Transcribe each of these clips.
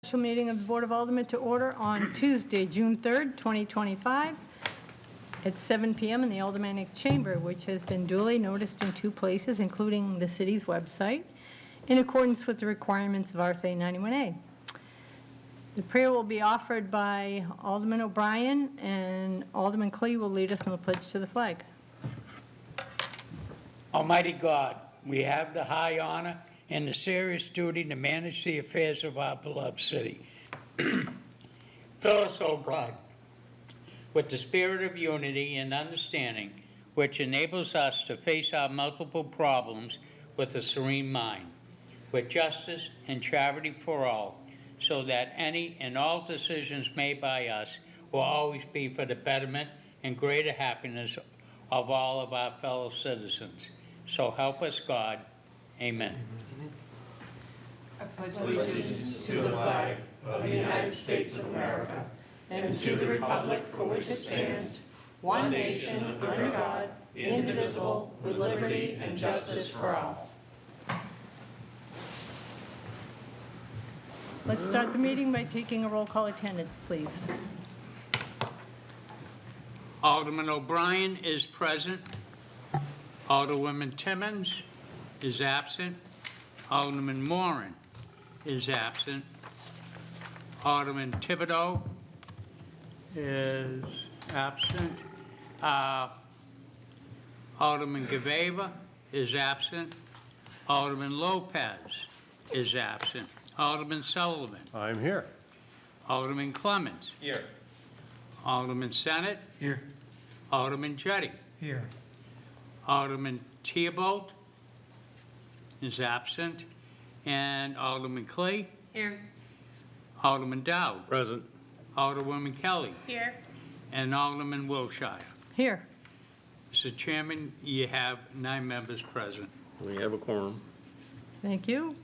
Special meeting of the Board of Aldermen to order on Tuesday, June 3rd, 2025, at 7 p.m. in the Aldermanic Chamber, which has been duly noticed in 2 places, including the city's website, in accordance with the requirements of RSA 91A. The prayer will be offered by Alderman O'Brien, and Alderman Clee will lead us in the pledge to the flag. Almighty God, we have the high honor and the serious duty to manage the affairs of our beloved city. Fill us, O God, with the spirit of unity and understanding, which enables us to face our multiple problems with a serene mind, with justice and charity for all, so that any and all decisions made by us will always be for the betterment and greater happiness of all of our fellow citizens. So help us, God. Amen. I pledge allegiance to the flag of the United States of America and to the republic for which it stands, one nation, under God, indivisible, with liberty and justice for all. Let's start the meeting by taking a roll call attendance, please. Alderman O'Brien is present. Alderwoman Timmons is absent. Alderman Moran is absent. Alderman Thibodeau is absent. Alderman GOV is absent. Alderman Lopez is absent. Alderman Sullivan. I'm here. Alderman Clemens. Here. Alderman Sennett. Here. Alderman Jettie. Here. Alderman Theobald is absent. And Alderman Clay. Here. Alderman Dowd. Present. Alderwoman Kelly. Here. And Alderman Wilshire. Here. Mr. Chairman, you have 9 members present. We have a quorum. Thank you.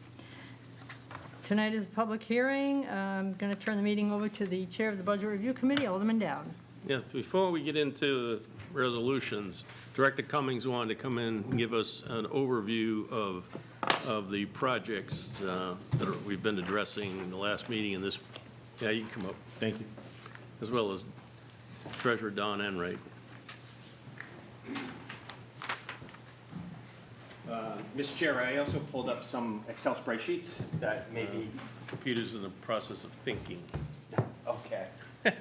Tonight is a public hearing. I'm going to turn the meeting over to the Chair of the Budget Review Committee, Alderman Dowd. Yeah, before we get into the resolutions, Director Cummings wanted to come in and give us an overview of the projects that we've been addressing in the last meeting and this. Yeah, you can come up. Thank you. As well as Treasurer Don Enright. Mr. Chair, I also pulled up some Excel spreadsheets that maybe. Computer's in the process of thinking. Okay. You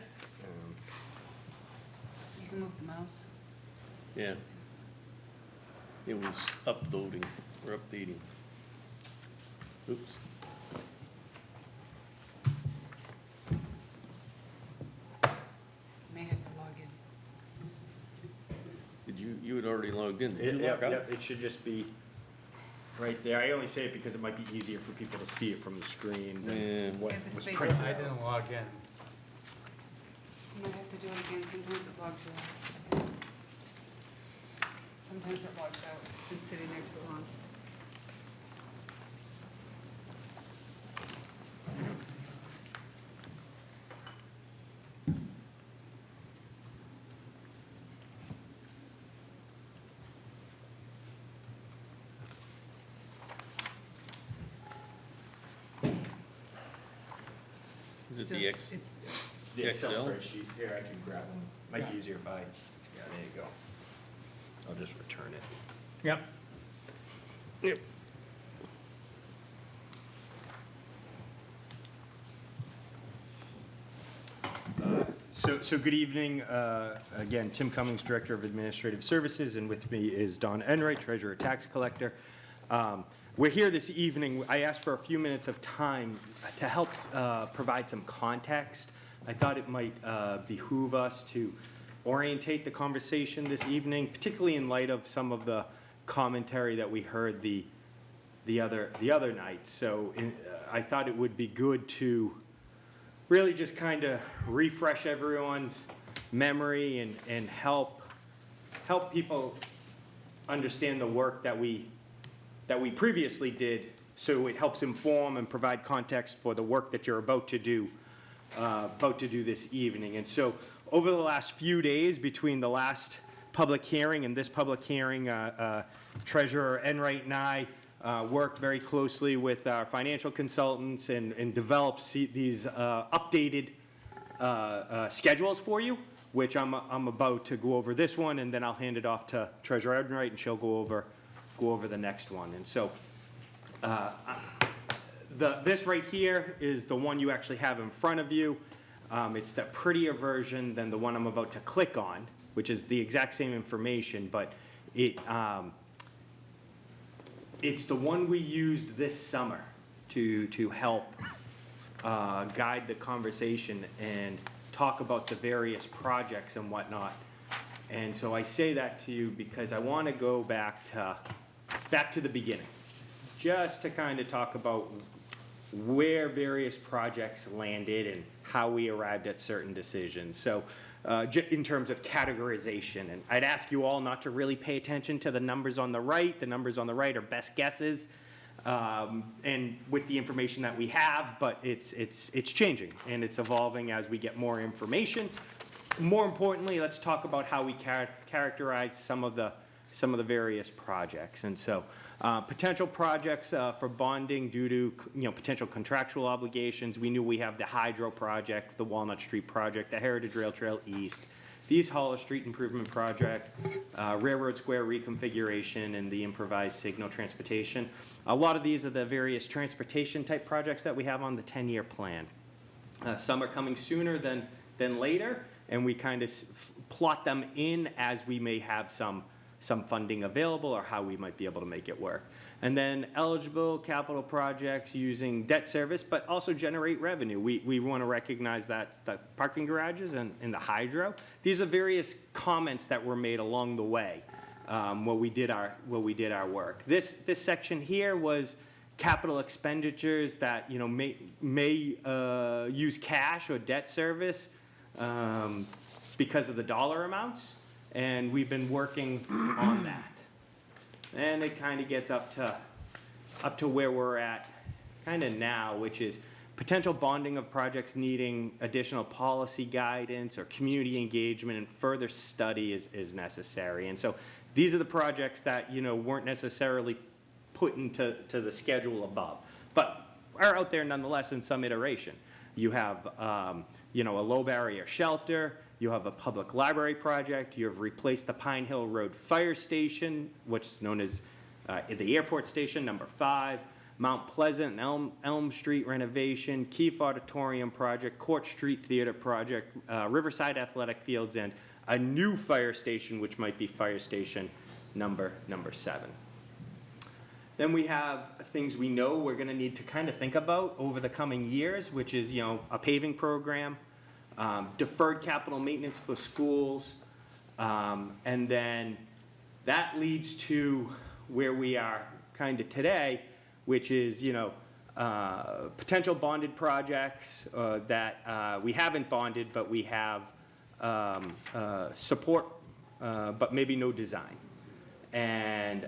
can move the mouse. Yeah. It was uploading or updating. Oops. May have to log in. Did you had already logged in? Did you Yep, log out? yep, it should just be right there. I only say it because it might be easier for people to see it from the screen than what Get the was space printed out. I out. didn't log in. You might have to do it again. Sometimes it logs you out. Sometimes it logs out. It's been sitting there too long. Is it Still- the X? It's The Excel Excel? spreadsheets here, I can grab them. Might be easier if I, yeah, there you go. I'll just return it. Yep. Yep. So good evening. Again, Tim Cummings, Director of Administrative Services, and with me is Don Enright, Treasurer Tax Collector. We're here this evening. I asked for a few minutes of time to help provide some context. I thought it might behoove us to orientate the conversation this evening, particularly in light of some of the commentary that we heard the other night. So I thought it would be good to really just kind of refresh everyone's memory and help people understand the work that we previously did, so it helps inform and provide context for the work that you're about to do this evening. And so over the last few days, between the last public hearing and this public hearing, Treasurer Enright and I worked very closely with our financial consultants and developed these updated schedules for you, which I'm about to go over this one, and then I'll hand it off to Treasurer Enright, and she'll go over the next one. And so this right here is the one you actually have in front of you. It's the prettier version than the one I'm about to click on, which is the exact same information, but it's the one we used this summer to help guide the conversation and talk about the various projects and whatnot. And so I say that to you because I want to go back to the beginning, just to kind of talk about where various projects landed and how we arrived at certain decisions. So in terms of categorization, and I'd ask you all not to really pay attention to the numbers on the right. The numbers on the right are best guesses, and with the information that we have, but it's changing and it's evolving as we get more information. More importantly, let's talk about how we characterize some of the various projects. And so potential projects for bonding due to potential contractual obligations. We knew we have the Hydro project, the Walnut Street project, the Heritage Rail Trail East, the East Hollow Street Improvement Project, Railroad Square reconfiguration, and the improvised signal transportation. A lot of these are the various transportation type projects that we have on the 10-year plan. Some are coming sooner than later, and we kind of plot them in as we may have some funding available or how we might be able to make it work. And then eligible capital projects using debt service, but also generate revenue. We want to recognize that the parking garages and the hydro. These are various comments that were made along the way while we did our work. This section here was capital expenditures that may use cash or debt service because of the dollar amounts. And we've been working on that. And it kind of gets up to where we're at kind of now, which is potential bonding of projects needing additional policy guidance or community engagement, and further study is necessary. And so these are the projects that weren't necessarily put into the schedule above, but are out there nonetheless in some iteration. You have a low barrier shelter. You have a public library project. You have replaced the Pine Hill Road Fire Station, which is known as the Airport Station, number 5. Mount Pleasant and Elm Street renovation, Keefe Auditorium project, Court Street Theater project, Riverside Athletic Fields, and a new fire station, which might be Fire Station number 7. Then we have things we know we're going to need to kind of think about over the coming years, which is a paving program, deferred capital maintenance for schools, and then that leads to where we are kind of today, which is potential bonded projects that we haven't bonded, but we have support, but maybe no design. And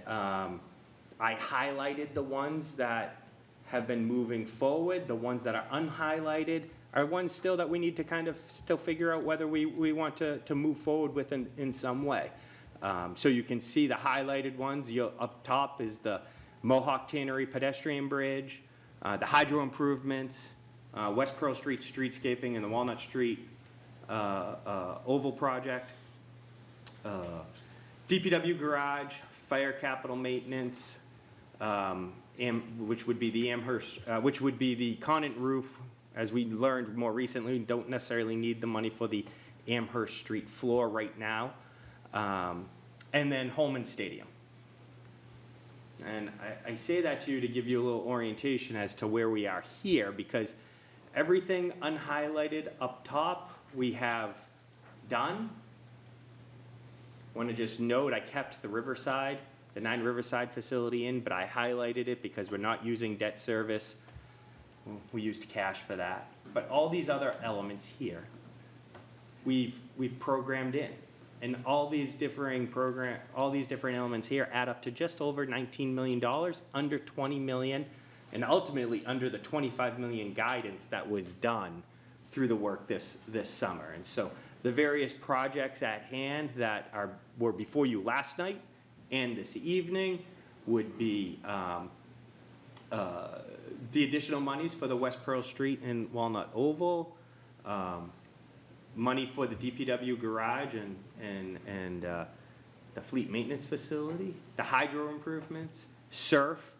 I highlighted the ones that have been moving forward. The ones that are unhighlighted are ones still that we need to kind of still figure out whether we want to move forward with in some way. So you can see the highlighted ones. Up top is the Mohawk Tannery pedestrian bridge, the hydro improvements, West Pearl Street streetscaping, and the Walnut Street oval project, DPW garage, fire capital maintenance, which would be the Amherst, which would be the Conant roof. As we learned more recently, we don't necessarily need the money for the Amherst Street floor right now. And then Holman Stadium. And I say that to you to give you a little orientation as to where we are here, because everything unhighlighted up top we have done. I want to just note I kept the Riverside, the 9 Riverside facility in, but I highlighted it because we're not using debt service. We used cash for that. But all these other elements here, we've programmed in. And all these different elements here add up to just over $19 million, under $20 million, and ultimately under the $25 million guidance that was done through the work this summer. And so the various projects at hand that were before you last night and this evening would be the additional monies for the West Pearl Street and Walnut Oval, money for the DPW garage and the fleet maintenance facility, the hydro improvements, surf,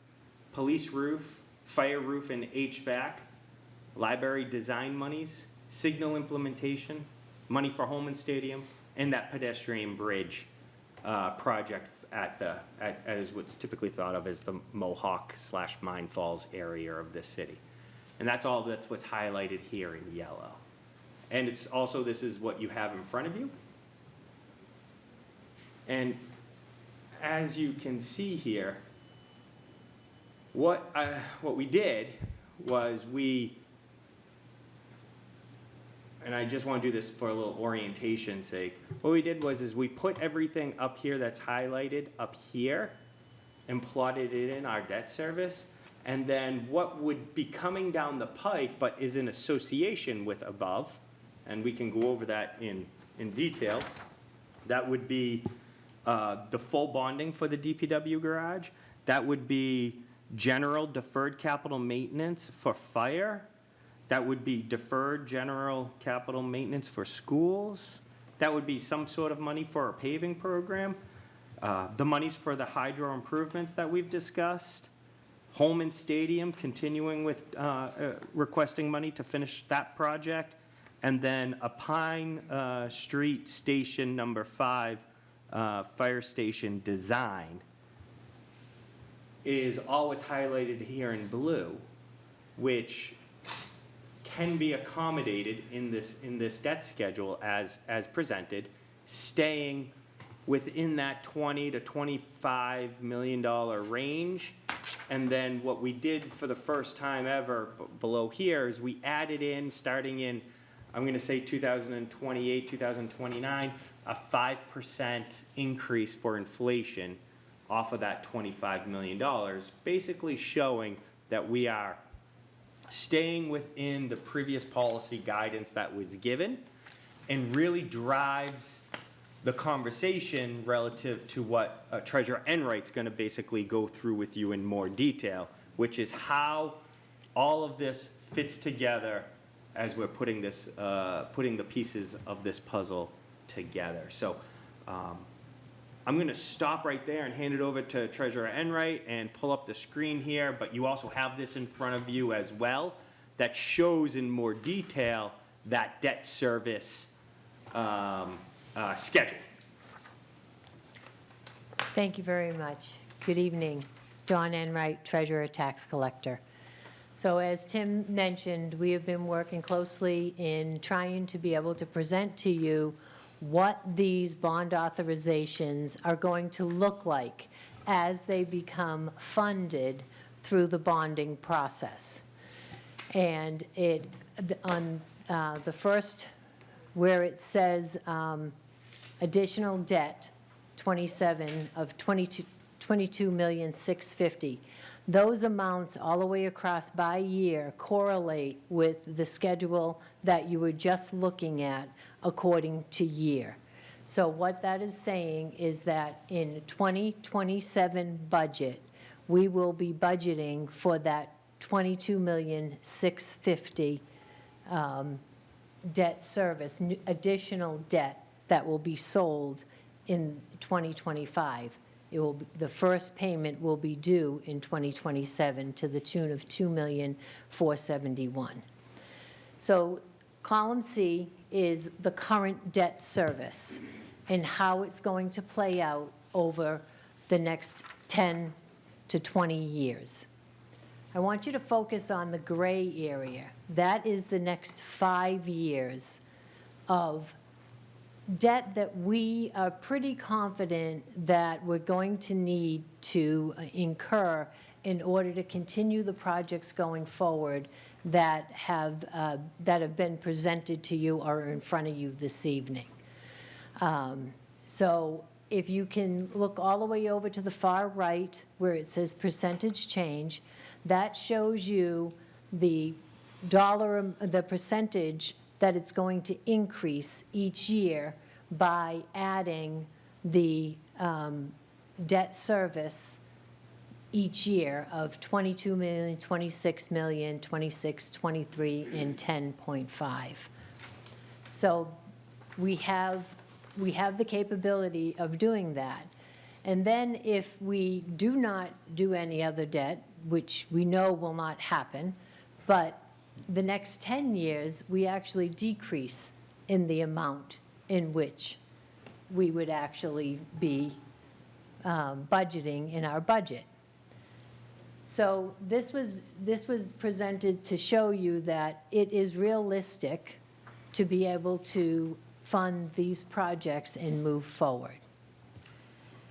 police roof, fire roof and HVAC, library design monies, signal implementation, money for Holman Stadium, and that pedestrian bridge project as what's typically thought of as the Mohawk/Mine Falls area of the city. And that's what's highlighted here in yellow. And it's also, this is what you have in front of you. And as you can see here, what we did was and I just want to do this for a little orientation's sake. What we did was we put everything up here that's highlighted up here and plotted it in our debt service. And then what would be coming down the pike but is in association with above, and we can go over that in detail, that would be the full bonding for the DPW garage. That would be general deferred capital maintenance for fire. That would be deferred general capital maintenance for schools. That would be some sort of money for our paving program. The monies for the hydro improvements that we've discussed. Holman Stadium, continuing with requesting money to finish that project. And then a Pine Street Station number 5 fire station design is all what's highlighted here in blue, which can be accommodated in this debt schedule as presented, staying within that $20 to $25 million range. And then what we did for the first time ever below here is we added in, starting in, I'm going to say 2028, 2029, a 5% increase for inflation off of that $25 million, basically showing that we are staying within the previous policy guidance that was given, and really drives the conversation relative to what Treasurer Enright's going to basically go through with you in more detail, which is how all of this fits together as we're putting the pieces of this puzzle together. So I'm going to stop right there and hand it over to Treasurer Enright and pull up the screen here, but you also have this in front of you as well that shows in more detail that debt service schedule. Thank you very much. Good evening. Dawn Enright, Treasurer Tax Collector. So as Tim mentioned, we have been working closely in trying to be able to present to you what these bond authorizations are going to look like as they become funded through the bonding process. And on the first, where it says additional debt, 27 of 22,650,000, those amounts all the way across by year correlate with the schedule that you were just looking at according to year. So what that is saying is that in 2027 budget, we will be budgeting for that 22,650,000 debt service, additional debt that will be sold in 2025. The first payment will be due in 2027 to the tune of $2,471,000. So column C is the current debt service and how it's going to play out over the next 10 to 20 years. I want you to focus on the gray area. That is the next 5 years of debt that we are pretty confident that we're going to need to incur in order to continue the projects going forward that have been presented to you or are in front of you this evening. So if you can look all the way over to the far right where it says percentage change, that shows you the percentage that it's going to increase each year by adding the debt service each year of 22 million, 26 million, 26, 23, and 10.5. So we have the capability of doing that. And then if we do not do any other debt, which we know will not happen, but the next 10 years, we actually decrease in the amount in which we would actually be budgeting in our budget. So this was presented to show you that it is realistic to be able to fund these projects and move forward.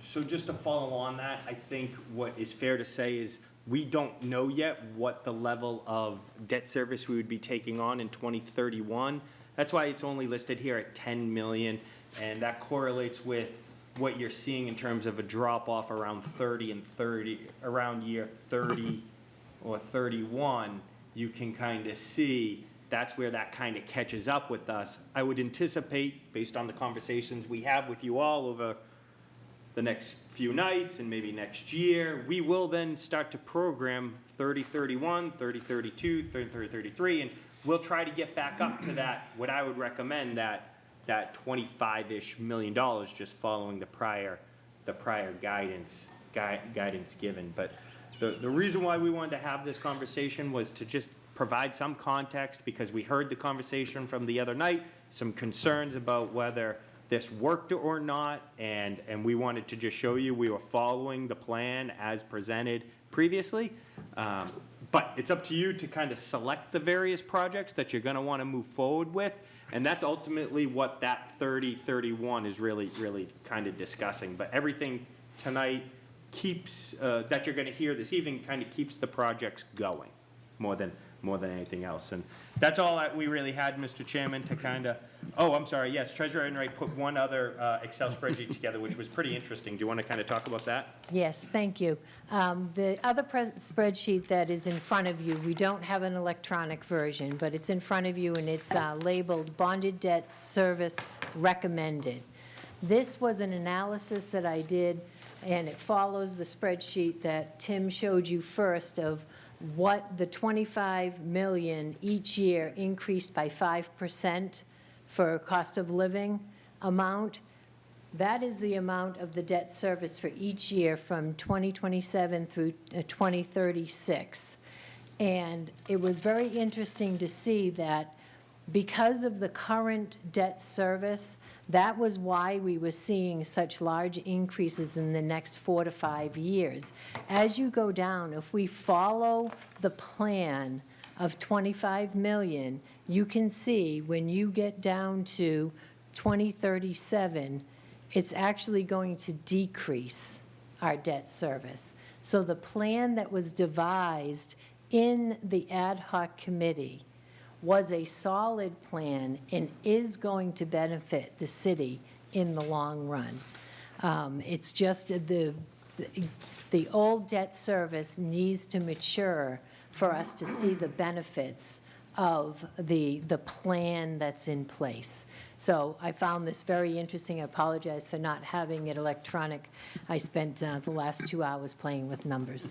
So just to follow on that, I think what is fair to say is we don't know yet what the level of debt service we would be taking on in 2031. That's why it's only listed here at 10 million, and that correlates with what you're seeing in terms of a drop off around 30 and 30, around year 30 or 31. You can kind of see that's where that kind of catches up with us. I would anticipate, based on the conversations we have with you all over the next few nights and maybe next year, we will then start to program 3031, 3032, 3033, and we'll try to get back up to that, what I would recommend, that 25-ish million dollars, just following the prior guidance given. But the reason why we wanted to have this conversation was to just provide some context, because we heard the conversation from the other night, some concerns about whether this worked or not, and we wanted to just show you we were following the plan as presented previously. But it's up to you to kind of select the various projects that you're going to want to move forward with, and that's ultimately what that 3031 is really kind of discussing. But everything tonight keeps, that you're going to hear this evening, kind of keeps the projects going more than anything else. And that's all that we really had, Mr. Chairman, to kind of, oh, I'm sorry, yes, Treasurer Enright put one other Excel spreadsheet together, which was pretty interesting. Do you want to kind of talk about that? Yes, thank you. The other spreadsheet that is in front of you, we don't have an electronic version, but it's in front of you, and it's labeled Bonded Debt Service Recommended. This was an analysis that I did, and it follows the spreadsheet that Tim showed you first of what the 25 million each year increased by 5% for cost of living amount. That is the amount of the debt service for each year from 2027 through 2036. And it was very interesting to see that because of the current debt service, that was why we were seeing such large increases in the next 4 to 5 years. As you go down, if we follow the plan of 25 million, you can see when you get down to 2037, it's actually going to decrease our debt service. So the plan that was devised in the ad hoc committee was a solid plan and is going to benefit the city in the long run. It's just the old debt service needs to mature for us to see the benefits of the plan that's in place. So I found this very interesting. I apologize for not having it electronic. I spent the last 2 hours playing with numbers.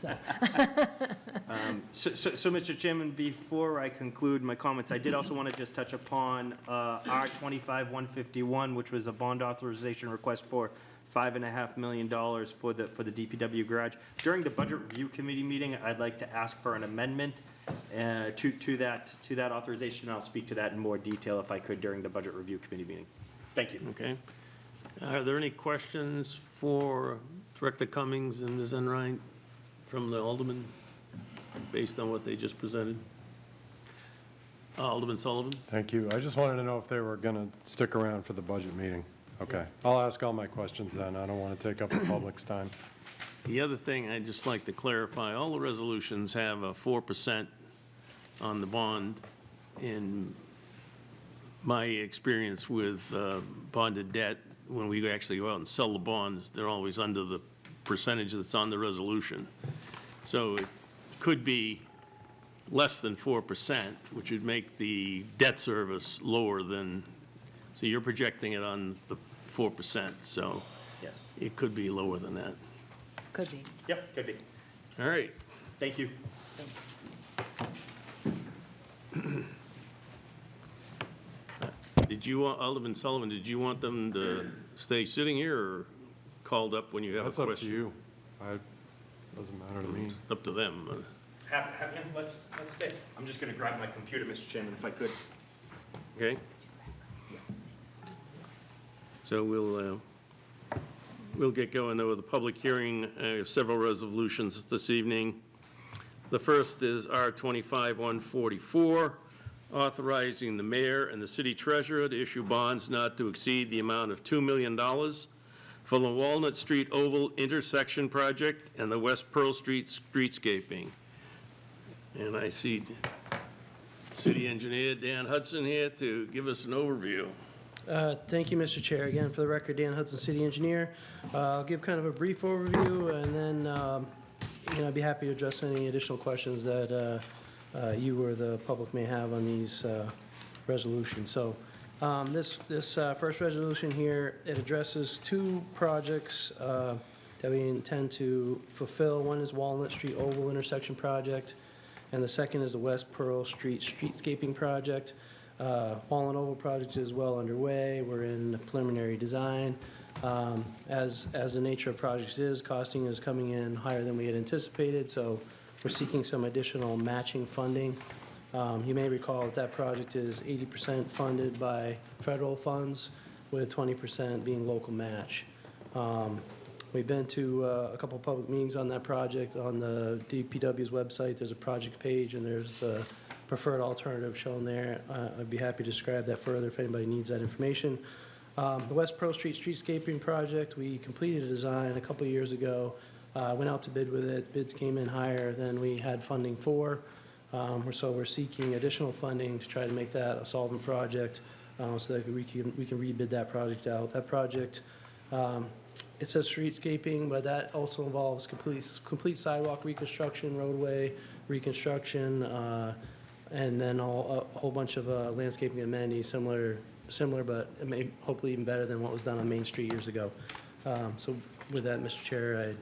So, Mr. Chairman, before I conclude my comments, I did also want to just touch upon R-25-151, which was a bond authorization request for $5.5 million for the DPW garage. During the Budget Review Committee meeting, I'd like to ask for an amendment to that authorization. I'll speak to that in more detail if I could during the Budget Review Committee meeting. Thank you. Okay. Are there any questions for Director Cummings and Ms. Enright from the Alderman, based on what they just presented? Alderman Sullivan? Thank you. I just wanted to know if they were going to stick around for the budget meeting. Okay. I'll ask all my questions then. I don't want to take up the public's time. The other thing I'd just like to clarify, all the resolutions have a 4% on the bond. In my experience with bonded debt, when we actually go out and sell the bonds, they're always under the percentage that's on the resolution. So it could be less than 4%, which would make the debt service lower than, so you're projecting it on the 4%, so Yes. it could be lower than that. Could be. Yep, could be. All right. Thank you. Did you want, Alderman Sullivan, did you want them to stay sitting here or called up when you have a That's up to question? you. Doesn't matter to me. Up to them. Let's stay. I'm just going to grab my computer, Mr. Chairman, if I could. Okay? So we'll get going though with the public hearing, several resolutions this evening. The first is R-25-144, authorizing the mayor and the city treasurer to issue bonds not to exceed the amount of $2 million for the Walnut Street Oval intersection project and the West Pearl Street streetscaping. And I see city engineer Dan Hudson here to give us an overview. Thank you, Mr. Chair. Again, for the record, Dan Hudson, City Engineer. I'll give kind of a brief overview, and then I'd be happy to address any additional questions that you or the public may have on these resolutions. So this first resolution here, it addresses two projects that we intend to fulfill. One is Walnut Street Oval intersection project, and the second is the West Pearl Street streetscaping project. Walnut Oval project is well underway. We're in preliminary design. As the nature of projects is, costing is coming in higher than we had anticipated, so we're seeking some additional matching funding. You may recall that project is 80% funded by federal funds, with 20% being local match. We've been to a couple of public meetings on that project. On the DPW's website, there's a project page, and there's the preferred alternative shown there. I'd be happy to describe that further if anybody needs that information. The West Pearl Street streetscaping project, we completed a design a couple of years ago, went out to bid with it. Bids came in higher than we had funding for, so we're seeking additional funding to try to make that a solvent project, so that we can rebid that project out. That project, it says streetscaping, but that also involves complete sidewalk reconstruction, roadway reconstruction, and then a whole bunch of landscaping amenities similar, but it may hopefully even better than what was done on Main Street years ago. So with that, Mr. Chair, I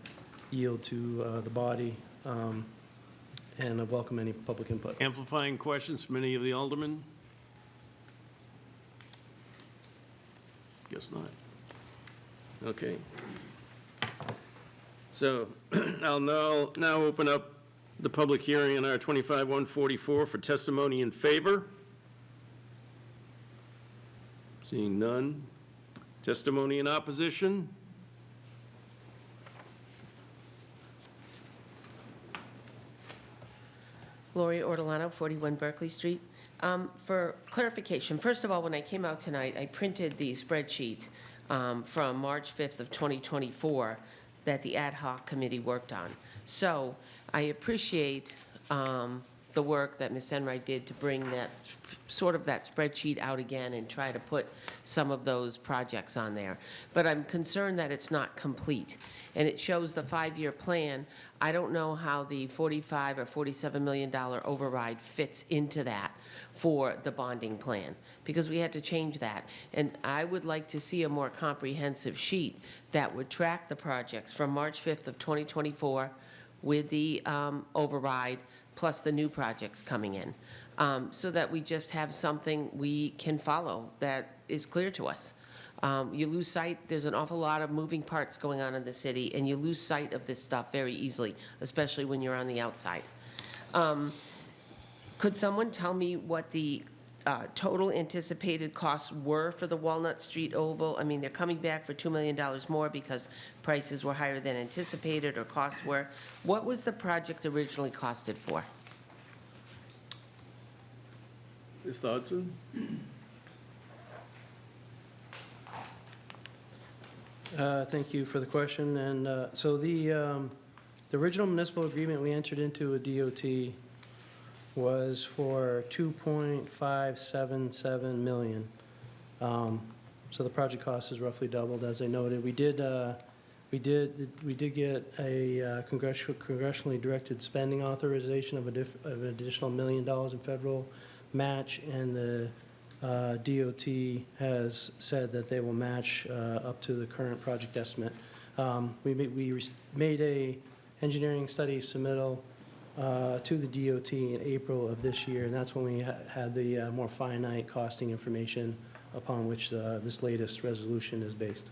yield to the body, and I welcome any public input. Amplifying questions from any of the aldermen? Guess not. Okay. So I'll now open up the public hearing on R-25-144 for testimony in favor. Seeing none. Testimony in opposition. Lori Ortolano, 41 Berkeley Street. For clarification, first of all, when I came out tonight, I printed the spreadsheet from March 5th of 2024 that the ad hoc committee worked on. So I appreciate the work that Ms. Enright did to bring that spreadsheet out again and try to put some of those projects on there. But I'm concerned that it's not complete. And it shows the 5-year plan. I don't know how the $45 or $47 million override fits into that for the bonding plan, because we had to change that. And I would like to see a more comprehensive sheet that would track the projects from March 5th of 2024 with the override plus the new projects coming in, so that we just have something we can follow that is clear to us. You lose sight, there's an awful lot of moving parts going on in the city, and you lose sight of this stuff very easily, especially when you're on the outside. Could someone tell me what the total anticipated costs were for the Walnut Street Oval? I mean, they're coming back for $2 million more because prices were higher than anticipated or costs were. What was the project originally costed for? Mr. Hudson? Thank you for the question. And so the original municipal agreement we entered into with DOT was for $2.577 million. So the project cost is roughly doubled, as I noted. We did get a congressionally directed spending authorization of an additional $1 million in federal match, and the DOT has said that they will match up to the current project estimate. We made engineering study submittal to the DOT in April of this year, and that's when we had the more finite costing information upon which this latest resolution is based.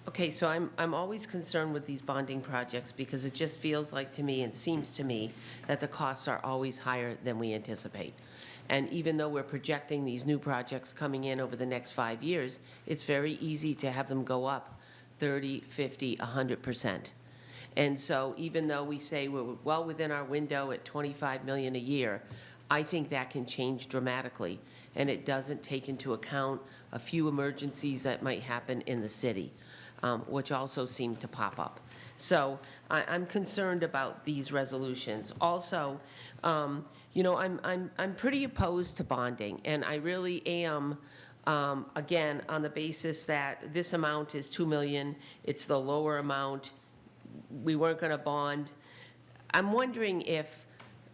Okay, so I'm always concerned with these bonding projects because it just feels like to me and seems to me that the costs are always higher than we anticipate. And even though we're projecting these new projects coming in over the next 5 years, it's very easy to have them go up 30, 50, 100%. And so even though we say we're well within our window at 25 million a year, I think that can change dramatically. And it doesn't take into account a few emergencies that might happen in the city, which also seem to pop up. So I'm concerned about these resolutions. Also, you know, I'm pretty opposed to bonding, and I really am, again, on the basis that this amount is 2 million, it's the lower amount, we weren't going to bond. I'm wondering if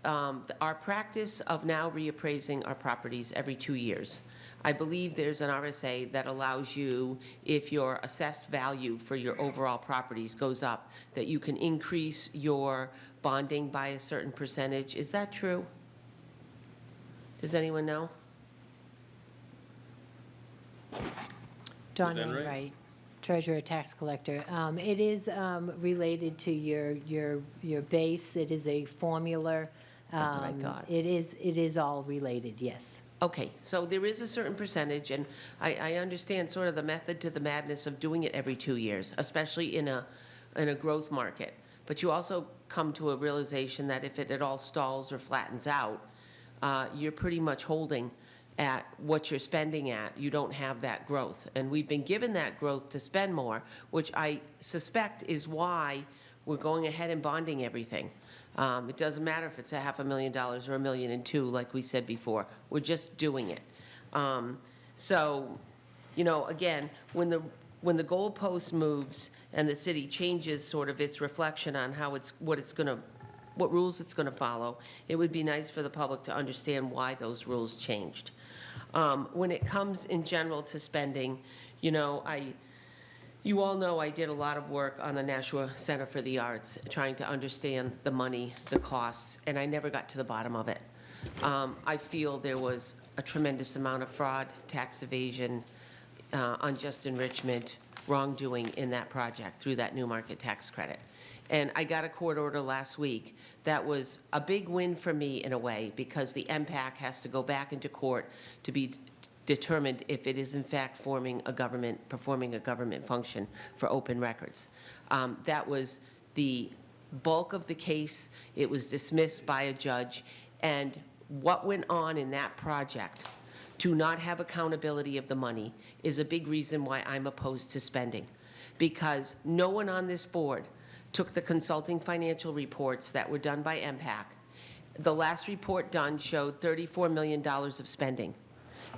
our practice of now reappraising our properties every 2 years, I believe there's an RSA that allows you, if your assessed value for your overall properties goes up, that you can increase your bonding by a certain percentage. Is that true? Does anyone know? Donna Enright? Enright, Treasurer Tax Collector. It is related to your base. It is a formula. That's what I thought. It is all related, yes. Okay, so there is a certain percentage, and I understand sort of the method to the madness of doing it every 2 years, especially in a growth market. But you also come to a realization that if it at all stalls or flattens out, you're pretty much holding at what you're spending at. You don't have that growth. And we've been given that growth to spend more, which I suspect is why we're going ahead and bonding everything. It doesn't matter if it's $500,000 or $1.2 million, like we said before. We're just doing it. So, you know, again, when the goalpost moves and the city changes sort of its reflection on how what rules it's going to follow, it would be nice for the public to understand why those rules changed. When it comes in general to spending, you know, you all know I did a lot of work on the Nashua Center for the Arts, trying to understand the money, the costs, and I never got to the bottom of it. I feel there was a tremendous amount of fraud, tax evasion, unjust enrichment, wrongdoing in that project through that new market tax credit. And I got a court order last week that was a big win for me in a way, because the MPAC has to go back into court to be determined if it is in fact performing a government function for open records. That was the bulk of the case. It was dismissed by a judge, and what went on in that project to not have accountability of the money is a big reason why I'm opposed to spending, because no one on this board took the consulting financial reports that were done by MPAC. The last report done showed $34 million of spending.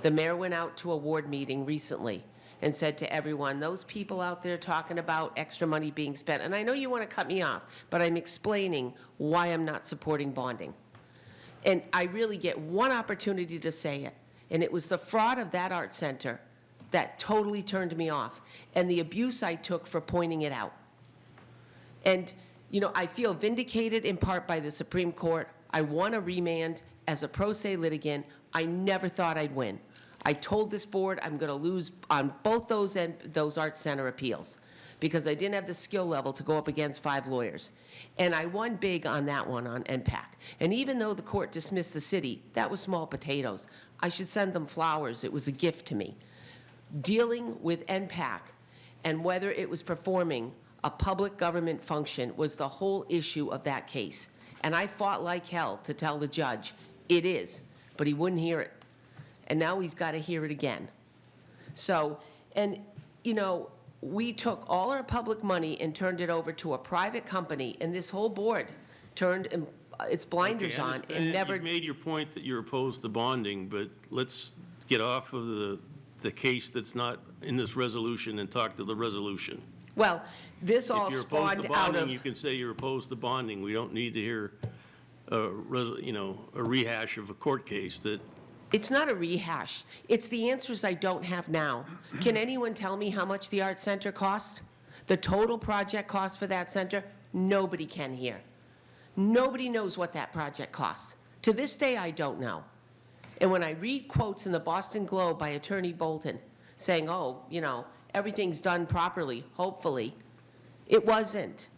The mayor went out to a ward meeting recently and said to everyone, those people out there talking about extra money being spent, and I know you want to cut me off, but I'm explaining why I'm not supporting bonding. And I really get one opportunity to say it, and it was the fraud of that art center that totally turned me off, and the abuse I took for pointing it out. And, you know, I feel vindicated in part by the Supreme Court. I won a remand as a pro se litigant. I never thought I'd win. I told this board I'm going to lose on both those art center appeals because I didn't have the skill level to go up against 5 lawyers. And I won big on that one on NPAC. And even though the court dismissed the city, that was small potatoes. I should send them flowers. It was a gift to me. Dealing with NPAC and whether it was performing a public government function was the whole issue of that case. And I fought like hell to tell the judge, it is, but he wouldn't hear it. And now he's got to hear it again. So, and, you know, we took all our public money and turned it over to a private company, and this whole board turned its blinders Okay, I on understand. and never. You've made your point that you're opposed to bonding, but let's get off of the case that's not in this resolution and talk to the resolution. Well, this all If you're opposed spawned to out bonding, of. you can say you're opposed to bonding. We don't need to hear a rehash of a court case that. It's not a rehash. It's the answers I don't have now. Can anyone tell me how much the Art Center cost? The total project cost for that center, nobody can hear. Nobody knows what that project costs. To this day, I don't know. And when I read quotes in the Boston Globe by Attorney Bolton saying, oh, everything's done properly, hopefully, it wasn't.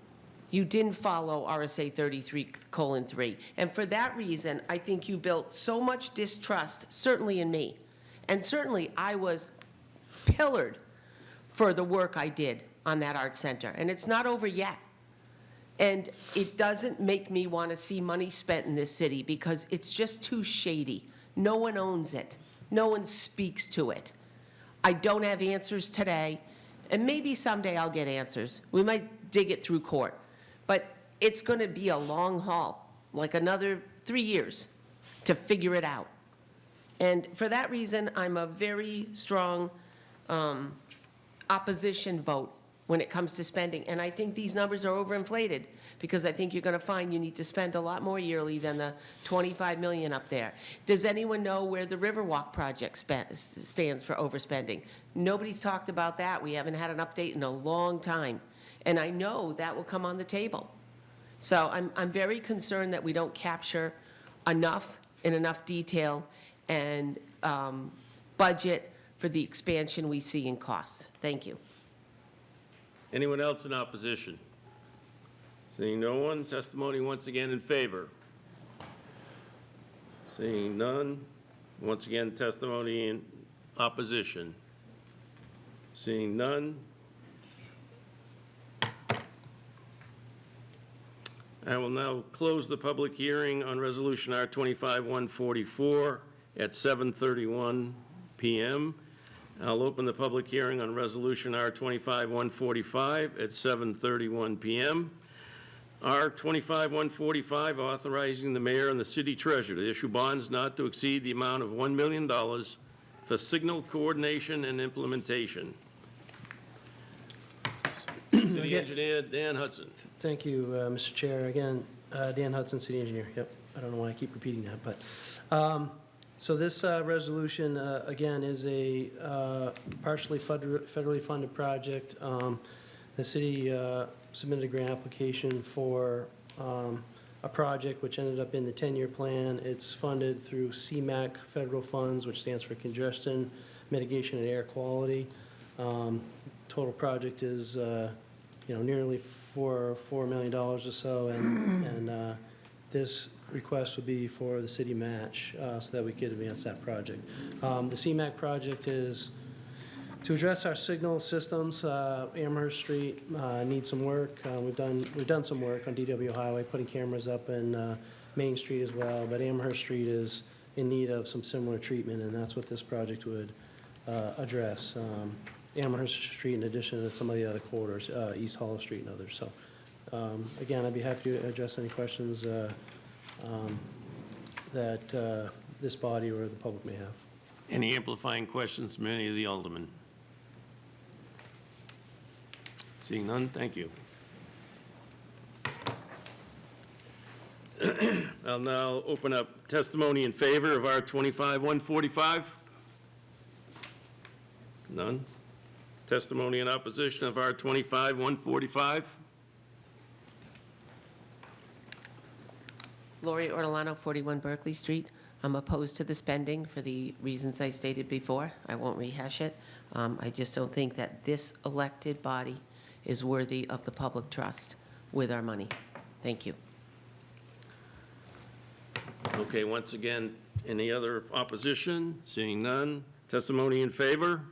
You didn't follow RSA 33:3. And for that reason, I think you built so much distrust, certainly in me. And certainly I was pillared for the work I did on that art center. And it's not over yet. And it doesn't make me want to see money spent in this city because it's just too shady. No one owns it. No one speaks to it. I don't have answers today, and maybe someday I'll get answers. We might dig it through court. But it's going to be a long haul, like another 3 years, to figure it out. And for that reason, I'm a very strong opposition vote when it comes to spending. And I think these numbers are overinflated because I think you're going to find you need to spend a lot more yearly than the $25 million up there. Does anyone know where the Riverwalk project stands for overspending? Nobody's talked about that. We haven't had an update in a long time. And I know that will come on the table. So I'm very concerned that we don't capture enough in enough detail and budget for the expansion we see in costs. Thank you. Anyone else in opposition? Seeing no one, testimony once again in favor. Seeing none, once again, testimony in opposition. Seeing none. I will now close the public hearing on Resolution R-25-144 at 7:31 p.m. I'll open the public hearing on Resolution R-25-145 at 7:31 p.m. R-25-145, authorizing the mayor and the city treasurer to issue bonds not to exceed the amount of $1 million for signal coordination and implementation. City Engineer Dan Hudson. Thank you, Mr. Chair. Again, Dan Hudson, City Engineer. Yep, I don't know why I keep repeating that, but, so this resolution, again, is a partially federally funded project. The city submitted a grant application for a project which ended up in the 10-year plan. It's funded through CMAQ federal funds, which stands for Congestion Mitigation and Air Quality. Total project is nearly $4 million or so, and this request would be for the city match so that we could advance that project. The CMAQ project is to address our signal systems. Amherst Street needs some work. We've done some work on DW Highway, putting cameras up in Main Street as well, but Amherst Street is in need of some similar treatment, and that's what this project would address. Amherst Street in addition to some of the other corridors, East Hollow Street and others. So again, I'd be happy to address any questions that this body or the public may have. Any amplifying questions from any of the aldermen? Seeing none, thank you. I'll now open up testimony in favor of R-25-145. None. Testimony in opposition of R-25-145. Lori Ortolano, 41 Berkeley Street. I'm opposed to the spending for the reasons I stated before. I won't rehash it. I just don't think that this elected body is worthy of the public trust with our money. Thank you. Okay, once again, any other opposition? Seeing none. Testimony in favor?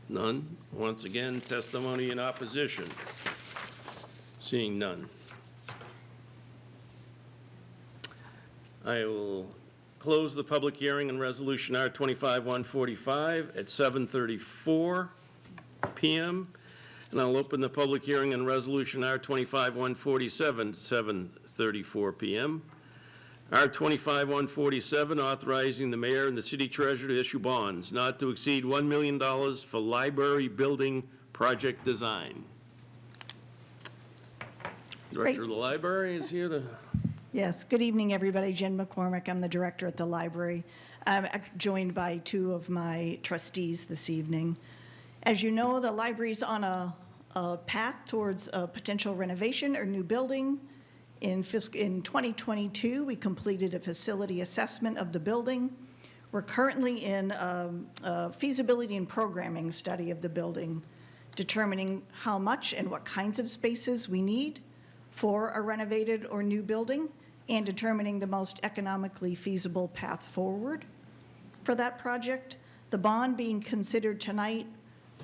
None. Once again, testimony in opposition? Seeing none. I will close the public hearing on Resolution R-25-145 at 7:34 p.m. And I'll open the public hearing on Resolution R-25-147 at 7:34 p.m. R-25-147, authorizing the mayor and the city treasurer to issue bonds not to exceed $1 million for library building project design. Director of the library is here to... Yes, good evening, everybody. Jen McCormick, I'm the director at the library. I'm joined by two of my trustees this evening. As you know, the library's on a path towards a potential renovation or new building. In 2022, we completed a facility assessment of the building. We're currently in a feasibility and programming study of the building, determining how much and what kinds of spaces we need for a renovated or new building, and determining the most economically feasible path forward for that project. The bond being considered tonight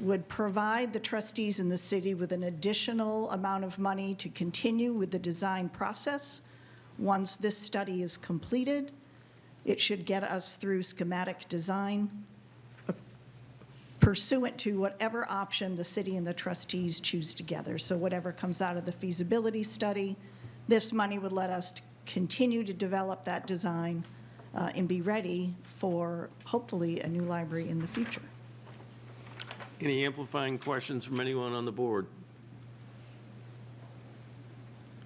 would provide the trustees in the city with an additional amount of money to continue with the design process. Once this study is completed, it should get us through schematic design pursuant to whatever option the city and the trustees choose together. So whatever comes out of the feasibility study, this money would let us continue to develop that design and be ready for hopefully a new library in the future. Any amplifying questions from anyone on the board?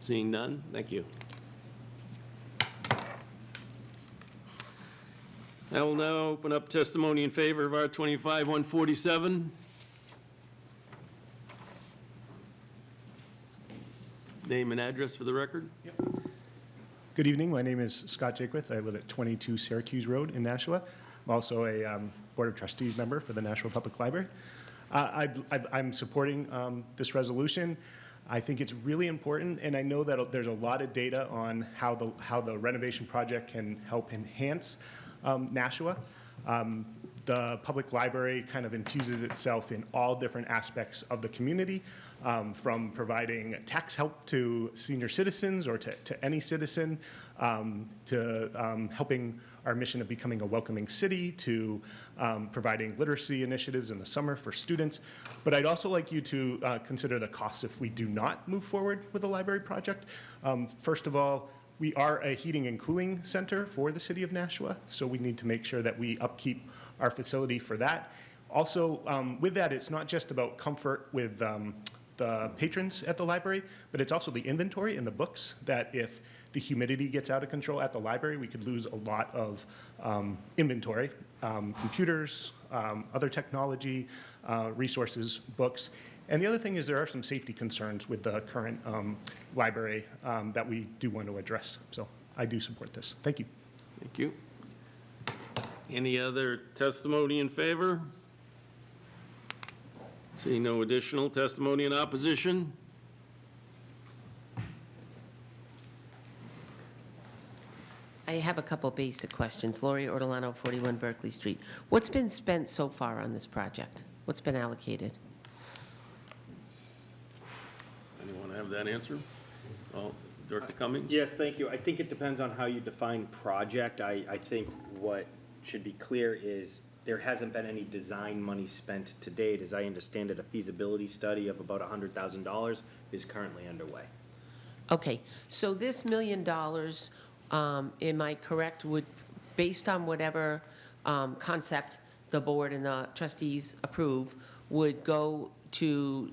Seeing none, thank you. I will now open up testimony in favor of R25-147. Name and address for the record. Good evening. My name is Scott Jakewith. I live at 22 Syracuse Road in Nashua. I'm also a Board of Trustees member for the Nashua Public Library. I'm supporting this resolution. I think it's really important, and I know that there's a lot of data on how the renovation project can help enhance Nashua. The public library kind of infuses itself in all different aspects of the community, from providing tax help to senior citizens or to any citizen, to helping our mission of becoming a welcoming city, to providing literacy initiatives in the summer for students. But I'd also like you to consider the costs if we do not move forward with the library project. First of all, we are a heating and cooling center for the city of Nashua, so we need to make sure that we upkeep our facility for that. Also, with that, it's not just about comfort with the patrons at the library, but it's also the inventory and the books, that if the humidity gets out of control at the library, we could lose a lot of inventory, computers, other technology, resources, books. And the other thing is there are some safety concerns with the current library that we do want to address. So I do support this. Thank you. Thank you. Any other testimony in favor? Seeing no additional testimony in opposition? I have a couple basic questions. Lori Ortolano, 41 Berkeley Street. What's been spent so far on this project? What's been allocated? Anyone have that answer? Oh, Director Cummings? Yes, thank you. I think it depends on how you define project. I think what should be clear is there hasn't been any design money spent to date. As I understand it, a feasibility study of about $100,000 is currently underway. Okay, so this $1 million, am I correct, would, based on whatever concept the board and the trustees approve, would go to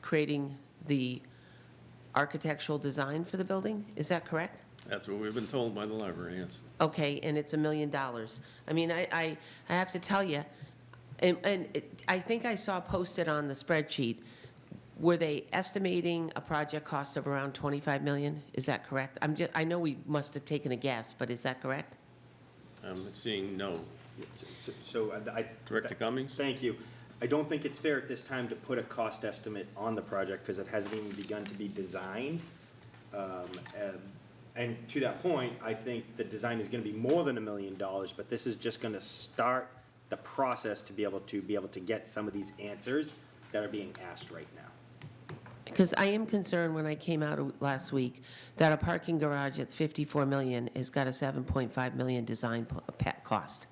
creating the architectural design for the building? Is that correct? That's what we've been told by the library, yes. Okay, and it's $1 million. I mean, I have to tell you, I think I saw posted on the spreadsheet, were they estimating a project cost of around $25 million? Is that correct? I know we must have taken a guess, but is that correct? I'm seeing no. So Director Cummings? Thank you. I don't think it's fair at this time to put a cost estimate on the project because it hasn't even begun to be designed. And to that point, I think the design is going to be more than $1 million, but this is just going to start the process to be able to get some of these answers that are being asked right now. Because I am concerned when I came out last week that a parking garage that's $54 million has got a $7.5 million design cost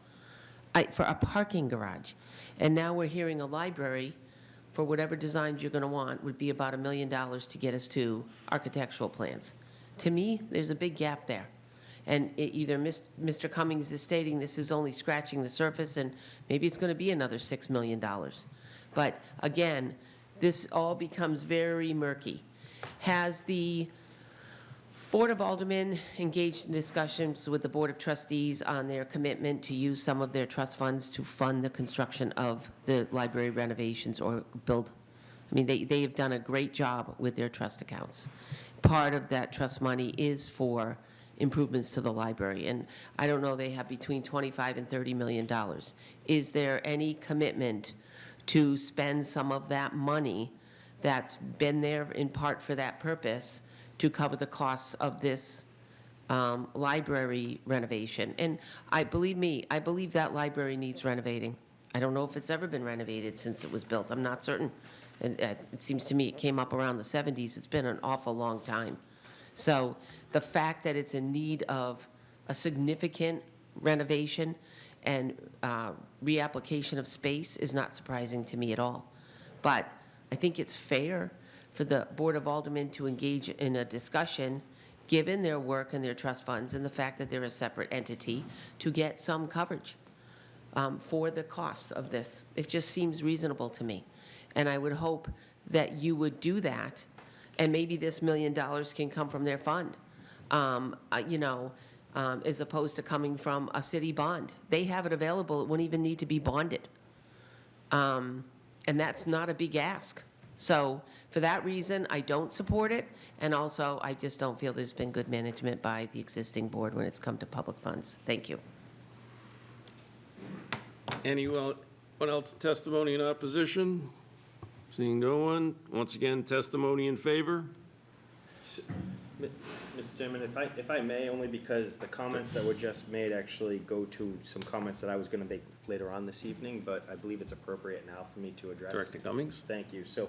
for a parking garage. And now we're hearing a library, for whatever designs you're going to want, would be about $1 million to get us to architectural plans. To me, there's a big gap there. And either Mr. Cummings is stating this is only scratching the surface, and maybe it's going to be another $6 million. But again, this all becomes very murky. Has the Board of Aldermen engaged in discussions with the Board of Trustees on their commitment to use some of their trust funds to fund the construction of the library renovations or build. I mean, they have done a great job with their trust accounts. Part of that trust money is for improvements to the library, and I don't know, they have between $25 and $30 million. Is there any commitment to spend some of that money that's been there in part for that purpose to cover the costs of this library renovation? And believe that library needs renovating. I don't know if it's ever been renovated since it was built. I'm not certain. And it seems to me it came up around the 70s. It's been an awful long time. So the fact that it's in need of a significant renovation and reapplication of space is not surprising to me at all. But I think it's fair for the Board of Aldermen to engage in a discussion, given their work and their trust funds and the fact that they're a separate entity, to get some coverage for the costs of this. It just seems reasonable to me. And I would hope that you would do that, and maybe this $1 million can come from their fund, as opposed to coming from a city bond. They have it available. It wouldn't even need to be bonded. And that's not a big ask. So for that reason, I don't support it. And also, I just don't feel there's been good management by the existing board when it's come to public funds. Thank you. Anyone else testimony in opposition? Seeing no one, once again, testimony in favor? Mr. Chairman, if I may, only because the comments that were just made actually go to some comments that I was going to make later on this evening, but I believe it's appropriate now for me to address. Director Cummings? Thank you. So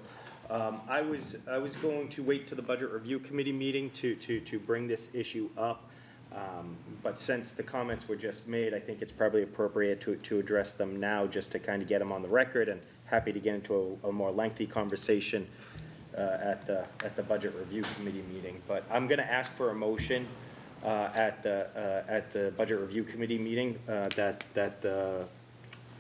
I was going to wait to the Budget Review Committee meeting to bring this issue up, but since the comments were just made, I think it's probably appropriate to address them now, just to kind of get them on the record, and happy to get into a more lengthy conversation at the Budget Review Committee meeting. But I'm going to ask for a motion at the Budget Review Committee meeting that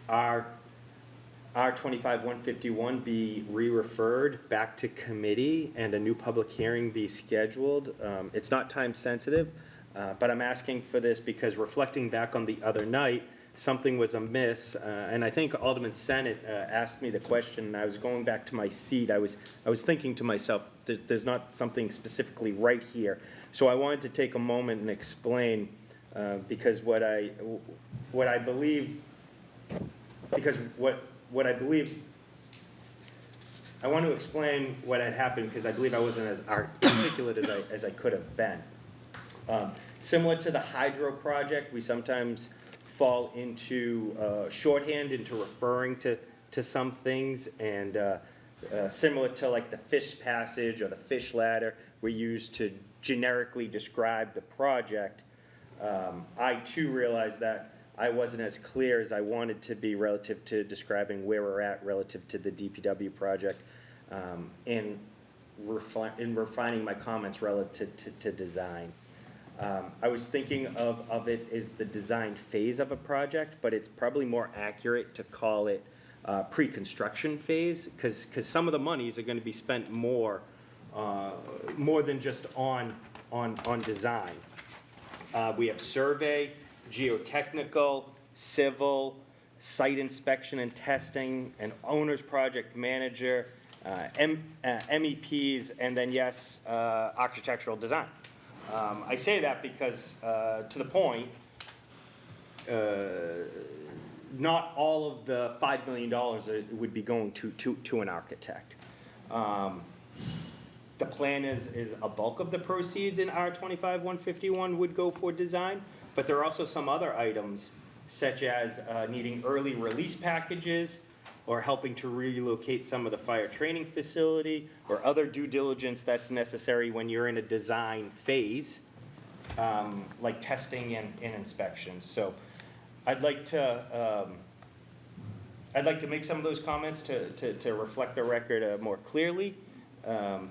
R-25-151 be re-referred back to committee and a new public hearing be scheduled. It's not time sensitive, but I'm asking for this because, reflecting back on the other night, something was amiss, and I think Alderman Sennett asked me the question, and I was going back to my seat. I was thinking to myself, there's not something specifically right here. So I wanted to take a moment and explain, because what I believe, I want to explain what had happened, because I believe I wasn't as articulate as I could have been. Similar to the hydro project, we sometimes fall into shorthand, into referring to some things, and similar to like the fish passage or the fish ladder we use to generically describe the project. I too realized that I wasn't as clear as I wanted to be relative to describing where we're at relative to the DPW project, in refining my comments relative to design. I was thinking of it as the design phase of a project, but it's probably more accurate to call it pre-construction phase, because some of the monies are going to be spent more than just on design. We have survey, geotechnical, civil, site inspection and testing, an owner's project manager, MEPs, and then, yes, architectural design. I say that because, to the point, not all of the $5 million would be going to an architect. The plan is a bulk of the proceeds in R-25-151 would go for design, but there are also some other items, such as needing early release packages, or helping to relocate some of the fire training facility, or other due diligence that's necessary when you're in a design phase, like testing and inspections. So I'd like to make some of those comments to reflect the record more clearly, and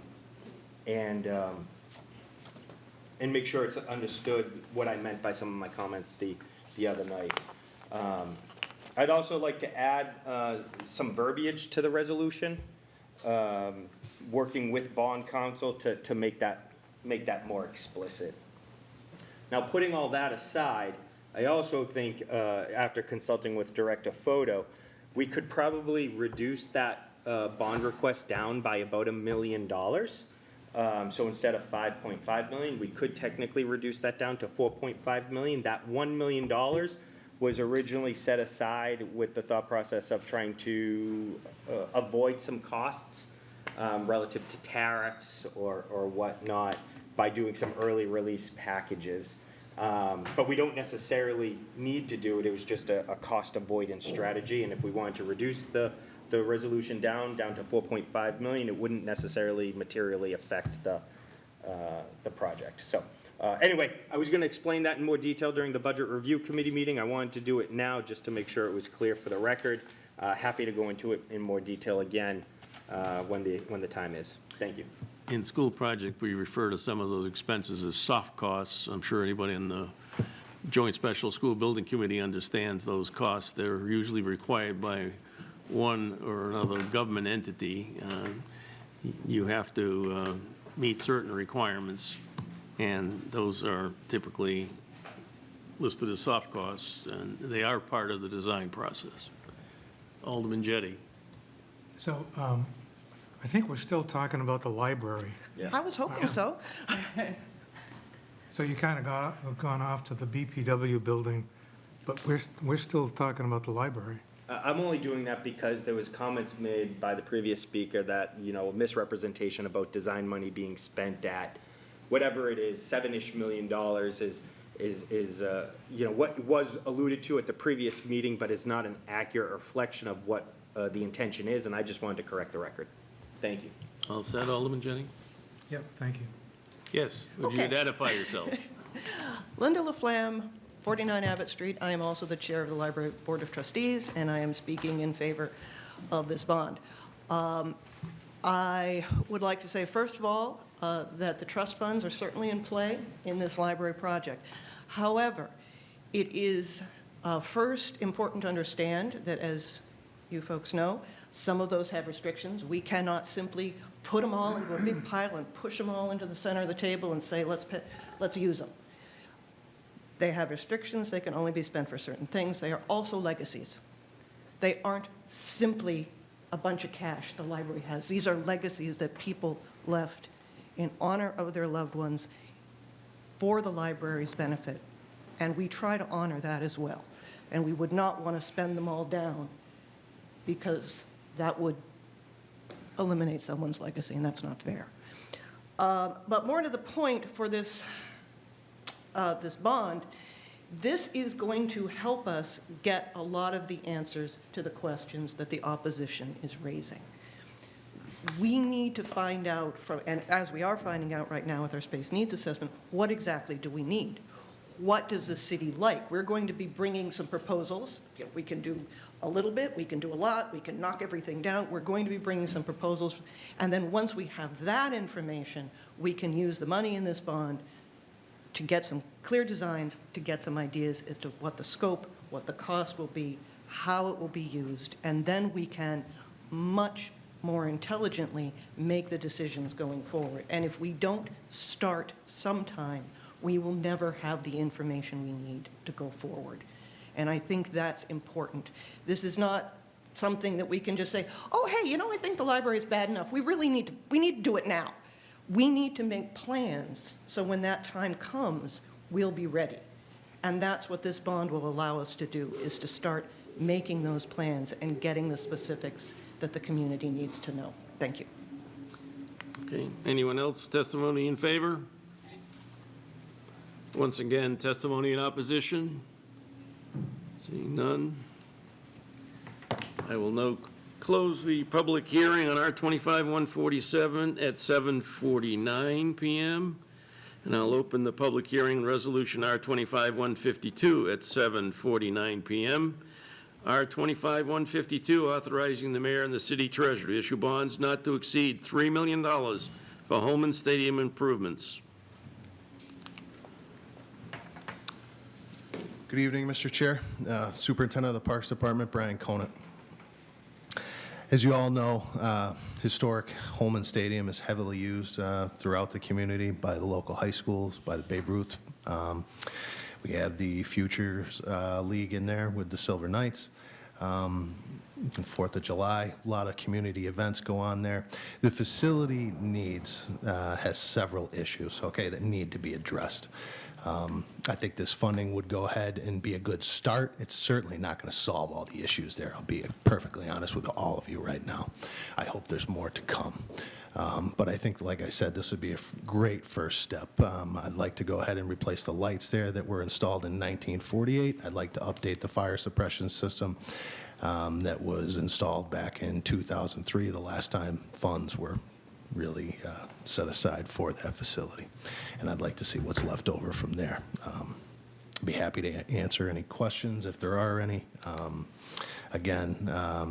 make sure it's understood what I meant by some of my comments the other night. I'd also like to add some verbiage to the resolution, working with bond counsel to make that make that more explicit. Now, putting all that aside, I also think, after consulting with Director Photo, we could probably reduce that bond request down by about $1 million. So instead of 5.5 million, we could technically reduce that down to 4.5 million. That $1 million was originally set aside with the thought process of trying to avoid some costs relative to tariffs or whatnot by doing some early release packages. But we don't necessarily need to do it. It was just a cost avoidance strategy. And if we wanted to reduce the resolution down to 4.5 million, it wouldn't necessarily materially affect the project. So anyway, I was going to explain that in more detail during the Budget Review Committee meeting. I wanted to do it now just to make sure it was clear for the record. Happy to go into it in more detail again when the time is. Thank you. In school project, we refer to some of those expenses as soft costs. I'm sure anybody in the Joint Special School Building Committee understands those costs. They're usually required by one or another government entity. You have to meet certain requirements, and those are typically listed as soft costs, and they are part of the design process. Alderman Jettie. So I think we're still talking about the library. I was hoping so. So you kind of gone off to the BPW building, but we're still talking about the library. I'm only doing that because there was comments made by the previous speaker that, you know, misrepresentation about design money being spent at whatever it is, $7-ish million is you know, what was alluded to at the previous meeting, but is not an accurate reflection of what the intention is, and I just wanted to correct the record. Thank you. All set, Alderman Jettie? Yep, thank you. Yes, would you Okay. identify yourself? Linda LaFlamme, 49 Abbott Street. I am also the chair of the Library Board of Trustees, and I am speaking in favor of this bond. I would like to say, first of all, that the trust funds are certainly in play in this library project. However, it is first important to understand that, as you folks know, some of those have restrictions. We cannot simply put them all into a big pile and push them all into the center of the table and say, let's use them. They have restrictions. They can only be spent for certain things. They are also legacies. They aren't simply a bunch of cash the library has. These are legacies that people left in honor of their loved ones for the library's benefit. And we try to honor that as well. And we would not want to spend them all down because that would eliminate someone's legacy, and that's not fair. But more to the point for this bond, this is going to help us get a lot of the answers to the questions that the opposition is raising. We need to find out, and as we are finding out right now with our space needs assessment, what exactly do we need? What does the city like? We're going to be bringing some proposals. You know, we can do a little bit, we can do a lot, we can knock everything down. We're going to be bringing some proposals. And then once we have that information, we can use the money in this bond to get some clear designs, to get some ideas as to what the scope, what the cost will be, how it will be used. And then we can much more intelligently make the decisions going forward. And if we don't start sometime, we will never have the information we need to go forward. And I think that's important. This is not something that we can just say, oh, hey, you know, I think the library is bad enough. We need to do it now. We need to make plans so when that time comes, we'll be ready. And that's what this bond will allow us to do, is to start making those plans and getting the specifics that the community needs to know. Thank you. Okay, anyone else testimony in favor? Once again, testimony in opposition? Seeing none. I will now close the public hearing on R25-147 at 7:49 p.m. And I'll open the public hearing on resolution R25-152 at 7:49 p.m. R25-152, authorizing the mayor and the city treasurer to issue bonds not to exceed $3 million for Holman Stadium improvements. Good evening, Mr. Chair. Superintendent of the Parks Department, Brian Conant. As you all know, historic Holman Stadium is heavily used throughout the community by the local high schools, by the Babe Ruth. We have the Futures League in there with the Silver Knights. And 4th of July, a lot of community events go on there. The facility has several issues, okay, that need to be addressed. I think this funding would go ahead and be a good start. It's certainly not going to solve all the issues there. I'll be perfectly honest with all of you right now. I hope there's more to come. But I think, like I said, this would be a great first step. I'd like to go ahead and replace the lights there that were installed in 1948. I'd like to update the fire suppression system that was installed back in 2003, the last time funds were really set aside for that facility. And I'd like to see what's left over from there. Be happy to answer any questions if there are any. Again,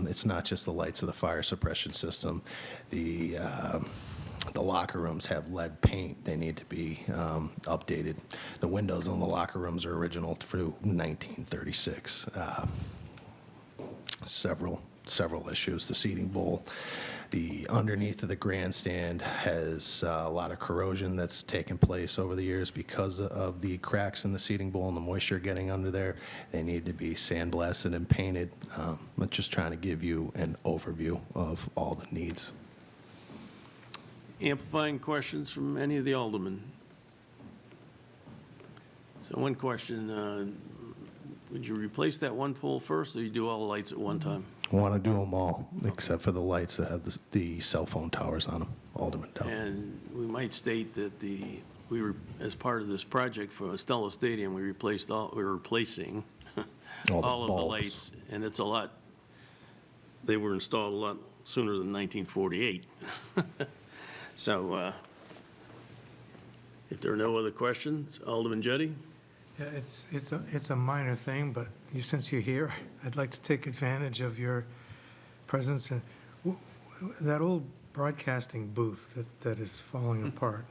it's not just the lights of the fire suppression system. The locker rooms have lead paint. They need to be updated. The windows on the locker rooms are original through 1936. Several issues. The seating bowl, the underneath of the grandstand has a lot of corrosion that's taken place over the years because of the cracks in the seating bowl and the moisture getting under there. They need to be sandblasted and painted. I'm just trying to give you an overview of all the needs. Amplifying questions from any of the aldermen? So one question, would you replace that one pole first, or you do all the lights at one time? I want to do them all, except for the lights that have the cell phone towers on them, Alderman Dow. And we might state that we were, as part of this project for Estella Stadium, we're replacing all of the bulbs. lights, and it's a lot, they were installed a lot sooner than 1948. So if there are no other questions, Alderman Jettie? Yeah, it's a minor thing, but since you're here, I'd like to take advantage of your presence. And that old broadcasting booth that is falling apart,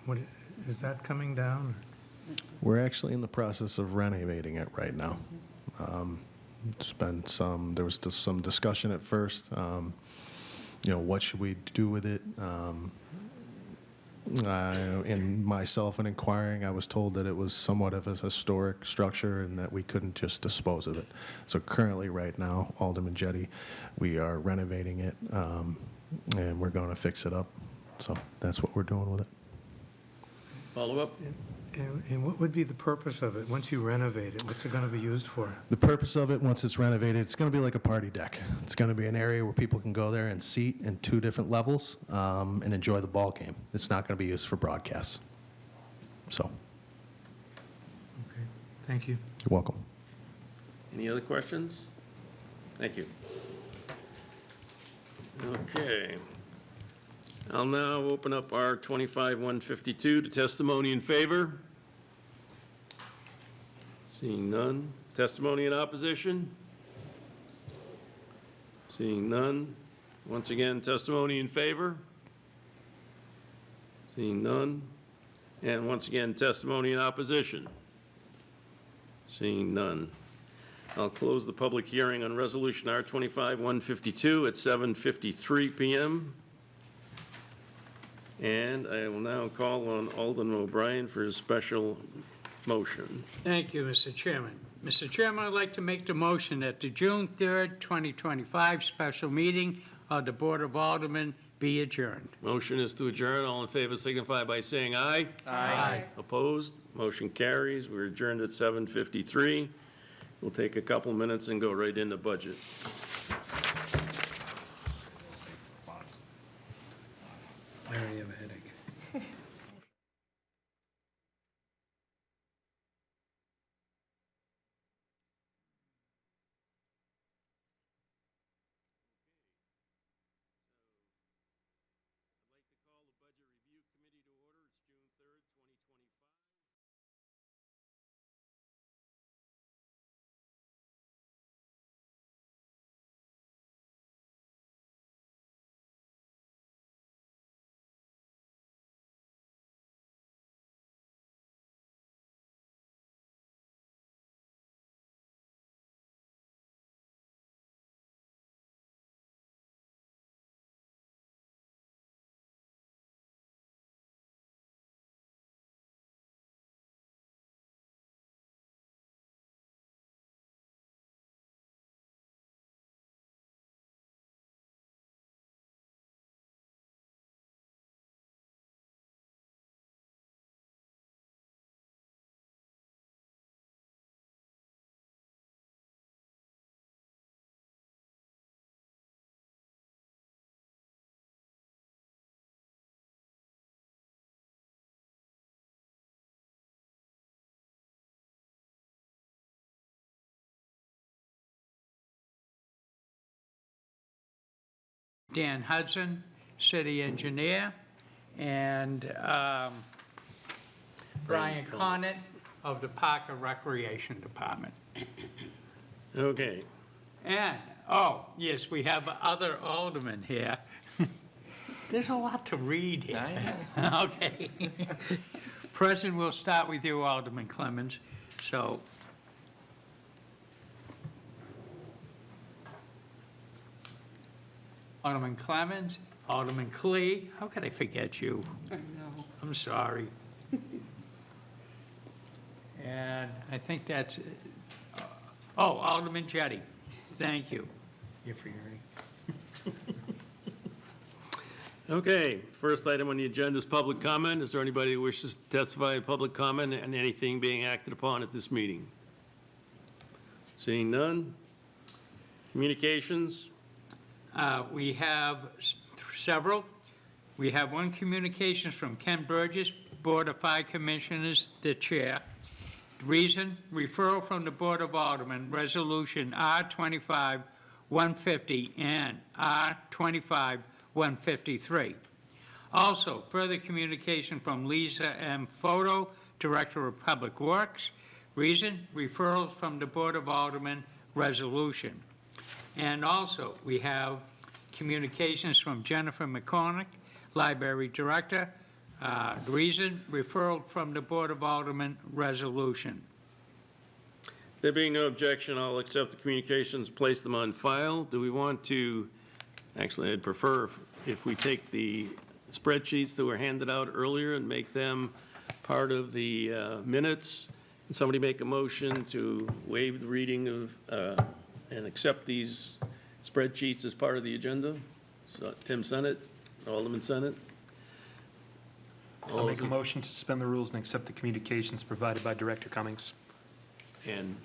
is that coming down? We're actually in the process of renovating it right now. There was just some discussion at first, what should we do with it? In myself and inquiring, I was told that it was somewhat of a historic structure and that we couldn't just dispose of it. So currently, right now, Alderman Jettie, we are renovating it, and we're going to fix it up. So that's what we're doing with it. Follow up? And what would be the purpose of it? Once you renovate it, what's it going to be used for? The purpose of it, once it's renovated, it's going to be like a party deck. It's going to be an area where people can go there and seat in 2 different levels and enjoy the ball game. It's not going to be used for broadcasts. So, Okay, thank you. you're welcome. Any other questions? Thank you. Okay. I'll now open up our 25-152 to testimony in favor. Seeing none. Testimony in opposition? Seeing none. Once again, testimony in favor? Seeing none. And once again, testimony in opposition? Seeing none. I'll close the public hearing on Resolution R25-152 at 7:53 p.m. And I will now call on Alderman O'Brien for his special motion. Thank you, Mr. Chairman. Mr. Chairman, I'd like to make the motion that the June 3rd, 2025 special meeting of the Board of Aldermen be adjourned. Motion is to adjourn. All in favor signify by saying aye. Aye. Opposed? Motion carries. We're adjourned at 7:53. We'll take a couple minutes and go right into budget. I already have a headache. Dan Hudson, city engineer, and Brian Conant of the Park and Recreation Department. Okay. And, oh, yes, we have other aldermen here. There's a lot to read here. Okay. President, we'll start with you, Alderman Clemmons. So, Alderman Clemmons, Alderman Clee, how could I forget you? I know. I'm sorry. And I think that's, oh, Alderman Jettie, thank you. You're forgetting. Okay, first item on the agenda is public comment. Is there anybody who wishes to testify in public comment and anything being acted upon at this meeting? Seeing none. Communications? We have several. We have one communications from Ken Burgess, Board of Fire Commissioners, the Chair. Reason, referral from the Board of Aldermen, Resolution R-25-150 and R-25-153. Also, further communication from Lisa M. Foto, Director of Public Works. Reason, referrals from the Board of Aldermen, resolution. And also, we have communications from Jennifer McCormick, Library Director. Reason, referral from the Board of Aldermen, resolution. There being no objection, I'll accept the communications, place them on file. Do we want to, actually, I'd prefer if we take the spreadsheets that were handed out earlier and make them part of the minutes. Can somebody make a motion to waive the reading of and accept these spreadsheets as part of the agenda? So Tim Senate, Alderman Senate. I'll make a motion to suspend the rules and accept the communications provided by Director Cummings. And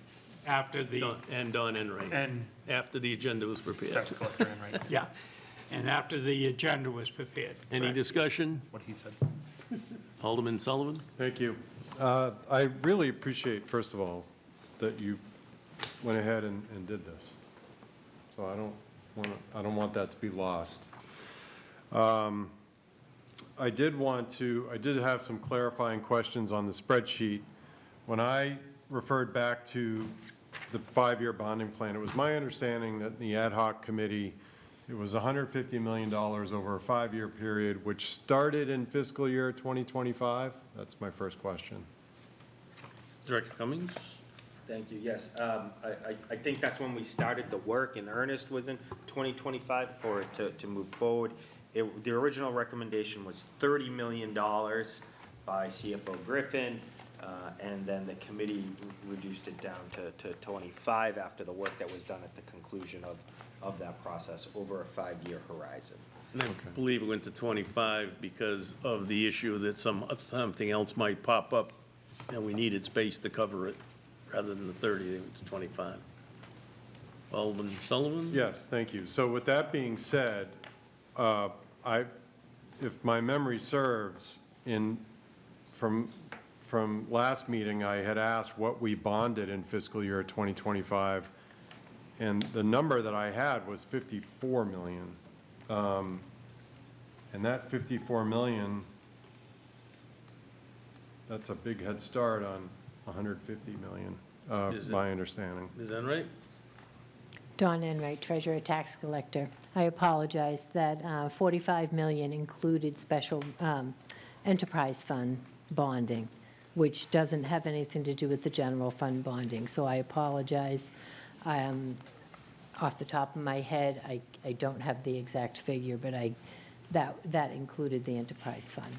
After the, Don Enright. And After the agenda was prepared. Tax Collector Enright, yeah, and after the agenda was prepared. Any Correct. discussion? what he said. Alderman Sullivan? Thank you. I really appreciate, first of all, that you went ahead and did this. So I don't want that to be lost. I did have some clarifying questions on the spreadsheet. When I referred back to the 5-year bonding plan, it was my understanding that the ad hoc committee, it was $150 million over a 5-year period, which started in fiscal year 2025. That's my first question. Director Cummings? Thank you, yes. I think that's when we started the work in earnest, was in 2025 for it to move forward. The original recommendation was $30 million by CFO Griffin, and then the committee reduced it down to 25 after the work that was done at the conclusion of that process over a 5-year horizon. And I believe it went to 25 because of the issue that something else might pop up, and we needed space to cover it, rather than the 30, it went to 25. Alderman Sullivan? Yes, thank you. So with that being said, if my memory serves, from last meeting, I had asked what we bonded in fiscal year 2025, and the number that I had was $54 million. And that $54 million, that's a big head start on $150 million, my understanding. Is that right? Dawn Enright, Treasurer, Tax Collector. I apologize that $45 million included special enterprise fund bonding, which doesn't have anything to do with the general fund bonding. So I apologize. Off the top of my head, I don't have the exact figure, but that included the enterprise fund.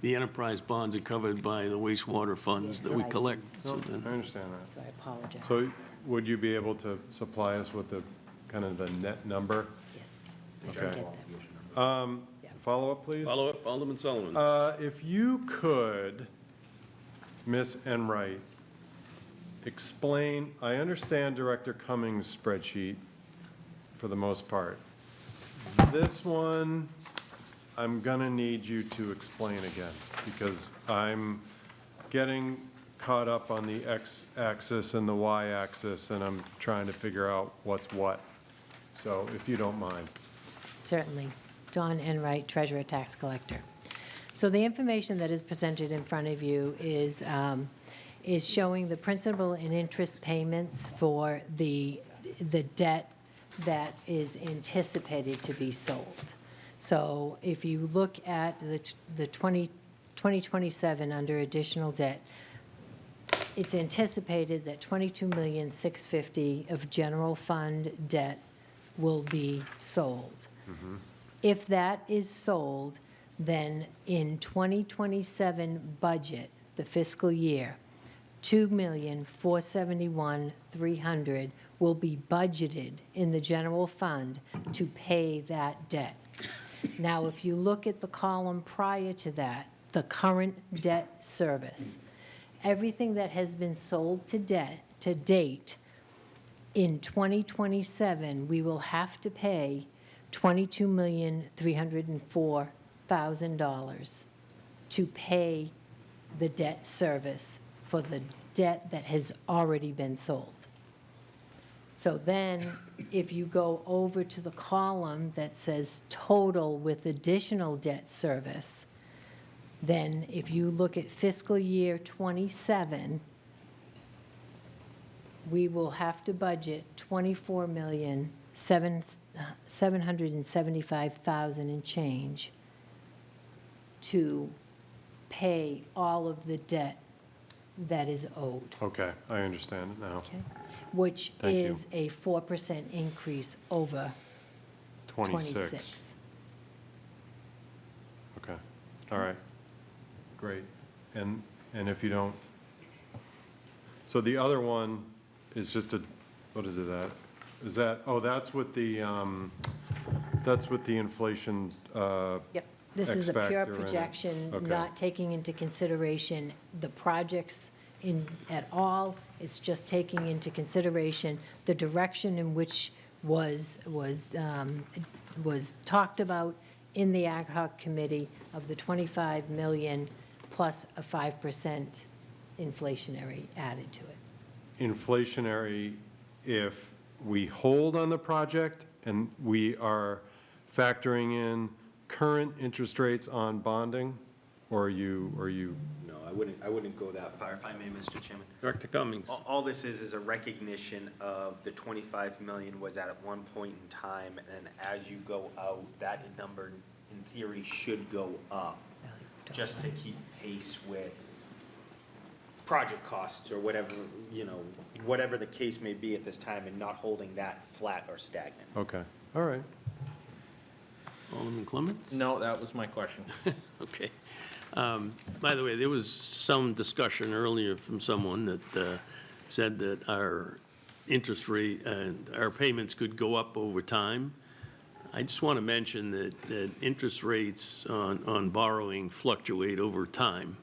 The enterprise bonds are covered by the wastewater funds that we collect. So then, I understand that. So I apologize. So would you be able to supply us with the, kind of the net number? Yes. Okay. Get that. Follow-up, please? follow up, Alderman Sullivan. If you could, Ms. Enright, explain, I understand Director Cummings' spreadsheet for the most part. This one, I'm gonna need you to explain again, because I'm getting caught up on the x-axis and the y-axis, and I'm trying to figure out what's what. So if you don't mind. Certainly. Don Enright, Treasurer, Tax Collector. So the information that is presented in front of you is showing the principal and interest payments for the debt that is anticipated to be sold. So if you look at the 2027 under additional debt, it's anticipated that $22,650,000 of general fund debt will be sold. If that is sold, then in 2027 budget, the fiscal year, $2,471,300 will be budgeted in the general fund to pay that debt. Now, if you look at the column prior to that, the current debt service, everything that has been sold to date, in 2027, we will have to pay $22,304,000 to pay the debt service for the debt that has already been sold. So then, if you go over to the column that says total with additional debt service, then if you look at fiscal year '27, we will have to budget $24,775,000 and change to pay all of the debt that is owed, Okay, I understand it now. okay? Which Thank you. is a 4% increase over 26. 26. Okay, all right. Great. And if you don't, so the other one is just a, what is it at? Is that, oh, that's with the inflation, Yep. This is a pure X-factor in it. projection, Okay. not taking into consideration the projects at all. It's just taking into consideration the direction in which was talked about in the ad hoc committee of the 25 million plus a 5% inflationary added to it. inflationary if we hold on the project and we are factoring in current interest rates on bonding, or are you? No, I wouldn't go that far, if I may, Mr. Chairman. Director Cummings. All this is a recognition of the 25 million was at one point in time, and as you go out, that number in theory should go up, just to keep pace with project costs or whatever, whatever the case may be at this time, and not holding that flat or stagnant. Okay, all right. Alderman Clements? No, that was my question. Okay. By the way, there was some discussion earlier from someone that said that our interest rate and our payments could go up over time. I just want to mention that interest rates on borrowing fluctuate over time.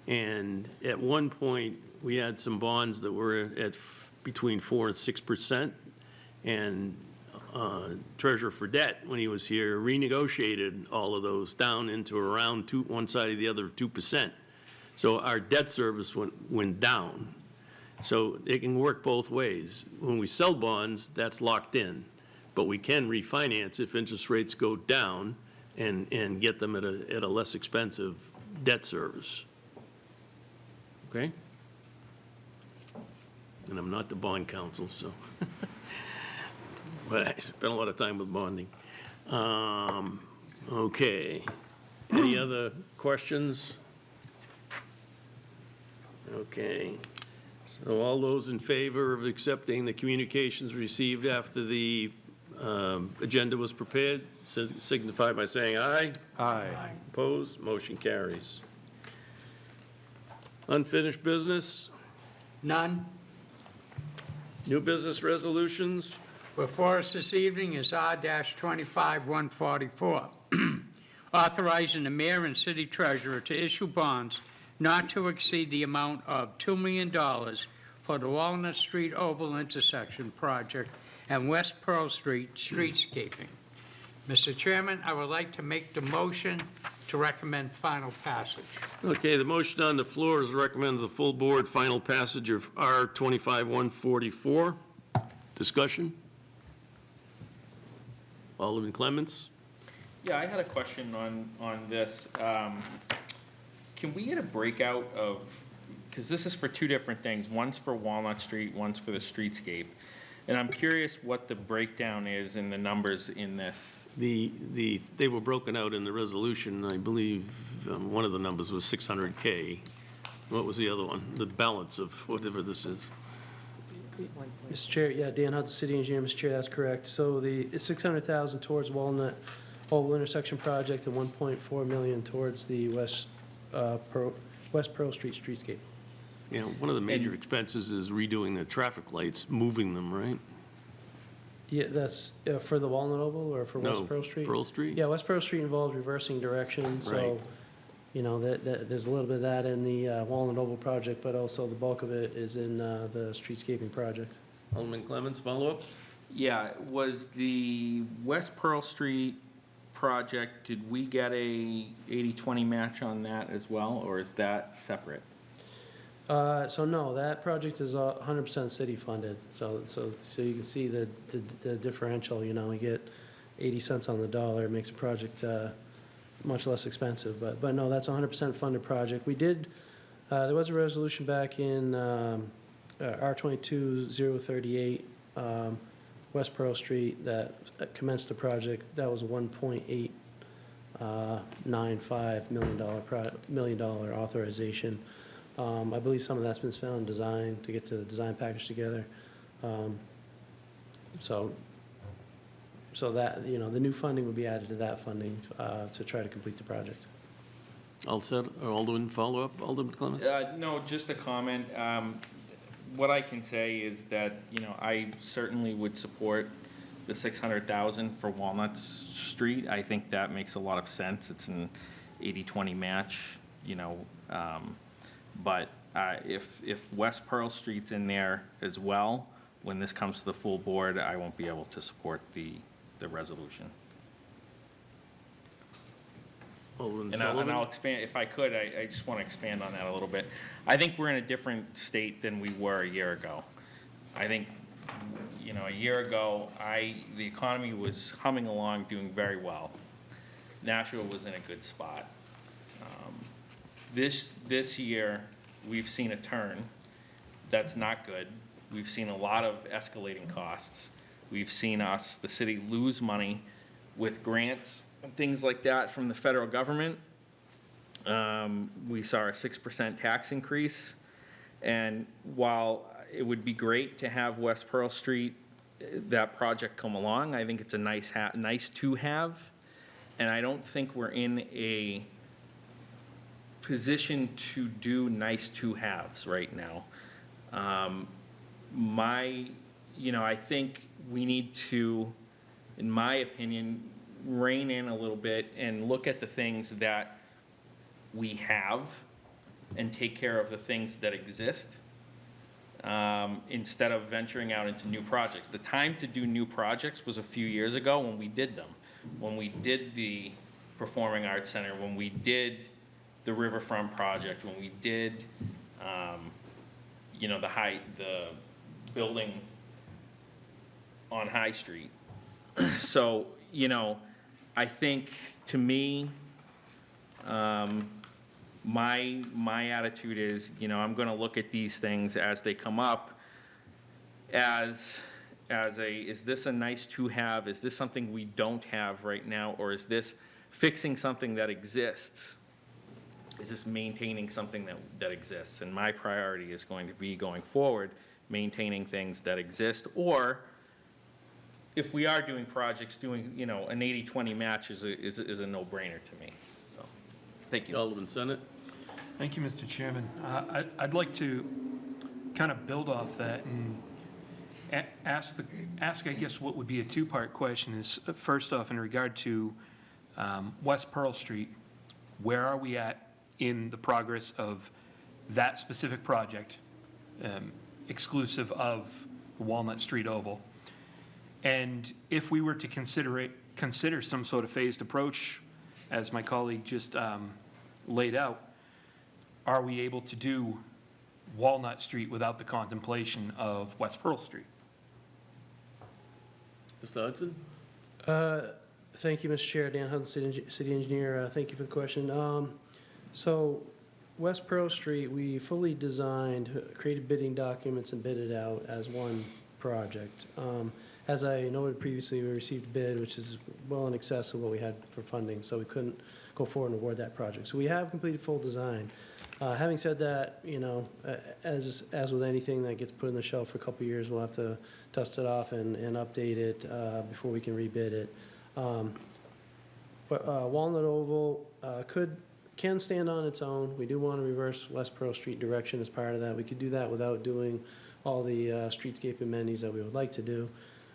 And at one point, we had some bonds that were at between 4% and 6%. And Treasurer for Debt, when he was here, renegotiated all of those down into around one side or the other, 2%. So our debt service went down. So it can work both ways. When we sell bonds, that's locked in. But we can refinance if interest rates go down and get them at a less expensive debt service. Okay? And I'm not the bond counsel, so. But I spent a lot of time with bonding. Okay. Any other questions? Okay. So all those in favor of accepting the communications received after the agenda was prepared, signify by saying aye. Aye. Opposed? Motion carries. Unfinished business? None. New business resolutions? Before us this evening is R-25-144, authorizing the mayor and city treasurer to issue bonds not to exceed the amount of $2 million for the Walnut Street Oval Intersection Project and West Pearl Street streetscaping. Mr. Chairman, I would like to make the motion to recommend final passage. Okay, the motion on the floor is recommend the full board final passage of R-25-144. Discussion? Alderman Clements? Yeah, I had a question on this. Can we get a breakout of, because this is for two different things. One's for Walnut Street, one's for the streetscape. And I'm curious what the breakdown is in the numbers in this. They were broken out in the resolution, I believe, one of the numbers was 600K. What was the other one? The balance of whatever this is. Mr. Chair, yeah, Dan Hudson, City Engineer, Mr. Chair, that's correct. So it's 600,000 towards Walnut Oval Intersection Project and 1.4 million towards the West Pearl Street streetscape. You know, one of the major expenses is redoing the traffic lights, moving them, right? Yeah, that's for the Walnut Oval or for West No, Pearl Street? Pearl Street? Yeah, West Pearl Street involves reversing direction, so, Right. you know, there's a little bit of that in the Walnut Oval project, but also the bulk of it is in the streetscaping project. Alderman Clements, follow-up? Yeah, was the West Pearl Street project, did we get a 80-20 match on that as well, or is that separate? So no, that project is 100% city funded, so you can see the differential, you know, you get 80 cents on the dollar, it makes a project much less expensive, but no, that's a 100% funded project. We did, there was a resolution back in R22-038, West Pearl Street, that commenced the project. That was a $1.895 million authorization. I believe some of that's been spent on design to get the design package together. So that, you know, the new funding would be added to that funding to try to complete the project. All set, or Alderman, follow-up, Alderman Clements? No, just a comment. What I can say is that, you know, I certainly would support the 600,000 for Walnut Street. I think that makes a lot of sense. It's an 80-20 match, you know, but if West Pearl Street's in there as well, when this comes to the full board, I won't be able to support the resolution. Alderman And Sullivan? I'll expand, if I could, I just want to expand on that a little bit. I think we're in a different state than we were a year ago. I think, you know, a year ago, the economy was humming along, doing very well. Nashua was in a good spot. This year, we've seen a turn that's not good. We've seen a lot of escalating costs. We've seen the city lose money with grants and things like that from the federal government. We saw a 6% tax increase. And while it would be great to have West Pearl Street, that project come along, I think it's a nice to have. And I don't think we're in a position to do nice to haves right now. You know, I think we need to, in my opinion, rein in a little bit and look at the things that we have and take care of the things that exist, instead of venturing out into new projects. The time to do new projects was a few years ago when we did them. When we did the Performing Arts Center, when we did the Riverfront project, when we did, you know, the building on High Street. So, you know, I think, to me, my attitude is, you know, I'm going to look at these things as they come up as is this a nice to have? Is this something we don't have right now? Or is this fixing something that exists? Is this maintaining something that exists? And my priority is going to be, going forward, maintaining things that exist. Or if we are doing projects, doing, you know, an 80-20 match is a no-brainer to me. So, thank you. Alderman Senate? Thank you, Mr. Chairman. I'd like to kind of build off that and ask, I guess, what would be a two-part question is, first off, in regard to West Pearl Street, where are we at in the progress of that specific project, exclusive of the Walnut Street Oval? And if we were to consider some sort of phased approach, as my colleague just laid out, are we able to do Walnut Street without the contemplation of West Pearl Street? Mr. Hudson? Thank you, Mr. Chair. Dan Hudson, City Engineer. Thank you for the question. So West Pearl Street, we fully designed, created bidding documents and bid it out as one project. As I noted previously, we received a bid which is well in excess of what we had for funding, so we couldn't go forward and award that project. So we have completed full design. Having said that, you know, as with anything that gets put on the shelf for a couple of years, we'll have to dust it off and update it before we can rebid it. But Walnut Oval can stand on its own. We do want to reverse West Pearl Street direction as part of that. We could do that without doing all the streetscape amenities that we would like to do.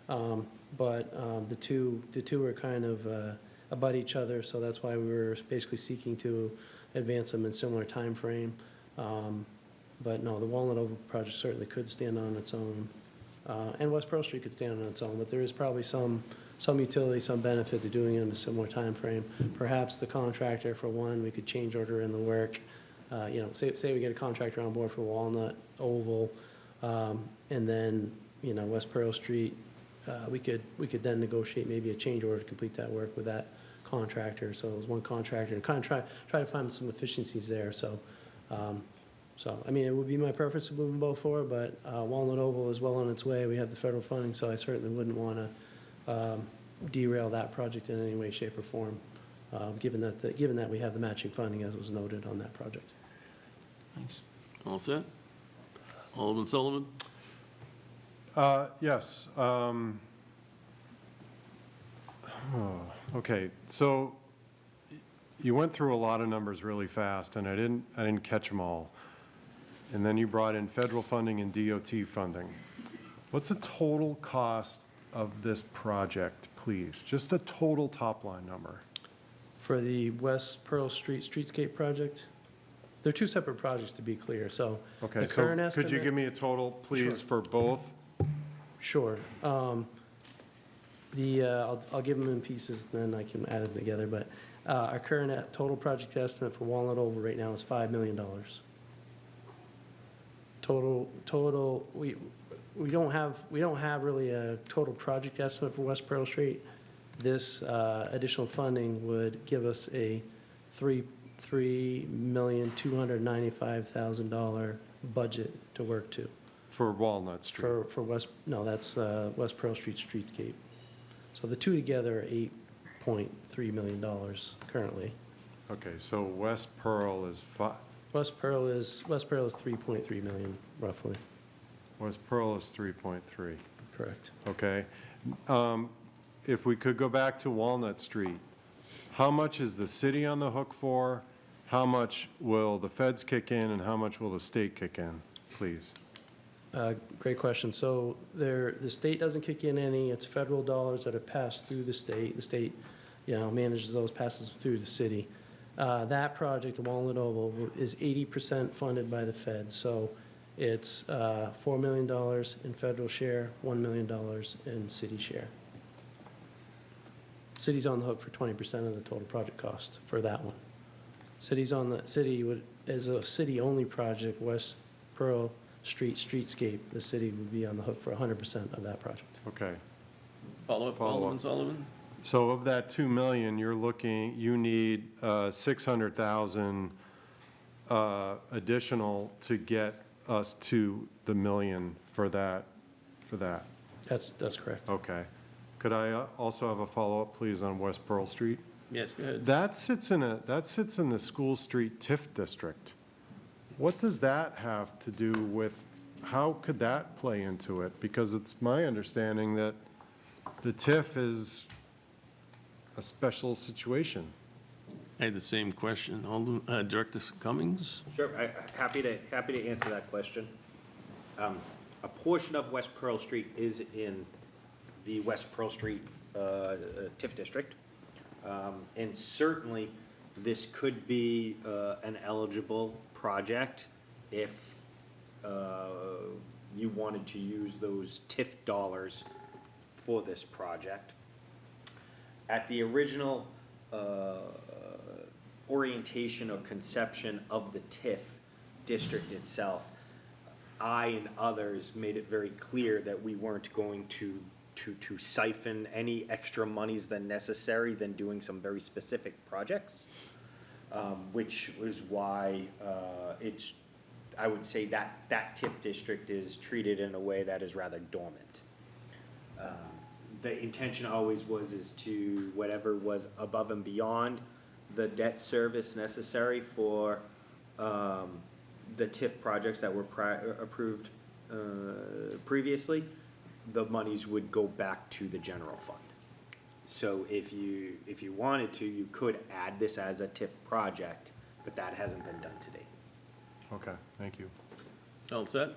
But the two are kind of abut each other, so that's why we were basically seeking to advance them in similar time frame. But no, the Walnut Oval project certainly could stand on its own. And West Pearl Street could stand on its own, but there is probably some utility, some benefit to doing it in a similar time frame. Perhaps the contractor, for one, we could change order in the work. You know, say we get a contractor on board for Walnut Oval, and then, you know, West Pearl Street, we could then negotiate maybe a change order to complete that work with that contractor. So it was one contractor, and kind of try to find some efficiencies there. So, I mean, it would be my preference to move them both forward, but Walnut Oval is well on its way. We have the federal funding, so I certainly wouldn't want to derail that project in any way, shape, or form, given that we have the matching funding as was noted on that project. Thanks. All set? Alderman Sullivan? Yes. Okay, so you went through a lot of numbers really fast, and I didn't catch them all. And then you brought in federal funding and DOT funding. What's the total cost of this project, please? Just the total top-line number. For the West Pearl Street streetscape project, they're two separate projects, to be clear. So Okay, the so current estimate. could you give me a total, please, Sure. for both? Sure. I'll give them in pieces, then I can add them together. But our current total project estimate for Walnut Oval right now is $5 million. Total. We don't have really a total project estimate for West Pearl Street. This additional funding would give us a $3,295,000 budget to work to. For Walnut Street? For that's West Pearl Street streetscape. So the two together are $8.3 million currently. Okay, so West Pearl is West Pearl is 3.3 million, roughly. West Pearl is 3.3. Correct. Okay. If we could go back to Walnut Street, how much is the city on the hook for? How much will the feds kick in, and how much will the state kick in, please? Great question. So the state doesn't kick in any. It's federal dollars that are passed through the state. The state, you know, manages those, passes through the city. That project, the Walnut Oval, is 80% funded by the Fed. So it's $4 million in federal share, $1 million in city share. City's on the hook for 20% of the total project cost for that one. As a city-only project, West Pearl Street streetscape, the city would be on the hook for 100% of that project. Okay. Follow-up, Alderman Sullivan? So of that 2 million, you need 600,000 additional to get us to the million for that. That's correct. Okay. Could I also have a follow-up, please, on West Pearl Street? Yes, go ahead. That sits in the School Street TIF district. What does that have to do with, how could that play into it? Because it's my understanding that the TIF is a special situation. I had the same question. Director Cummings? Sure, happy to answer that question. A portion of West Pearl Street is in the West Pearl Street TIF district. And certainly, this could be an eligible project if you wanted to use those TIF dollars for this project. At the original orientation or conception of the TIF district itself, I and others made it very clear that we weren't going to to siphon any extra monies than necessary than doing some very specific projects, which is why it's, I would say that TIF district is treated in a way that is rather dormant. The intention always was is to whatever was above and beyond the debt service necessary for the TIF projects that were approved previously, the monies would go back to the general fund. So if you wanted to, you could add this as a TIF project, but that hasn't been done to date. Okay, thank you. All set?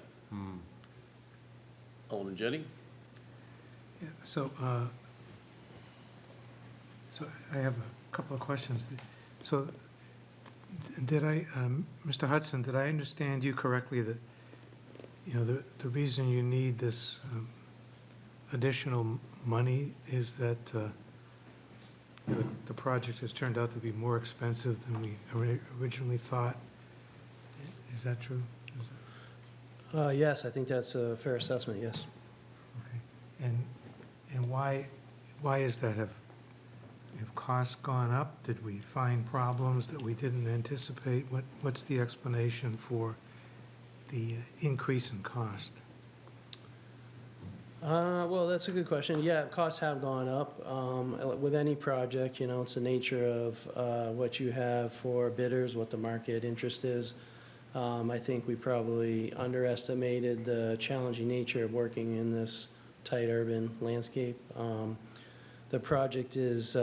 Alderman Jettie? Yeah, so I have a couple of questions. So did I, Mr. Hudson, did I understand you correctly that, you know, the reason you need this additional money is that you know, the project has turned out to be more expensive than we originally thought? Is that true? Yes, I think that's a fair assessment, yes. Okay. And why is that? Have costs gone up? Did we find problems that we didn't anticipate? What's the explanation for the increase in cost? Well, that's a good question. Yeah, costs have gone up. With any project, you know, it's the nature of what you have for bidders, what the market interest is. I think we probably underestimated the challenging nature of working in this tight urban landscape. The project is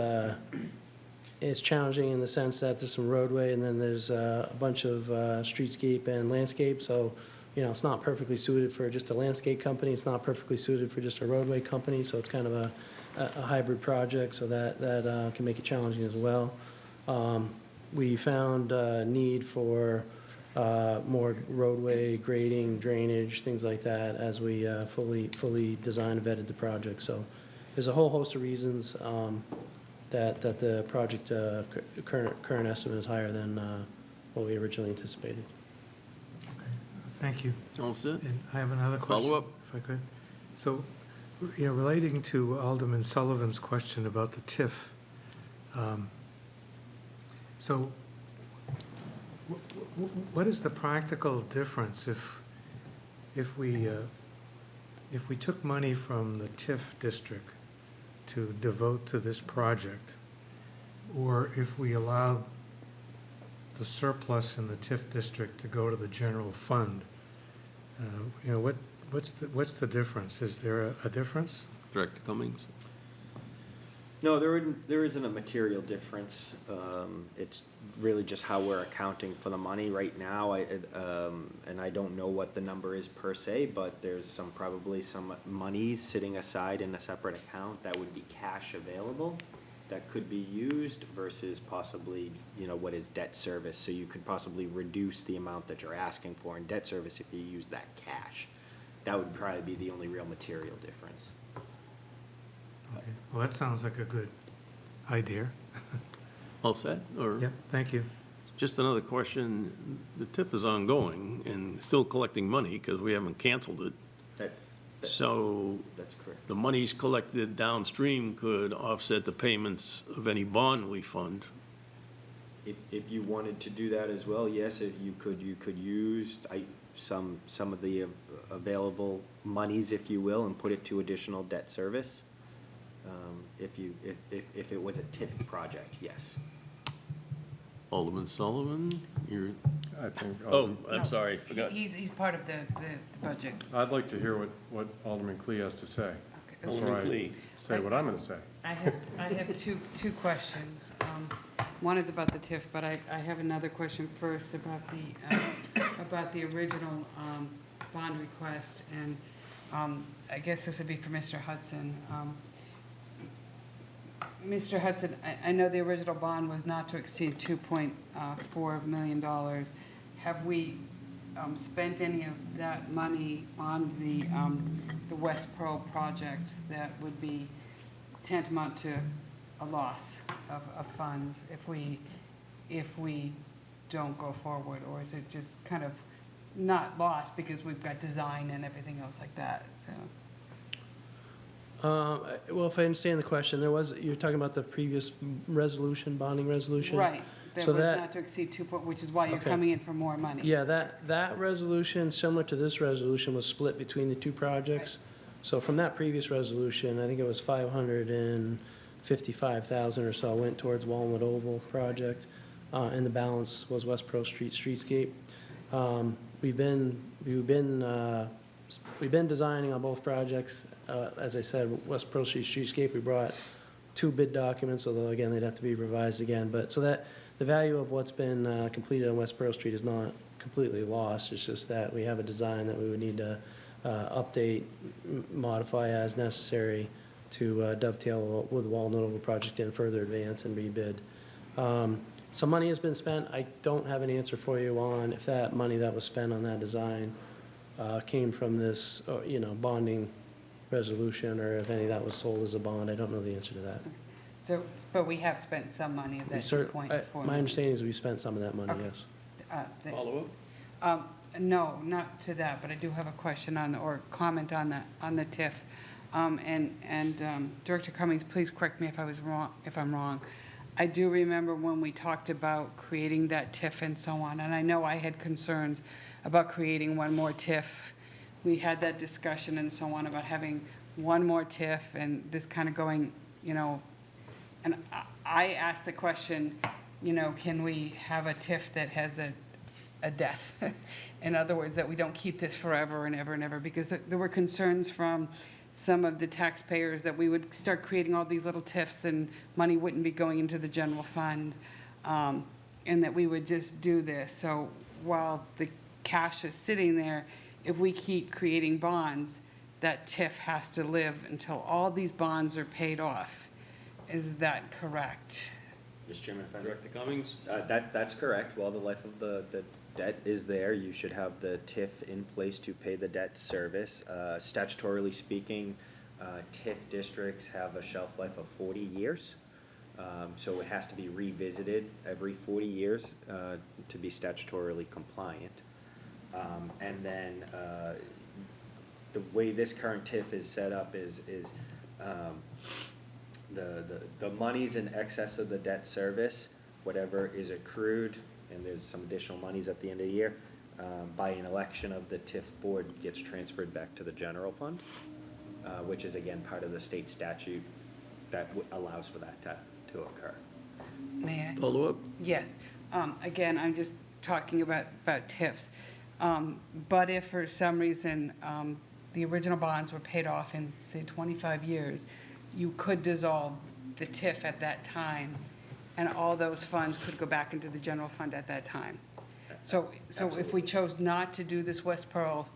challenging in the sense that there's some roadway and then there's a bunch of streetscape and landscape. So, you know, it's not perfectly suited for just a landscape company. It's not perfectly suited for just a roadway company. So it's kind of a hybrid project. So that can make it challenging as well. We found a need for more roadway grading, drainage, things like that as we fully designed and vetted the project. So there's a whole host of reasons that the project current estimate is higher than what we originally anticipated. Thank you. All set? And I have another question. Follow up. If I could. So, you know, relating to Alderman Sullivan's question about the TIF, so what is the practical difference if we took money from the TIF district to devote to this project, or if we allowed the surplus in the TIF district to go to the general fund? You know, what's the difference? Is there a difference? Director Cummings? No, there isn't a material difference. It's really just how we're accounting for the money right now. And I don't know what the number is per se, but there's probably some monies sitting aside in a separate account that would be cash available that could be used versus possibly, you know, what is debt service. So you could possibly reduce the amount that you're asking for in debt service if you use that cash. That would probably be the only real material difference. Okay. Well, that sounds like a good idea. All set? Or Yeah, thank you. just another question. The TIF is ongoing and still collecting money because we haven't canceled it. So That's correct. the monies collected downstream could offset the payments of any bond we fund. If you wanted to do that as well, yes, if you could use some of the available monies, if you will, and put it to additional debt service. If it was a TIF project, yes. Alderman Sullivan, you're, I think, oh, I'm sorry, forgot. He's part of the budget. I'd like to hear what Alderman Clee has to say. Okay. Before Alderman I Clee. say what I'm going to say. I have two questions. One is about the TIF, but I have another question first about the original bond request, and I guess this would be for Mr. Hudson. Mr. Hudson, I know the original bond was not to exceed $2.4 million. Have we spent any of that money on the West Pearl project that would be tantamount to a loss of funds if we don't go forward? Or is it just kind of not lost because we've got design and everything else like that? So. Well, if I understand the question, you're talking about the previous resolution, bonding resolution? Right, that So was that- not to exceed 2, which is why you're Okay. coming in for more money. Yeah, that resolution, similar to this resolution, was split between the two projects. So from that previous resolution, I think it was 555,000 or so went towards Walnut Oval project, and the balance was West Pearl Street streetscape. We've been designing on both projects. As I said, West Pearl Street streetscape, we brought 2 bid documents, although again, they'd have to be revised again. But so that the value of what's been completed on West Pearl Street is not completely lost. It's just that we have a design that we would need to update, modify as necessary to dovetail with the Walnut Oval project and further advance and rebid. Some money has been spent. I don't have an answer for you on if that money that was spent on that design came from this, bonding resolution, or if any of that was sold as a bond. I don't know the answer to that. So, but we have spent some money of that 2.4 My million. understanding is we spent some of that money, Okay. yes. Follow-up? No, not to that, but I do have a question or comment on the TIF. Director Cummings, please correct me if I'm wrong. I do remember when we talked about creating that TIF and so on, and I know I had concerns about creating one more TIF. We had that discussion and so on about having one more TIF and this kind of going, and I asked the question, can we have a TIF that has a death? In other words, that we don't keep this forever and ever and ever, because there were concerns from some of the taxpayers that we would start creating all these little TIFs and money wouldn't be going into the general fund, and that we would just do this. So while the cash is sitting there, if we keep creating bonds, that TIF has to live until all these bonds are paid off. Is that correct? Mr. Chairman, if I may. Director Cummings? That's correct. While the life of the debt is there, you should have the TIF in place to pay the debt service. Statutorily speaking, TIF districts have a shelf life of 40 years. So it has to be revisited every 40 years to be statutorily compliant. And then the way this current TIF is set up is the monies in excess of the debt service, whatever is accrued, and there's some additional monies at the end of the year, by an election of the TIF board gets transferred back to the general fund, which is again part of the state statute that allows for that to occur. May I? Follow-up? Yes. Again, I'm just talking about TIFs. But if for some reason the original bonds were paid off in, say, 25 years, you could dissolve the TIF at that time, and all those funds could go back into the general fund at that time. So if we chose not to do this West Pearl,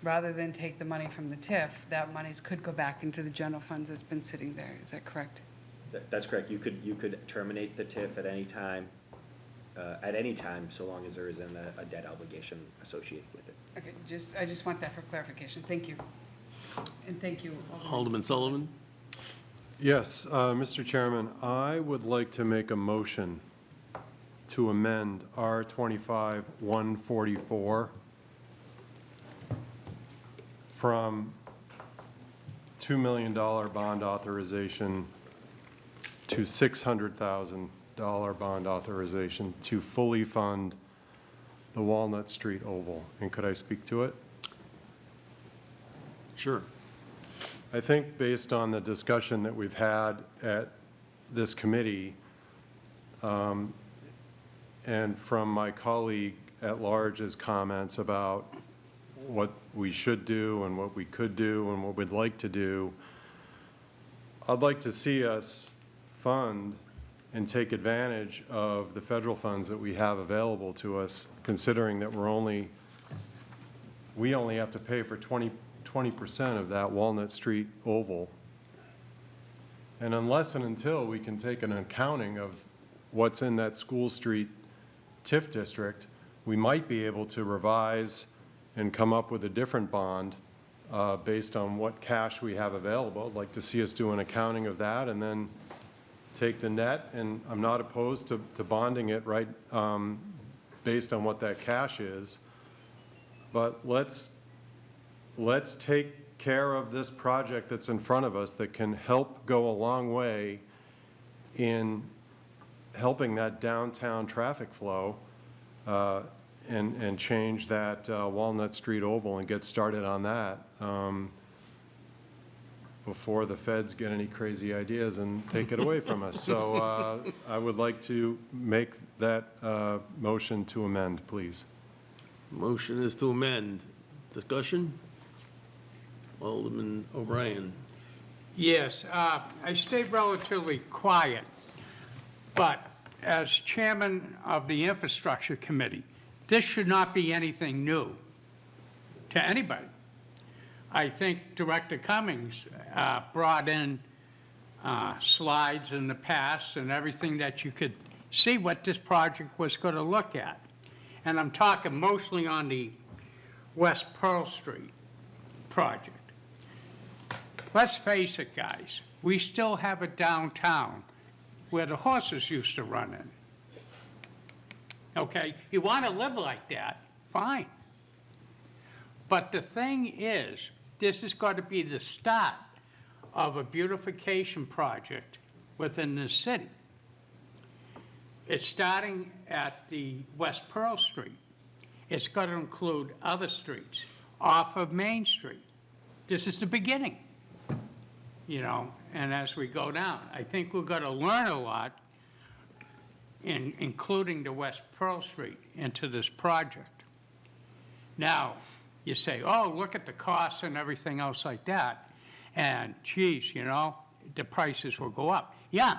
rather than take the money from the TIF, that monies could go back into the general funds that's been sitting there. Is that correct? That's correct. You could terminate the TIF at any time, so long as there isn't a debt obligation associated with it. Okay, I just want that for clarification. Thank you. And thank you. Alderman Sullivan? Yes, Mr. Chairman, I would like to make a motion to amend R-25-144 from $2 million bond authorization to $600,000 bond authorization to fully fund the Walnut Street Oval. And could I speak to it? Sure. I think based on the discussion that we've had at this committee, and from my colleague at large's comments about what we should do and what we could do and what we'd like to do, I'd like to see us fund and take advantage of the federal funds that we have available to us, considering that we only have to pay for 20% of that Walnut Street Oval. And unless and until we can take an accounting of what's in that School Street TIF district, we might be able to revise and come up with a different bond based on what cash we have available. I'd like to see us do an accounting of that and then take the net, and I'm not opposed to bonding it right based on what that cash is. But let's take care of this project that's in front of us that can help go a long way in helping that downtown traffic flow and change that Walnut Street Oval and get started on that before the feds get any crazy ideas and take it away from us. So I would like to make that motion to amend, please. Motion is to amend. Discussion? Alderman O'Brien. Yes, I stayed relatively quiet, but as chairman of the infrastructure committee, this should not be anything new to anybody. I think Director Cummings brought in slides in the past and everything that you could see what this project was going to look at. And I'm talking mostly on the West Pearl Street project. Let's face it, guys, we still have a downtown where the horses used to run in. Okay, you want to live like that, fine. But the thing is, this is going to be the start of a beautification project within the city. It's starting at the West Pearl Street. It's going to include other streets off of Main Street. This is the beginning, you know, and as we go down, I think we're going to learn a lot including the West Pearl Street into this project. Now, you say, oh, look at the costs and everything else like that, and geez, you know, the prices will go up. Yeah,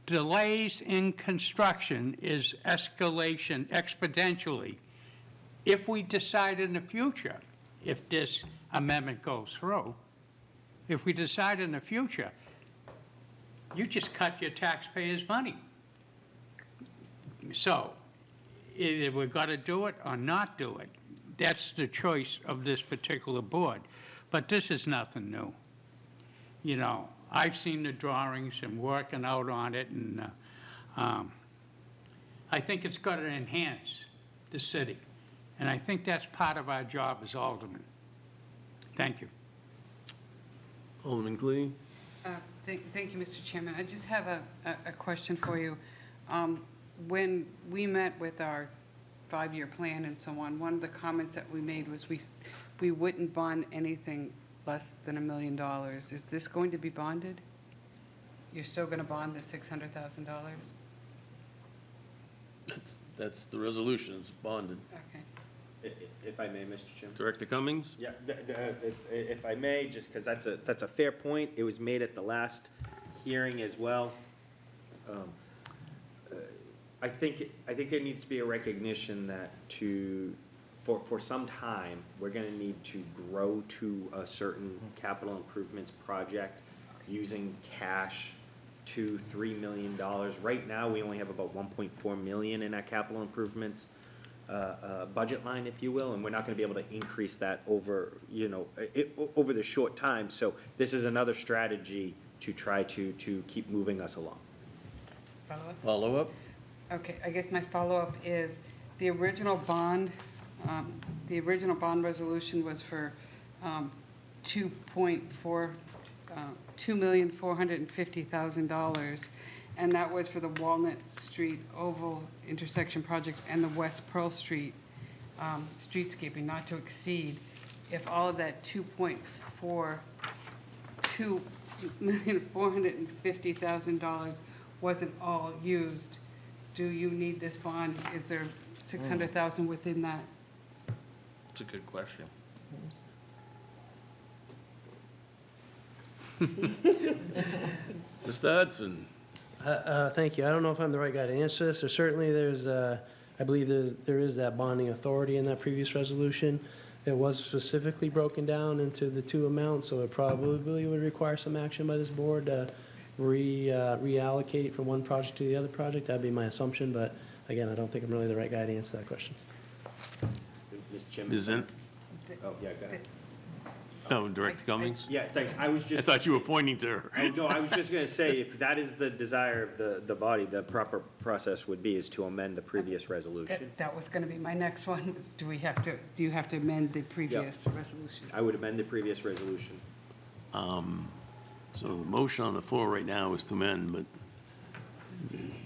delays in construction is escalation exponentially. If we decide in the future, if this amendment goes through, if we decide in the future, you just cut your taxpayers' money. So, either we're going to do it or not do it. That's the choice of this particular board. But this is nothing new. You know, I've seen the drawings and working out on it, and I think it's going to enhance the city. And I think that's part of our job as aldermen. Thank you. Alderman Clee? Thank you, Mr. Chairman. I just have a question for you. When we met with our 5-year plan and so on, one of the comments that we made was we wouldn't bond anything less than $1 million. Is this going to be bonded? You're still going to bond the $600,000? That's the resolution, it's bonded. Okay. If I may, Mr. Chairman. Director Cummings? Yeah, if I may, just because that's a fair point. It was made at the last hearing as well. I think there needs to be a recognition that for some time, we're going to need to grow to a certain capital improvements project using cash, $2-3 million. Right now, we only have about $1.4 million in our capital improvements budget line, if you will, and we're not going to be able to increase that over, you know, over the short time. So this is another strategy to try to keep moving us along. Follow-up? Follow-up? Okay, I guess my follow-up is the original bond resolution was for $2,450,000, and that was for the Walnut Street Oval intersection project and the West Pearl Street streetscaping, not to exceed. If all of that $2,450,000 wasn't all used, do you need this bond? Is there $600,000 within that? It's a good question. Mr. Hudson? Thank you. I don't know if I'm the right guy to answer this. I believe there is that bonding authority in that previous resolution. It was specifically broken down into the two amounts, so it probably would require some action by this board to reallocate from one project to the other project. That'd be my assumption, but again, I don't think I'm really the right guy to answer that question. Ms. Chairman? Is in? Oh, yeah, go ahead. No, Director Cummings? Yeah, thanks. I was I just, thought you were pointing to her. no, I was just going to say, if that is the desire of the body, the proper process would be is to amend the previous resolution. That was going to be my next one. Do you have to amend the previous resolution? I would amend the previous resolution. So the motion on the floor right now is to amend, but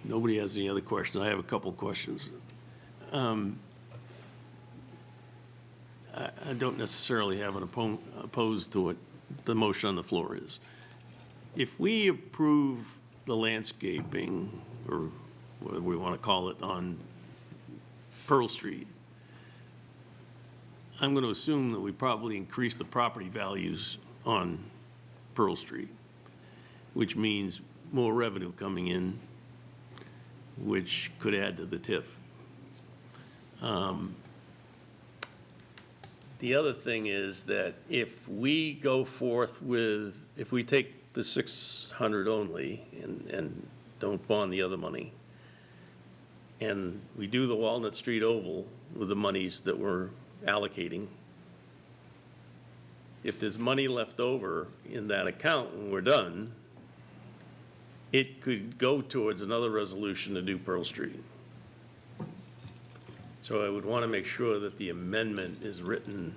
nobody has any other questions. I have a couple of questions. I don't necessarily have an opposed to what the motion on the floor is. If we approve the landscaping, or whatever we want to call it, on Pearl Street, I'm going to assume that we probably increase the property values on Pearl Street, which means more revenue coming in, which could add to the TIF. The other thing is that if we go forth with, if we take the 600 only and don't bond the other money, and we do the Walnut Street Oval with the monies that we're allocating, if there's money left over in that account when we're done, it could go towards another resolution to do Pearl Street. So I would want to make sure that the amendment is written,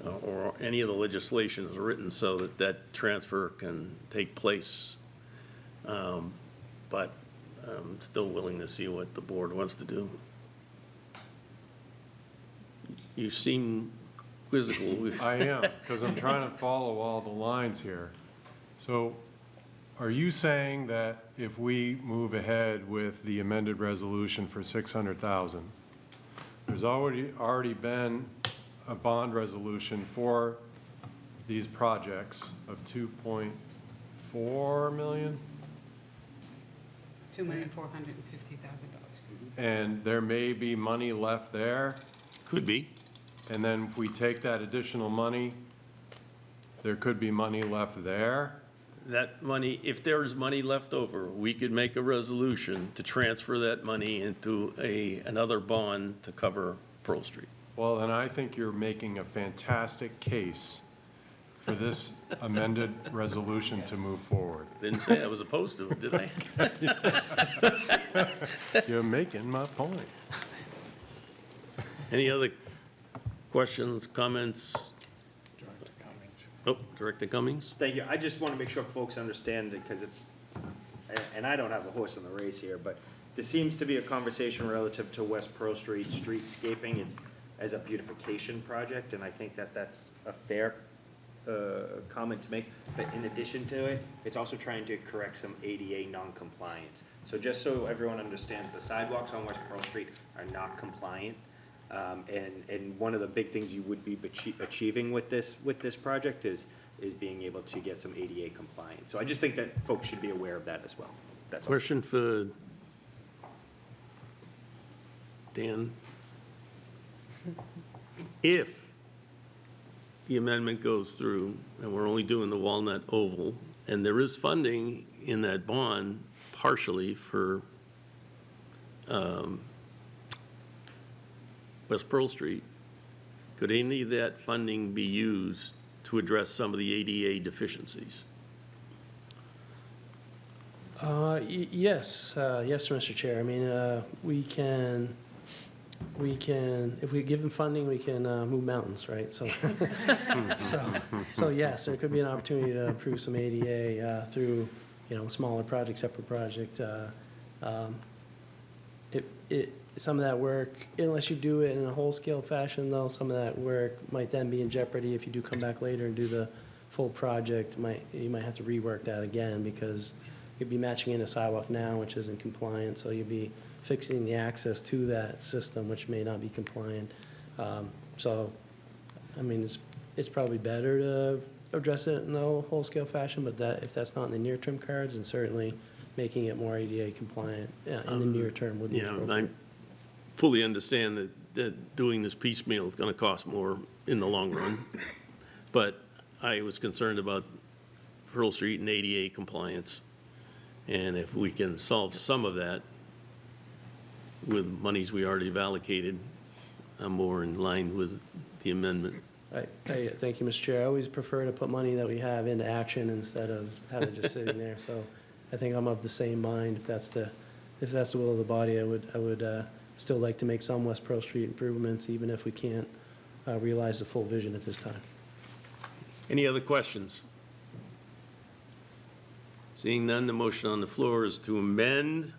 or any of the legislation is written so that that transfer can take place. But I'm still willing to see what the board wants to do. You seem quizzical. I am, because I'm trying to follow all the lines here. So are you saying that if we move ahead with the amended resolution for 600,000, there's already been a bond resolution for these projects of 2.4 million? $2,450,000. And there may be money left there? Could be. And then if we take that additional money, there could be money left there? That money, if there is money left over, we could make a resolution to transfer that money into another bond to cover Pearl Street. Well, then I think you're making a fantastic case for this amended resolution to move forward. Didn't say I was opposed to it, did I? You're making my point. Any other questions, comments? Oh, Director Cummings? Thank you. I just want to make sure folks understand, because it's, and I don't have a horse in the race here, but there seems to be a conversation relative to West Pearl Street streetscaping. It's as a beautification project, and I think that that's a fair comment to make. But in addition to it, it's also trying to correct some ADA non-compliance. So just so everyone understands, the sidewalks on West Pearl Street are not compliant. And one of the big things you would be achieving with this project is being able to get some ADA compliance. So I just think that folks should be aware of that as well. That's all. Question for Dan. If the amendment goes through and we're only doing the Walnut Oval, and there is funding in that bond partially for West Pearl Street, could any of that funding be used to address some of the ADA deficiencies? Yes, yes, Mr. Chair. I mean, we can, if we give them funding, we can move mountains, right? So, so yes, there could be an opportunity to improve some ADA through, smaller project, separate project. Some of that work, unless you do it in a whole-scale fashion, though, some of that work might then be in jeopardy if you do come back later and do the full project. You might have to rework that again, because you'd be matching in a sidewalk now, which isn't compliant, so you'd be fixing the access to that system, which may not be compliant. So, I mean, it's probably better to address it in a whole-scale fashion, but if that's not in the near-term cards, and certainly making it more ADA compliant in the near term would be appropriate. I fully understand that doing this piecemeal is going to cost more in the long run, but I was concerned about Pearl Street and ADA compliance, and if we can solve some of that with monies we already have allocated, I'm more in line with the amendment. Thank you, Mr. Chair. I always prefer to put money that we have into action instead of having it just sitting there. So I think I'm of the same mind. If that's the will of the body, I would still like to make some West Pearl Street improvements, even if we can't realize the full vision at this time. Any other questions? Seeing none, the motion on the floor is to amend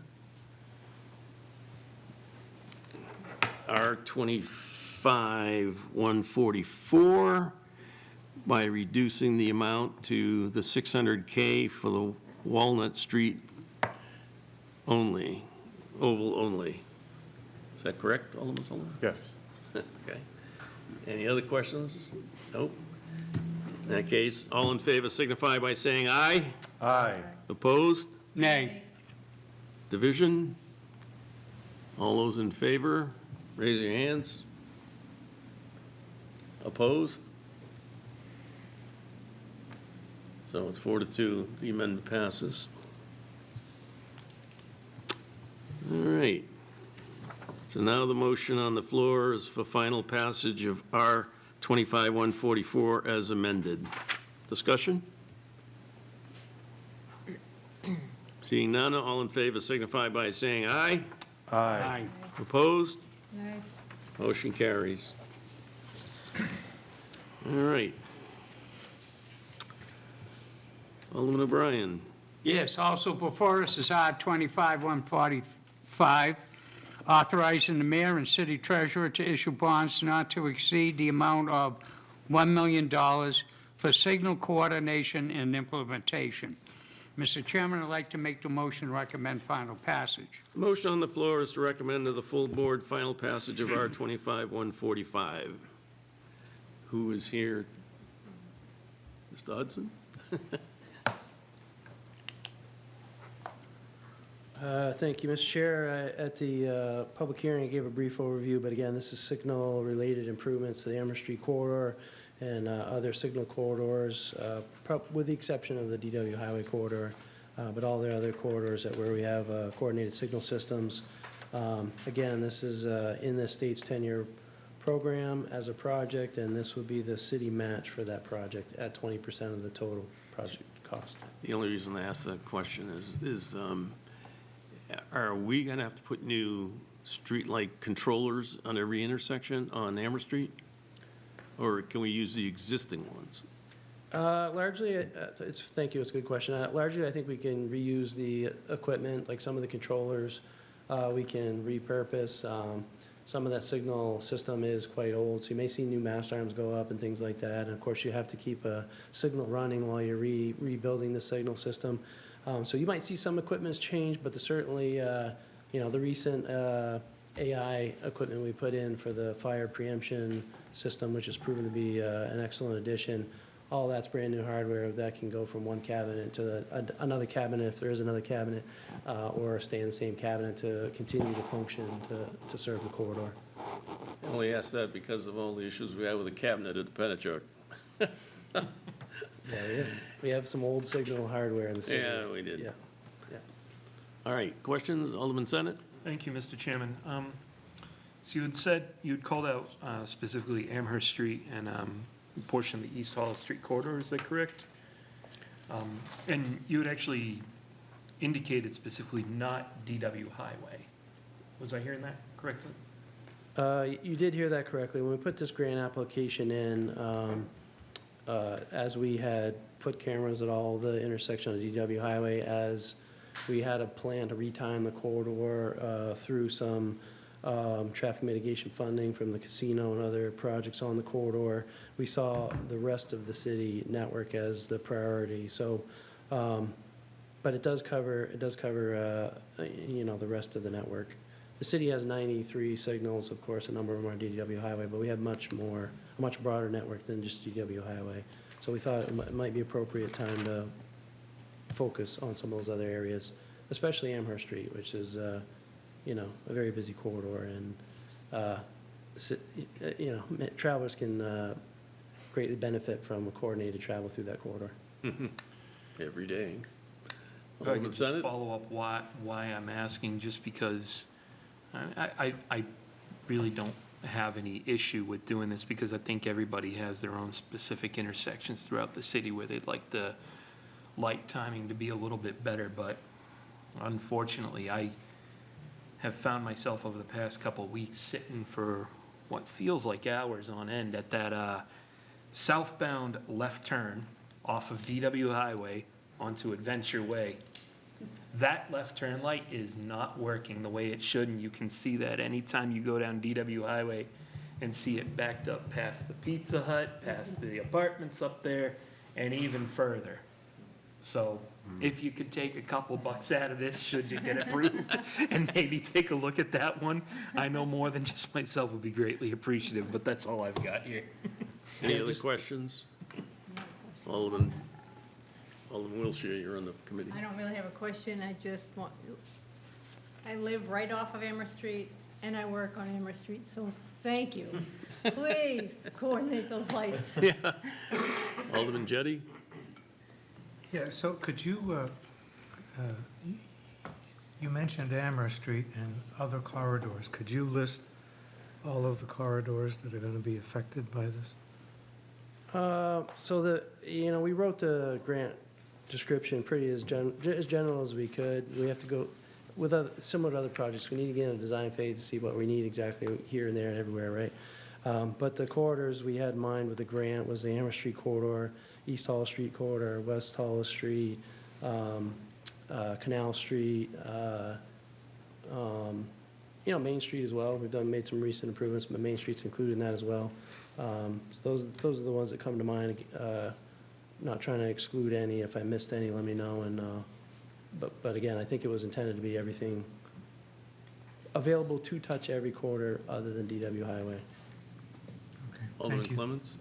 R25-144 by reducing the amount to the $600K for the Walnut Street only, oval only. Is that correct, Alderman Sullivan? Yes. Okay. Any other questions? Nope. In that case, all in favor signify by saying aye. Aye. Opposed? Nay. Division? All those in favor, raise your hands. Opposed? So it's 4-2, the amendment passes. All right. So now the motion on the floor is for final passage of R 25-144 as amended. Discussion? Seeing none, all in favor signify by saying aye. Aye. Opposed? Aye. Motion carries. All right. Alderman O'Brien. Yes, also before us is R 25-145, authorizing the mayor and city treasurer to issue bonds not to exceed the amount of $1 million for signal coordination and implementation. Mr. Chairman, I'd like to make the motion to recommend final passage. The motion on the floor is to recommend to the full board final passage of R 25-145. Who is here? Mr. Hudson? Thank you, Mr. Chair. At the public hearing, I gave a brief overview, but again, this is signal-related improvements to the Amherst Street corridor and other signal corridors, with the exception of the DW Highway corridor, but all the other corridors where we have coordinated signal systems. Again, this is in the state's 10-year program as a project, and this would be the city match for that project at 20% of the total project cost. The only reason I asked that question is are we going to have to put new streetlight controllers on every intersection on Amherst Street? Or can we use the existing ones? Largely, thank you, it's a good question. Largely, I think we can reuse the equipment, like some of the controllers, we can repurpose. Some of that signal system is quite old, so you may see new mast arms go up and things like that. And of course, you have to keep a signal running while you're rebuilding the signal system. So you might see some equipment's change, but certainly, the recent AI equipment we put in for the fire preemption system, which has proven to be an excellent addition, all that's brand new hardware that can go from one cabinet to another cabinet if there is another cabinet, or stay in the same cabinet to continue to function to serve the corridor. I only asked that because of all the issues we had with the cabinet at the Pennachuck. Yeah, we have some old signal hardware in the city. Yeah, we did. Yeah. All right, questions, Alderman Senate? Thank you, Mr. Chairman. So you had said, you had called out specifically Amherst Street and a portion of the East Hall Street corridor, is that correct? And you had actually indicated specifically not DW Highway. Was I hearing that correctly? You did hear that correctly. When we put this grant application in, as we had put cameras at all the intersection of DW Highway, as we had a plan to retime the corridor through some traffic mitigation funding from the casino and other projects on the corridor, we saw the rest of the city network as the priority. So, but it does cover the rest of the network. The city has 93 signals, of course, a number of them are DW Highway, but we have a much broader network than just DW Highway. So we thought it might be appropriate time to focus on some of those other areas, especially Amherst Street, which is, a very busy corridor, and, travelers can greatly benefit from a coordinated travel through that corridor. Every day. If I could just follow up why I'm asking, just because I really don't have any issue with doing this, because I think everybody has their own specific intersections throughout the city where they'd like the light timing to be a little bit better, but unfortunately, I have found myself over the past couple of weeks sitting for what feels like hours on end at that southbound left turn off of DW Highway onto Adventure Way. That left turn light is not working the way it should, and you can see that anytime you go down DW Highway and see it backed up past the Pizza Hut, past the apartments up there, and even further. So if you could take a couple bucks out of this, should you get approved, and maybe take a look at that one, I know more than just myself would be greatly appreciative, but that's all I've got here. Any other questions? Alderman Wiltshire, you're on the committee. I don't really have a question, I just want, I live right off of Amherst Street, and I work on Amherst Street, so thank you. Please coordinate those lights. Alderman Jettie? Yeah, so could you, you mentioned Amherst Street and other corridors. Could you list all of the corridors that are going to be affected by this? So we wrote the grant description pretty as general as we could. We have to go, with similar to other projects, we need to get in a design phase to see what we need exactly here and there and everywhere, right? But the corridors we had in mind with the grant was the Amherst Street corridor, East Hall Street corridor, West Hall Street, Canal Street, Main Street as well. We've made some recent improvements, but Main Street's included in that as well. So those are the ones that come to mind. Not trying to exclude any. If I missed any, let me know. And but again, I think it was intended to be everything available to touch every corridor other than DW Highway. Okay, Alderman thank you. Clements?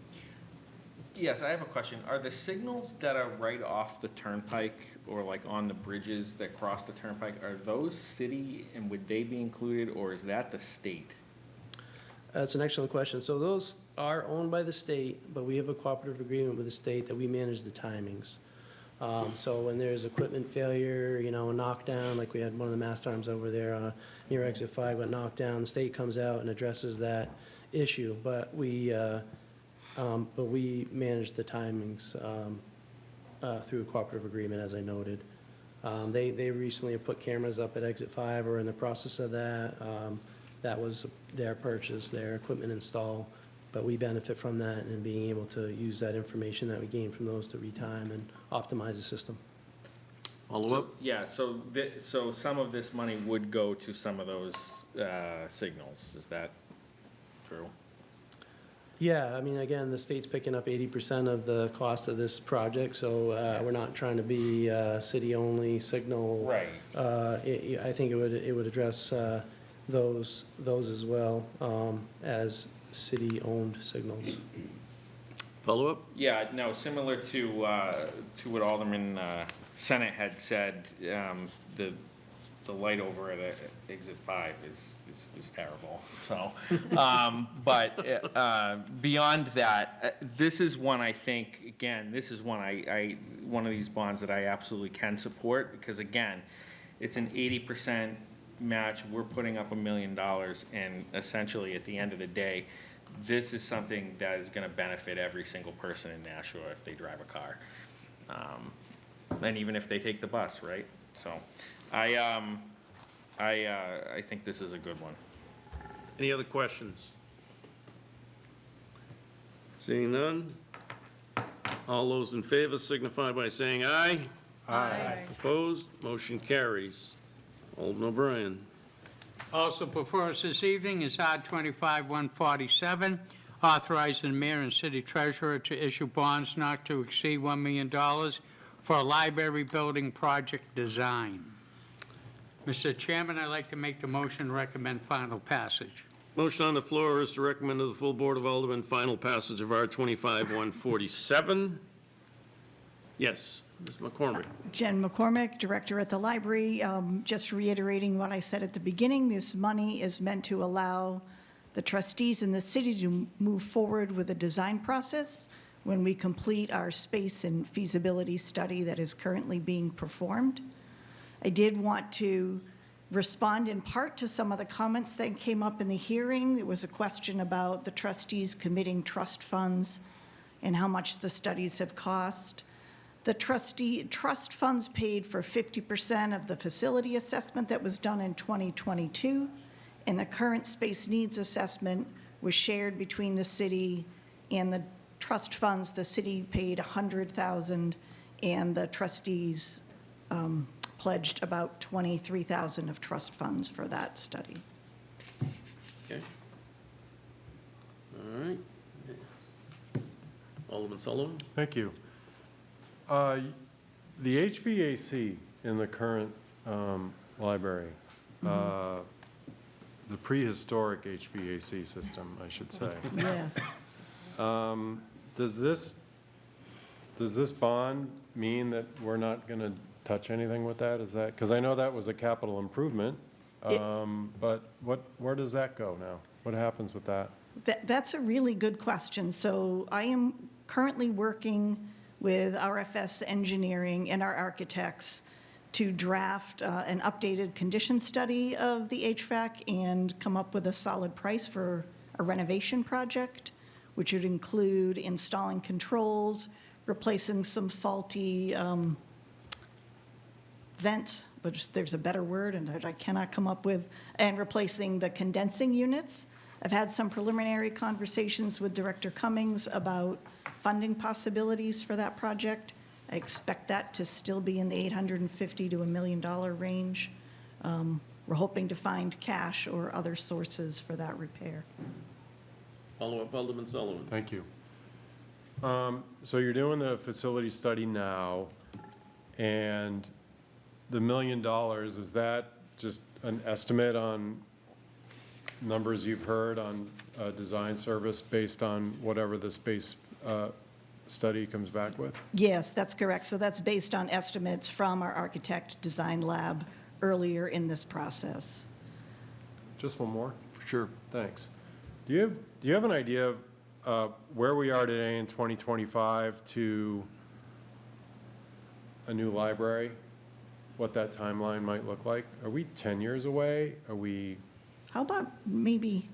Yes, I have a question. Are the signals that are right off the turnpike or like on the bridges that cross the turnpike, are those city and would they be included, or is that the state? That's an excellent question. So those are owned by the state, but we have a cooperative agreement with the state that we manage the timings. So when there's equipment failure, a knockdown, like we had one of the mast arms over there near Exit 5 got knocked down, the state comes out and addresses that issue. But we manage the timings through a cooperative agreement, as I noted. They recently have put cameras up at Exit 5, or in the process of that. That was their purchase, their equipment install, but we benefit from that and being able to use that information that we gain from those to retime and optimize the system. Follow up? Yeah, so some of this money would go to some of those signals. Is that true? Yeah, I mean, again, the state's picking up 80% of the cost of this project, so we're not trying to be city-only signal. Right. I think it would address those as well as city-owned signals. Follow up? Yeah, no, similar to what Alderman Senate had said, the light over at Exit 5 is terrible, so. But beyond that, this is one I think, again, this is one one of these bonds that I absolutely can support, because again, it's an 80% match, we're putting up $1 million, and essentially at the end of the day, this is something that is gonna benefit every single person in Nashua if they drive a car. And even if they take the bus, right? So, I think this is a good one. Any other questions? Seeing none? All those in favor signify by saying aye. Aye. Opposed? Motion carries. Alderman O'Brien. Also before us this evening is R-25-147, authorizing the mayor and city treasurer to issue bonds not to exceed $1 million for a library building project design. Mr. Chairman, I'd like to make the motion to recommend final passage. Motion on the floor is to recommend to the full Board of Aldermen final passage of R-25-147. Yes, Ms. McCormick. Jen McCormick, Director at the library. Just reiterating what I said at the beginning, this money is meant to allow the trustees in the city to move forward with a design process when we complete our space and feasibility study that is currently being performed. I did want to respond in part to some of the comments that came up in the hearing. There was a question about the trustees committing trust funds and how much the studies have cost. The trust funds paid for 50% of the facility assessment that was done in 2022, and the current space needs assessment was shared between the city and the trust funds. The city paid $100,000, and the trustees pledged about $23,000 of trust funds for that study. Okay. All right. Alderman Sullivan? Thank you. The HVAC in the current library, the prehistoric HVAC system, I should say. Yes. Does this bond mean that we're not going to touch anything with that? Is that, because I know that was a capital improvement, but where does that go now? What happens with that? That's a really good question. So I am currently working with RFS Engineering and our architects to draft an updated condition study of the HVAC and come up with a solid price for a renovation project, which would include installing controls, replacing some faulty vents, which there's a better word and that I cannot come up with, and replacing the condensing units. I've had some preliminary conversations with Director Cummings about funding possibilities for that project. I expect that to still be in the $850,000 to $1 million range. We're hoping to find cash or other sources for that repair. Follow-up, Alderman Sullivan. Thank you. So you're doing the facility study now, and the $1 million, is that just an estimate on numbers you've heard on design service based on whatever the space study comes back with? Yes, that's correct. So that's based on estimates from our architect design lab earlier in this process. Just one more? Sure. Thanks. Do you have an idea of where we are today in 2025 to a new library? What that timeline might look like? Are we 10 years away? Are we How about maybe,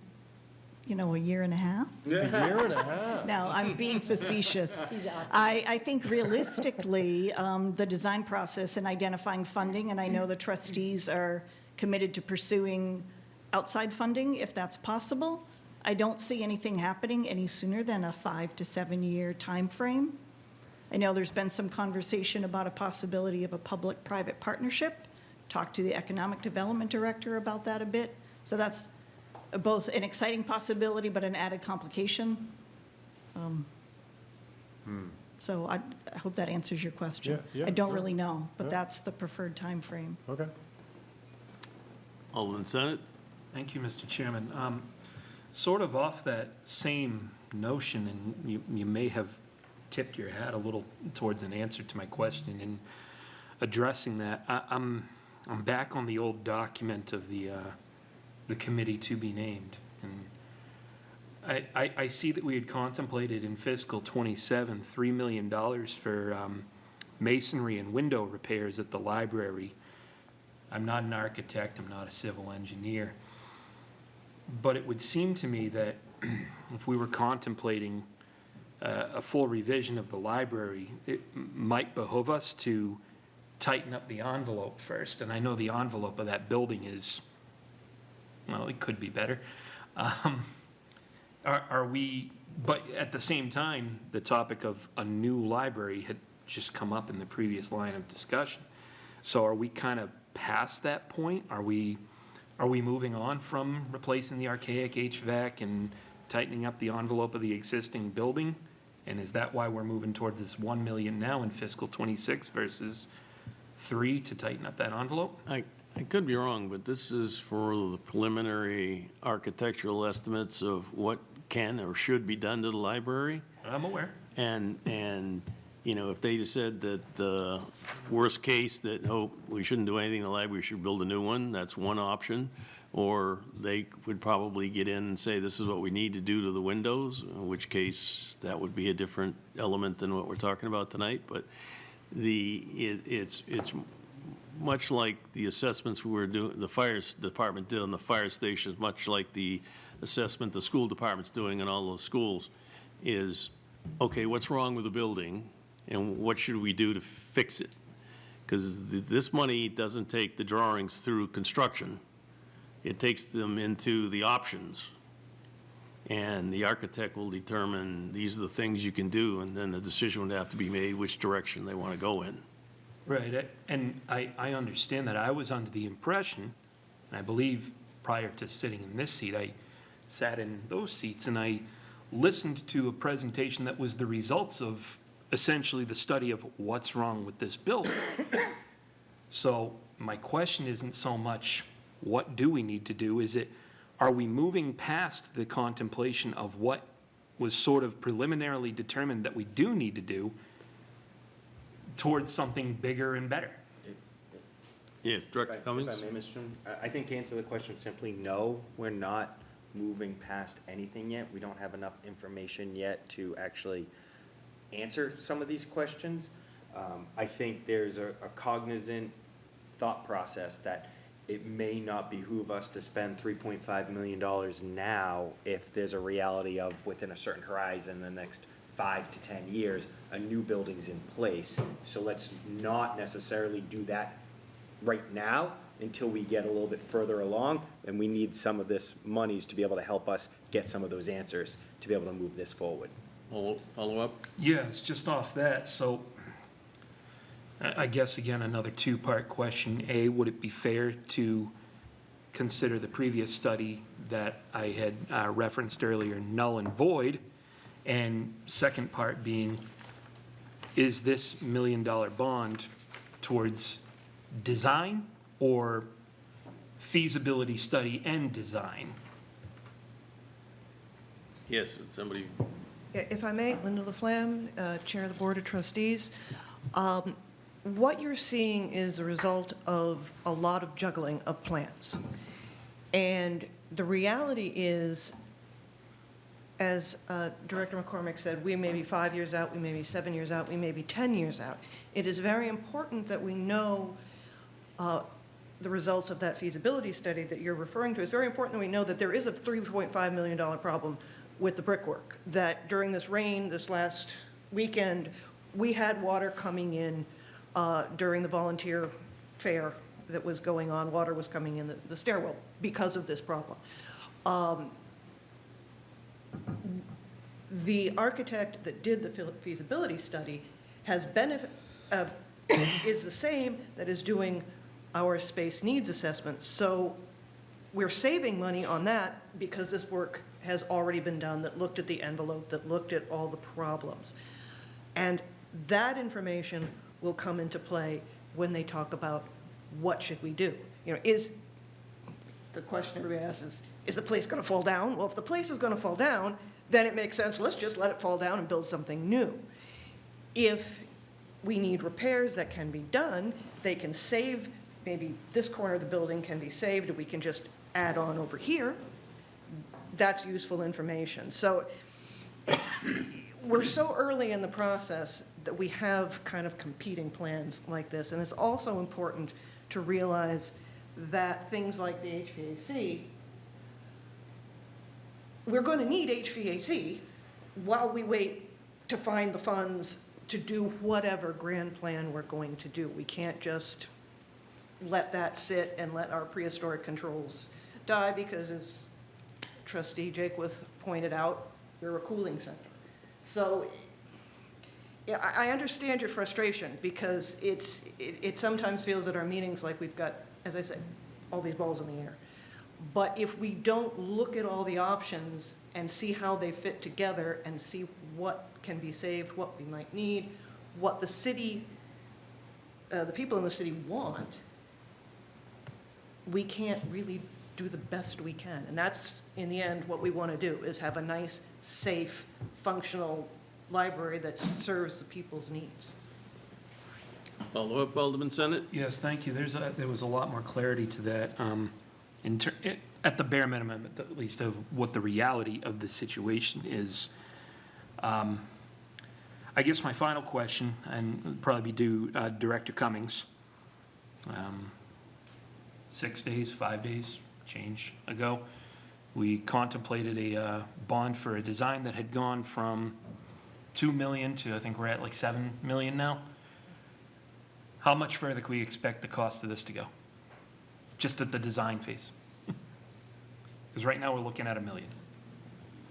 a year and a half? a year and a half? No, I'm being facetious. I think realistically, the design process and identifying funding, and I know the trustees are committed to pursuing outside funding if that's possible. I don't see anything happening any sooner than a 5 to 7 year timeframe. I know there's been some conversation about a possibility of a public-private partnership. Talked to the Economic Development Director about that a bit. So that's both an exciting possibility, but an added complication. So I hope that answers your question. Yeah, I don't sure. really know, but Yeah. that's the preferred timeframe. Okay. Alderman Senate? Thank you, Mr. Chairman. Sort of off that same notion, and you may have tipped your hat a little towards an answer to my question in addressing that. I'm back on the old document of the committee to be named, and I see that we had contemplated in fiscal '27 $3 million for masonry and window repairs at the library. I'm not an architect, I'm not a civil engineer, but it would seem to me that if we were contemplating a full revision of the library, it might behoove us to tighten up the envelope first. And I know the envelope of that building is, well, it could be better. Are we, but at the same time, the topic of a new library had just come up in the previous line of discussion. So are we kind of past that point? Are we moving on from replacing the archaic HVAC and tightening up the envelope of the existing building? And is that why we're moving towards this 1 million now in fiscal '26 versus 3 to tighten up that envelope? I could be wrong, but this is for the preliminary architectural estimates of what can or should be done to the library. I'm aware. And if they just said that the worst case that, we shouldn't do anything in the library, we should build a new one, that's one option. Or they would probably get in and say, this is what we need to do to the windows, in which case that would be a different element than what we're talking about tonight. But it's much like the assessments we were doing, the fire department did on the fire stations, much like the assessment the school department's doing in all those schools, is, okay, what's wrong with the building, and what should we do to fix it? Because this money doesn't take the drawings through construction. It takes them into the options. And the architect will determine, these are the things you can do, and then the decision would have to be made which direction they want to go in. Right, and I understand that. I was under the impression, and I believe prior to sitting in this seat, I sat in those seats and I listened to a presentation that was the results of essentially the study of what's wrong with this building. So my question isn't so much what do we need to do, is it, are we moving past the contemplation of what was sort of preliminarily determined that we do need to do towards something bigger and better? Yes, Director Cummings? If I may, Mr. Chairman, I think to answer the question simply, no, we're not moving past anything yet. We don't have enough information yet to actually answer some of these questions. I think there's a cognizant thought process that it may not behoove us to spend $3.5 million now if there's a reality of within a certain horizon, the next 5 to 10 years, a new building's in place. So let's not necessarily do that right now until we get a little bit further along, and we need some of this monies to be able to help us get some of those answers to be able to move this forward. Follow up? Yes, just off that, so I guess, again, another two-part question. A, would it be fair to consider the previous study that I had referenced earlier null and void? And second part being, is this $1 million bond towards design or feasibility study and design? Yes, somebody, If I may, Linda LaFlamme, Chair of the Board of Trustees. What you're seeing is a result of a lot of juggling of plans. And the reality is, as Director McCormick said, we may be 5 years out, we may be 7 years out, we may be 10 years out. It is very important that we know the results of that feasibility study that you're referring to. It's very important that we know that there is a $3.5 million problem with the brickwork, that during this rain this last weekend, we had water coming in during the volunteer fair that was going on. Water was coming in the stairwell because of this problem. The architect that did the feasibility study has is the same that is doing our space needs assessment. So we're saving money on that because this work has already been done, that looked at the envelope, that looked at all the problems. And that information will come into play when they talk about what should we do. You know, is the question everybody asks is the place going to fall down? Well, if the place is going to fall down, then it makes sense, let's just let it fall down and build something new. If we need repairs that can be done, they can save, maybe this corner of the building can be saved, and we can just add on over here. That's useful information. So we're so early in the process that we have kind of competing plans like this. And it's also important to realize that things like the HVAC, we're going to need HVAC while we wait to find the funds to do whatever grand plan we're going to do. We can't just let that sit and let our prehistoric controls die because, as Trustee Jakewith pointed out, we're a cooling center. So yeah, I understand your frustration because it sometimes feels at our meetings like we've got, as I said, all these balls in the air. But if we don't look at all the options and see how they fit together and see what can be saved, what we might need, what the city, the people in the city want, we can't really do the best we can. And that's, in the end, what we want to do, is have a nice, safe, functional library that serves the people's needs. follow up, Alderman Senate? Yes, thank you. There was a lot more clarity to that, at the bare minimum, at least, of what the reality of the situation is. I guess my final question, and it'll probably be due Director Cummings. 6 days, 5 days, change ago. We contemplated a bond for a design that had gone from 2 million to, I think we're at like 7 million now. How much further can we expect the cost of this to go? Just at the design phase? Because right now we're looking at $1 million.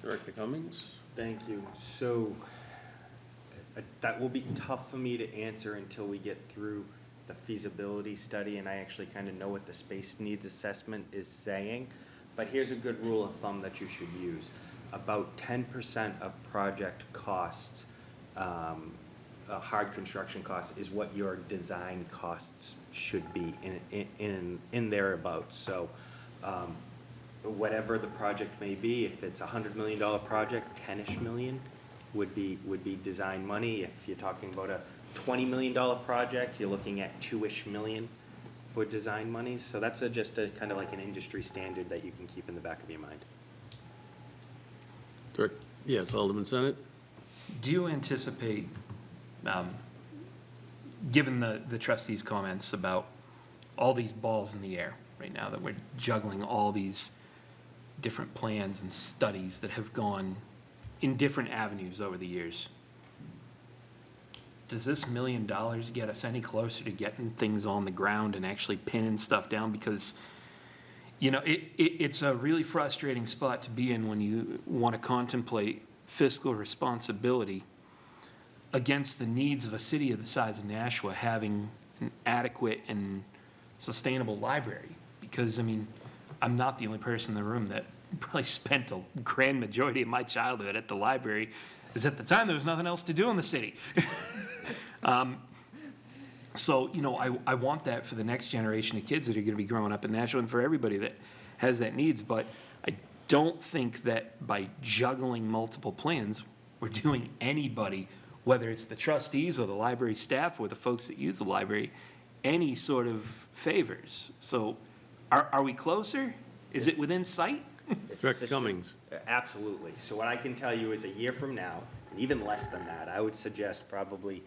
Director Cummings? Thank you. So that will be tough for me to answer until we get through the feasibility study and I actually kind of know what the space needs assessment is saying. But here's a good rule of thumb that you should use. About 10% of project costs, hard construction costs, is what your design costs should be in thereabouts. So whatever the project may be, if it's a $100 million project, 10-ish million would be design money. If you're talking about a $20 million project, you're looking at 2-ish million for design monies. So that's just a kind of like an industry standard that you can keep in the back of your mind. Yes, Alderman Senate? Do you anticipate, given the trustees' comments about all these balls in the air right now, that we're juggling all these different plans and studies that have gone in different avenues over the years, does this $1 million get us any closer to getting things on the ground and actually pinning stuff down? Because, you know, it's a really frustrating spot to be in when you want to contemplate fiscal responsibility against the needs of a city of the size of Nashua having an adequate and sustainable library. Because, I mean, I'm not the only person in the room that probably spent a grand majority of my childhood at the library, because at the time there was nothing else to do in the city. So, you know, I want that for the next generation of kids that are going to be growing up in Nashua and for everybody that has that needs. But I don't think that by juggling multiple plans, we're doing anybody, whether it's the trustees or the library staff or the folks that use the library, any sort of favors. So are we closer? Is it within sight? Director Cummings? Absolutely. So what I can tell you is a year from now, and even less than that, I would suggest probably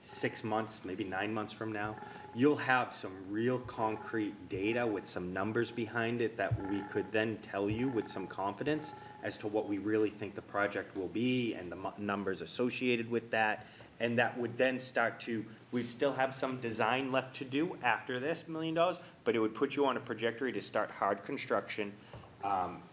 6 months, maybe 9 months from now, you'll have some real concrete data with some numbers behind it that we could then tell you with some confidence as to what we really think the project will be and the numbers associated with that. And that would then start to, we'd still have some design left to do after this $1 million, but it would put you on a trajectory to start hard construction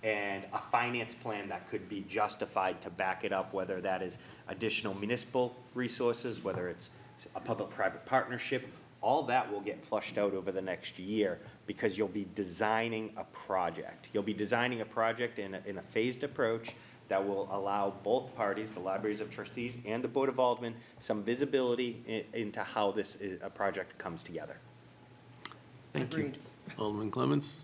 and a finance plan that could be justified to back it up, whether that is additional municipal resources, whether it's a public-private partnership. All that will get flushed out over the next year because you'll be designing a project. You'll be designing a project in a phased approach that will allow both parties, the Libraries of Trustees and the Board of Aldermen, some visibility into how this project comes together. Thank you. Alderman Clements?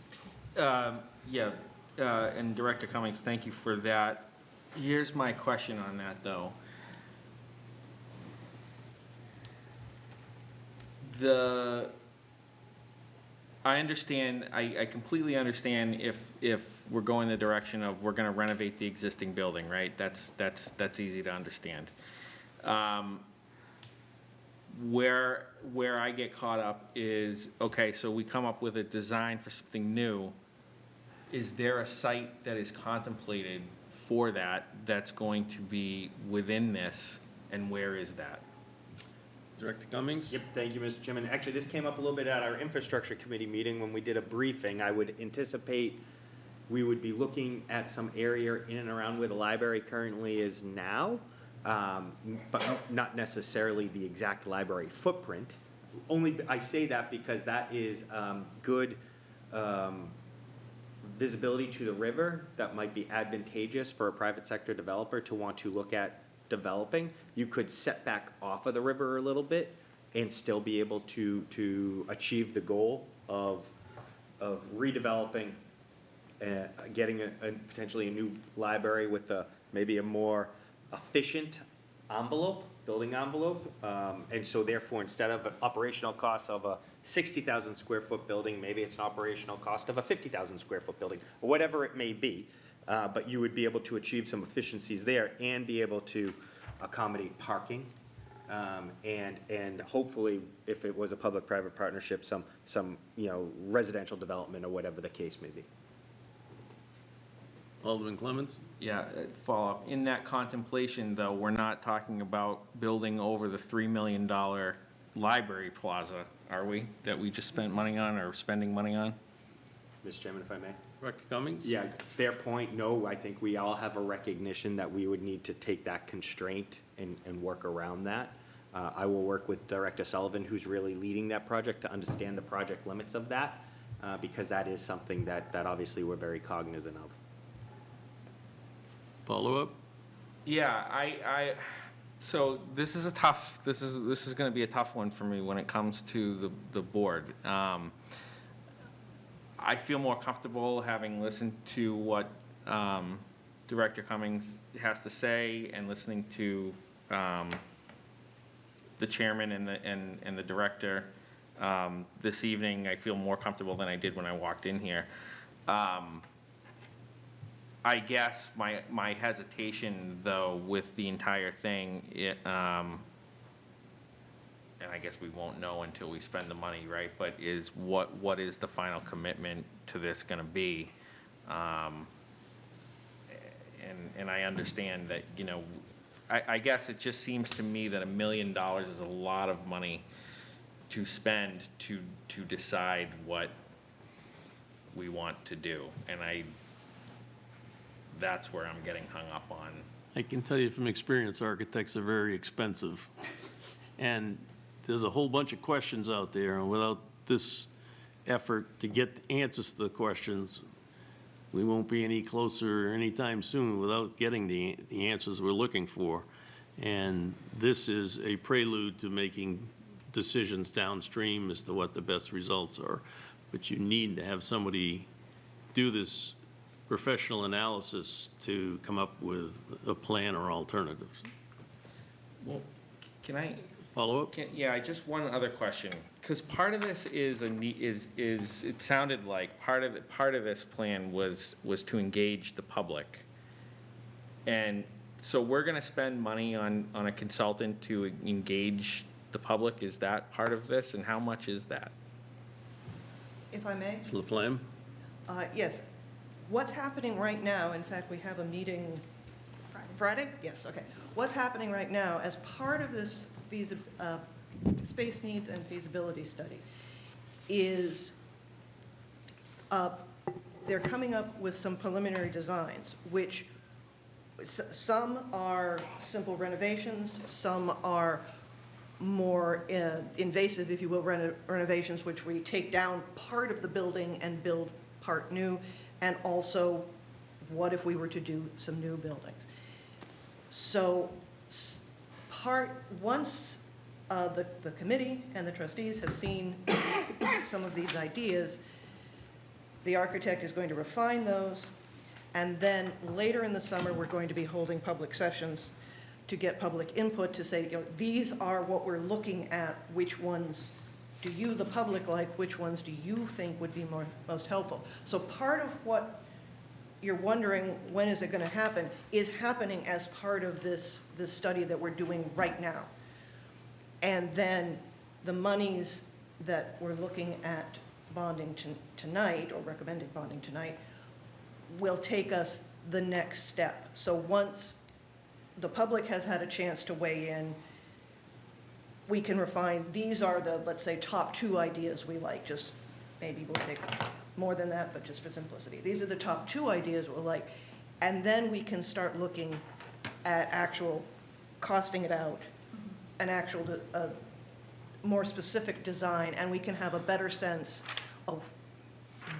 Yeah, and Director Cummings, thank you for that. Here's my question on that, though. I understand, I completely understand if we're going the direction of we're gonna renovate the existing building, right? That's easy to understand. Where I get caught up is, okay, so we come up with a design for something new. Is there a site that is contemplated for that that's going to be within this, and where is that? Director Cummings? Yep, thank you, Mr. Chairman. Actually, this came up a little bit at our infrastructure committee meeting when we did a briefing. I would anticipate we would be looking at some area in and around where the library currently is now, but not necessarily the exact library footprint. Only, I say that because that is good visibility to the river that might be advantageous for a private sector developer to want to look at developing. You could set back off of the river a little bit and still be able to achieve the goal of redeveloping, getting potentially a new library with maybe a more efficient building envelope. And so therefore, instead of an operational cost of a 60,000 square foot building, maybe it's an operational cost of a 50,000 square foot building, or whatever it may be. But you would be able to achieve some efficiencies there and be able to accommodate parking and hopefully, if it was a public-private partnership, some, residential development or whatever the case may be. Alderman Clemmons? Yeah, follow-up. In that contemplation, though, we're not talking about building over the $3 million library plaza, are we? That we just spent money on or spending money on? Mr. Chairman, if I may? Director Cummings? Yeah, fair point. No, I think we all have a recognition that we would need to take that constraint and work around that. I will work with Director Sullivan, who's really leading that project, to understand the project limits of that, because that is something that obviously we're very cognizant of. Follow-up? Yeah, so this is a tough, this is gonna be a tough one for me when it comes to the board. I feel more comfortable having listened to what Director Cummings has to say and listening to the chairman and the director this evening. I feel more comfortable than I did when I walked in here. I guess my hesitation, though, with the entire thing, and I guess we won't know until we spend the money, right? But is what is the final commitment to this going to be? And I understand that, I guess it just seems to me that $1 million is a lot of money to spend to decide what we want to do, and that's where I'm getting hung up on. I can tell you from experience, architects are very expensive. And there's a whole bunch of questions out there, and without this effort to get answers to the questions, we won't be any closer anytime soon without getting the answers we're looking for. And this is a prelude to making decisions downstream as to what the best results are. But you need to have somebody do this professional analysis to come up with a plan or alternatives. Well, can I follow up? Yeah, just one other question, because part of this is it sounded like part of this plan was to engage the public, and so we're going to spend money on a consultant to engage the public. Is that part of this, and how much is that? If I may? Ms. Laflamme? Yes. What's happening right now, in fact, we have a meeting Friday? Yes, okay. What's happening right now as part of this space needs and feasibility study is they're coming up with some preliminary designs, which some are simple renovations, some are more invasive, if you will, renovations, which we take down part of the building and build part new, and also what if we were to do some new buildings. So once the committee and the trustees have seen some of these ideas, the architect is going to refine those, and then later in the summer, we're going to be holding public sessions to get public input to say, these are what we're looking at, which ones do you, the public, like, which ones do you think would be most helpful? So part of what you're wondering, when is it going to happen, is happening as part of this study that we're doing right now. And then the monies that we're looking at bonding tonight, or recommending bonding tonight, will take us the next step. So once the public has had a chance to weigh in, we can refine, these are the, let's say, top 2 ideas we like. Just maybe we'll take more than that, but just for simplicity. These are the top 2 ideas we'll like. And then we can start looking at actual costing it out, an actual more specific design, and we can have a better sense of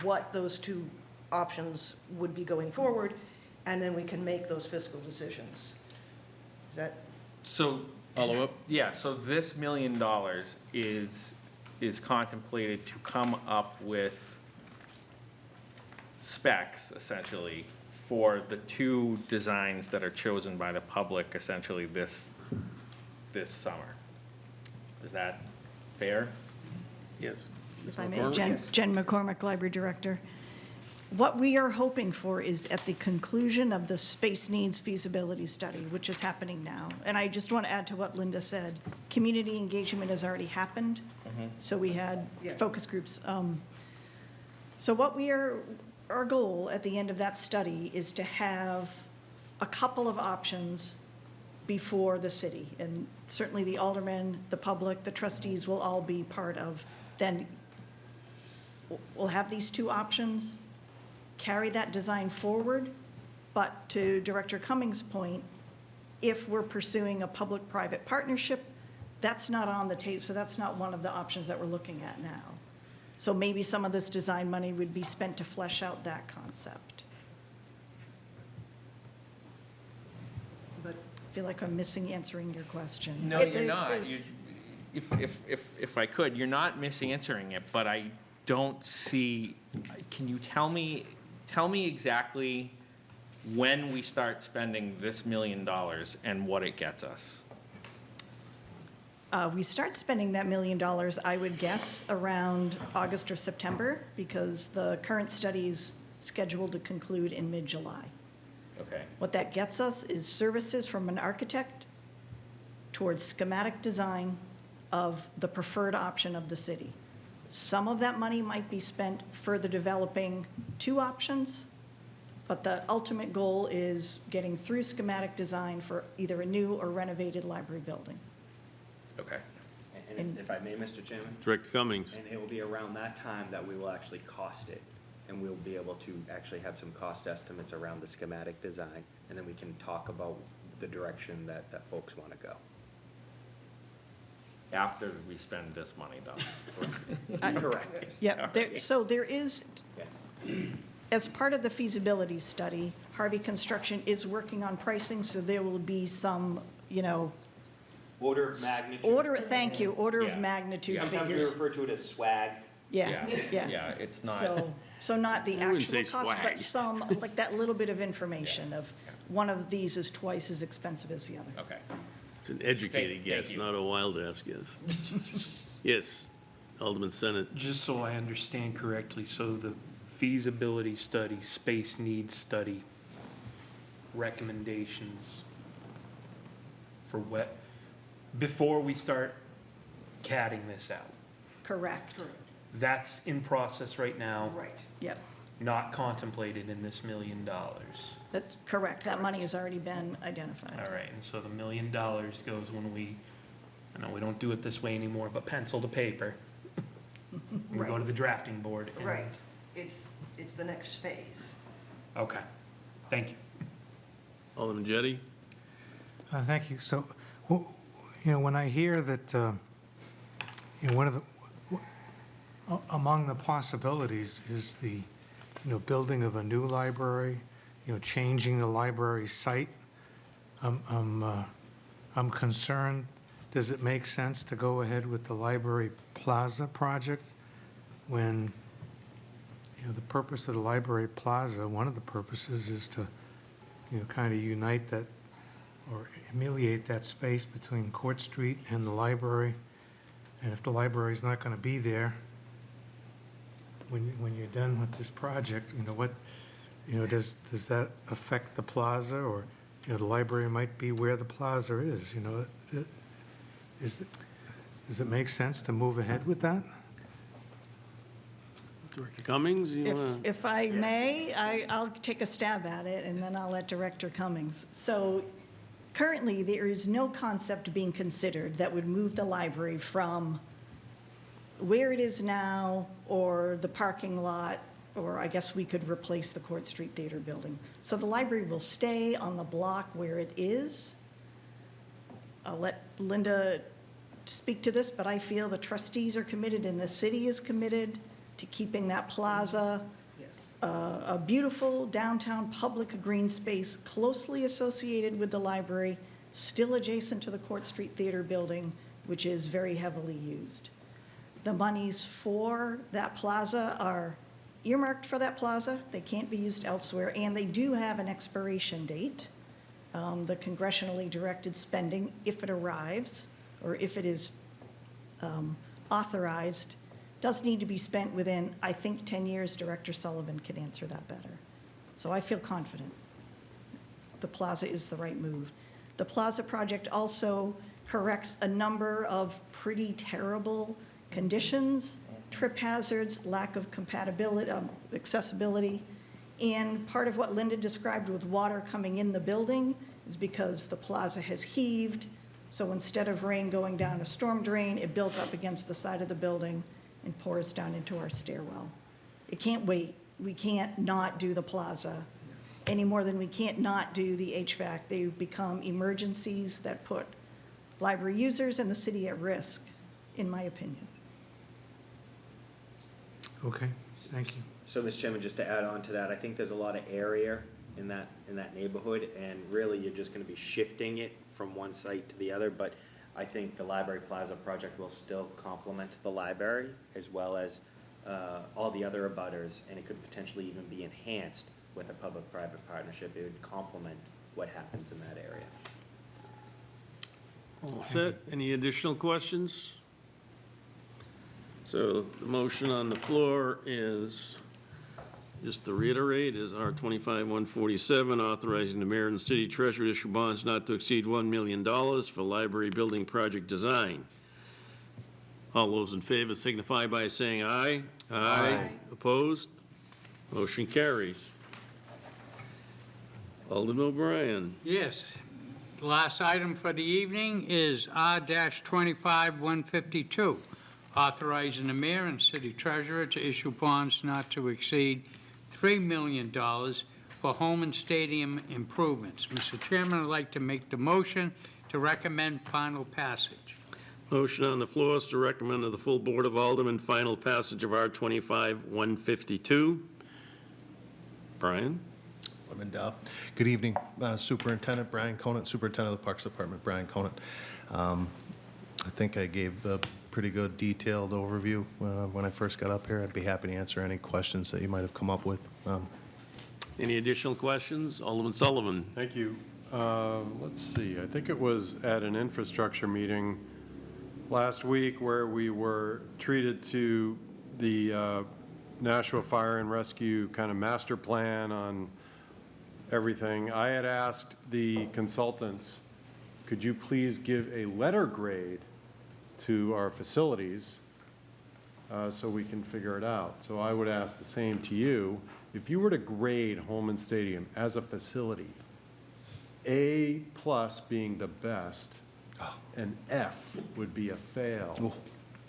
what those 2 options would be going forward, and then we can make those fiscal decisions. Is that? So follow up? Yeah, so this $1 million is contemplated to come up with specs, essentially, for the 2 designs that are chosen by the public, essentially, this summer. Is that fair? Yes. If I may, Jen McCormick, Library Director. What we are hoping for is at the conclusion of the space needs feasibility study, which is happening now. And I just want to add to what Linda said. Community engagement has already happened. So we had focus groups. So our goal at the end of that study is to have a couple of options before the city. And certainly the aldermen, the public, the trustees will all be part of. Then we'll have these two options, carry that design forward. But to Director Cummings' point, if we're pursuing a public-private partnership, that's not on the table, so that's not one of the options that we're looking at now. So maybe some of this design money would be spent to flesh out that concept. But I feel like I'm missing answering your question. No, you're not. If I could, you're not misanswering it, but I don't see, can you tell me exactly when we start spending this $1 million and what it gets us? We start spending that $1 million, I would guess, around August or September, because the current study's scheduled to conclude in mid-July. Okay. What that gets us is services from an architect towards schematic design of the preferred option of the city. Some of that money might be spent further developing two options, but the ultimate goal is getting through schematic design for either a new or renovated library building. Okay. And if I may, Mr. Chairman? Director Cummings. And it will be around that time that we will actually cost it. And we'll be able to actually have some cost estimates around the schematic design. And then we can talk about the direction that folks want to go. After we spend this money, though. Correct. Yeah, Okay. so there is, Yes. as part of the feasibility study, Harvey Construction is working on pricing, so there will be some, Order of magnitude. order Yeah. of magnitude Sometimes we figures. refer to it as swag. Yeah. Yeah, it's not. So not the I wouldn't actual say cost, swag. but some, like that little bit of information of one of these is twice as expensive as the other. Okay. It's an educated Thank guess, you. not a wild ass guess. Yes, Alderman Senate. Just so I understand correctly, so the feasibility study, space needs study, recommendations for what, before we start CADing this out, Correct. that's in process right now, Right. Yep, not contemplated in this $1 million. that's correct. That money has already been identified. All right, and so the $1 million goes when we, I know we don't do it this way anymore, but pencil to paper. We go to Right. the drafting board. and- Right. It's the next phase. Okay, thank you. Alderman Jettie. Thank you. So, when I hear that, one of the, among the possibilities is the, building of a new library, changing the library site, I'm concerned, does it make sense to go ahead with the Library Plaza project when, the purpose of the Library Plaza, one of the purposes is to, kind of unite that or ameliorate that space between Court Street and the library. And if the library's not going to be there, when you're done with this project, does that affect the plaza? Or, the library might be where the plaza is, does it make sense to move ahead with that? Director Cummings, you want to? If I may, I'll take a stab at it, and then I'll let Director Cummings. So currently, there is no concept being considered that would move the library from where it is now, or the parking lot, or I guess we could replace the Court Street Theater building. So the library will stay on the block where it is. I'll let Linda speak to this, but I feel the trustees are committed and the city is committed to keeping that plaza a beautiful downtown public green space closely associated with the library, still adjacent to the Court Street Theater building, which is very heavily used. The monies for that plaza are earmarked for that plaza. They can't be used elsewhere, and they do have an expiration date. The congressionally directed spending, if it arrives, or if it is authorized, does need to be spent within, I think, 10 years. Director Sullivan can answer that better. So I feel confident the plaza is the right move. The plaza project also corrects a number of pretty terrible conditions, trip hazards, lack of compatibility, accessibility. And part of what Linda described with water coming in the building is because the plaza has heaved. So instead of rain going down a storm drain, it builds up against the side of the building and pours down into our stairwell. It can't wait. We can't not do the plaza any more than we can't not do the HVAC. They've become emergencies that put library users and the city at risk, in my opinion. Okay, thank you. So, Mr. Chairman, just to add on to that, I think there's a lot of area in that neighborhood, and really you're just going to be shifting it from one site to the other. But I think the Library Plaza project will still complement the library as well as all the other abutters, and it could potentially even be enhanced with a public-private partnership. It would complement what happens in that area. All set. Any additional questions? So the motion on the floor is, just to reiterate, is R 25-147, authorizing the mayor and the city treasurer to issue bonds not to exceed $1 million for library building project design. All those in favor signify by saying aye. Aye. Opposed? Motion carries. Alderman O'Brien. Yes. The last item for the evening is R-25-152, authorizing the mayor and city treasurer to issue bonds not to exceed $3 million for home and stadium improvements. Mr. Chairman, I'd like to make the motion to recommend final passage. Motion on the floor is to recommend to the full Board of Aldermen final passage of R-25-152. Brian? Alderman Dow. Good evening, Superintendent Brian Conant, Superintendent of the Parks Department, Brian Conant. I think I gave a pretty good detailed overview when I first got up here. I'd be happy to answer any questions that you might have come up with. Any additional questions? Alderman Sullivan. Thank you. Let's see, I think it was at an infrastructure meeting last week where we were treated to the Nashua Fire and Rescue kind of master plan on everything. I had asked the consultants, could you please give a letter grade to our facilities so we can figure it out? So I would ask the same to you. If you were to grade Holman Stadium as a facility, A+ being the best, and F would be a fail. Ooh,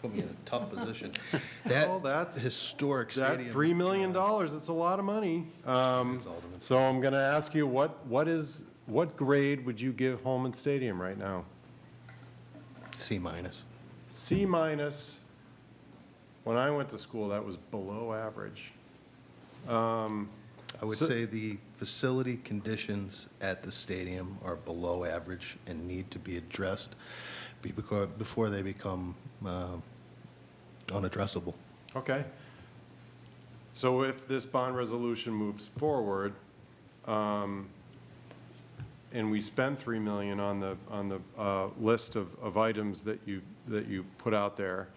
put me in a tough position. Well, that's historic that stadium. $3 million, it's a lot of money. So I'm going to ask you, what grade would you give Holman Stadium right now? C-. C-. When I went to school, that was below average. I would say the facility conditions at the stadium are below average and need to be addressed before they become unaddressable. Okay. So if this bond resolution moves forward, and we spend $3 million on the list of items that you put out there,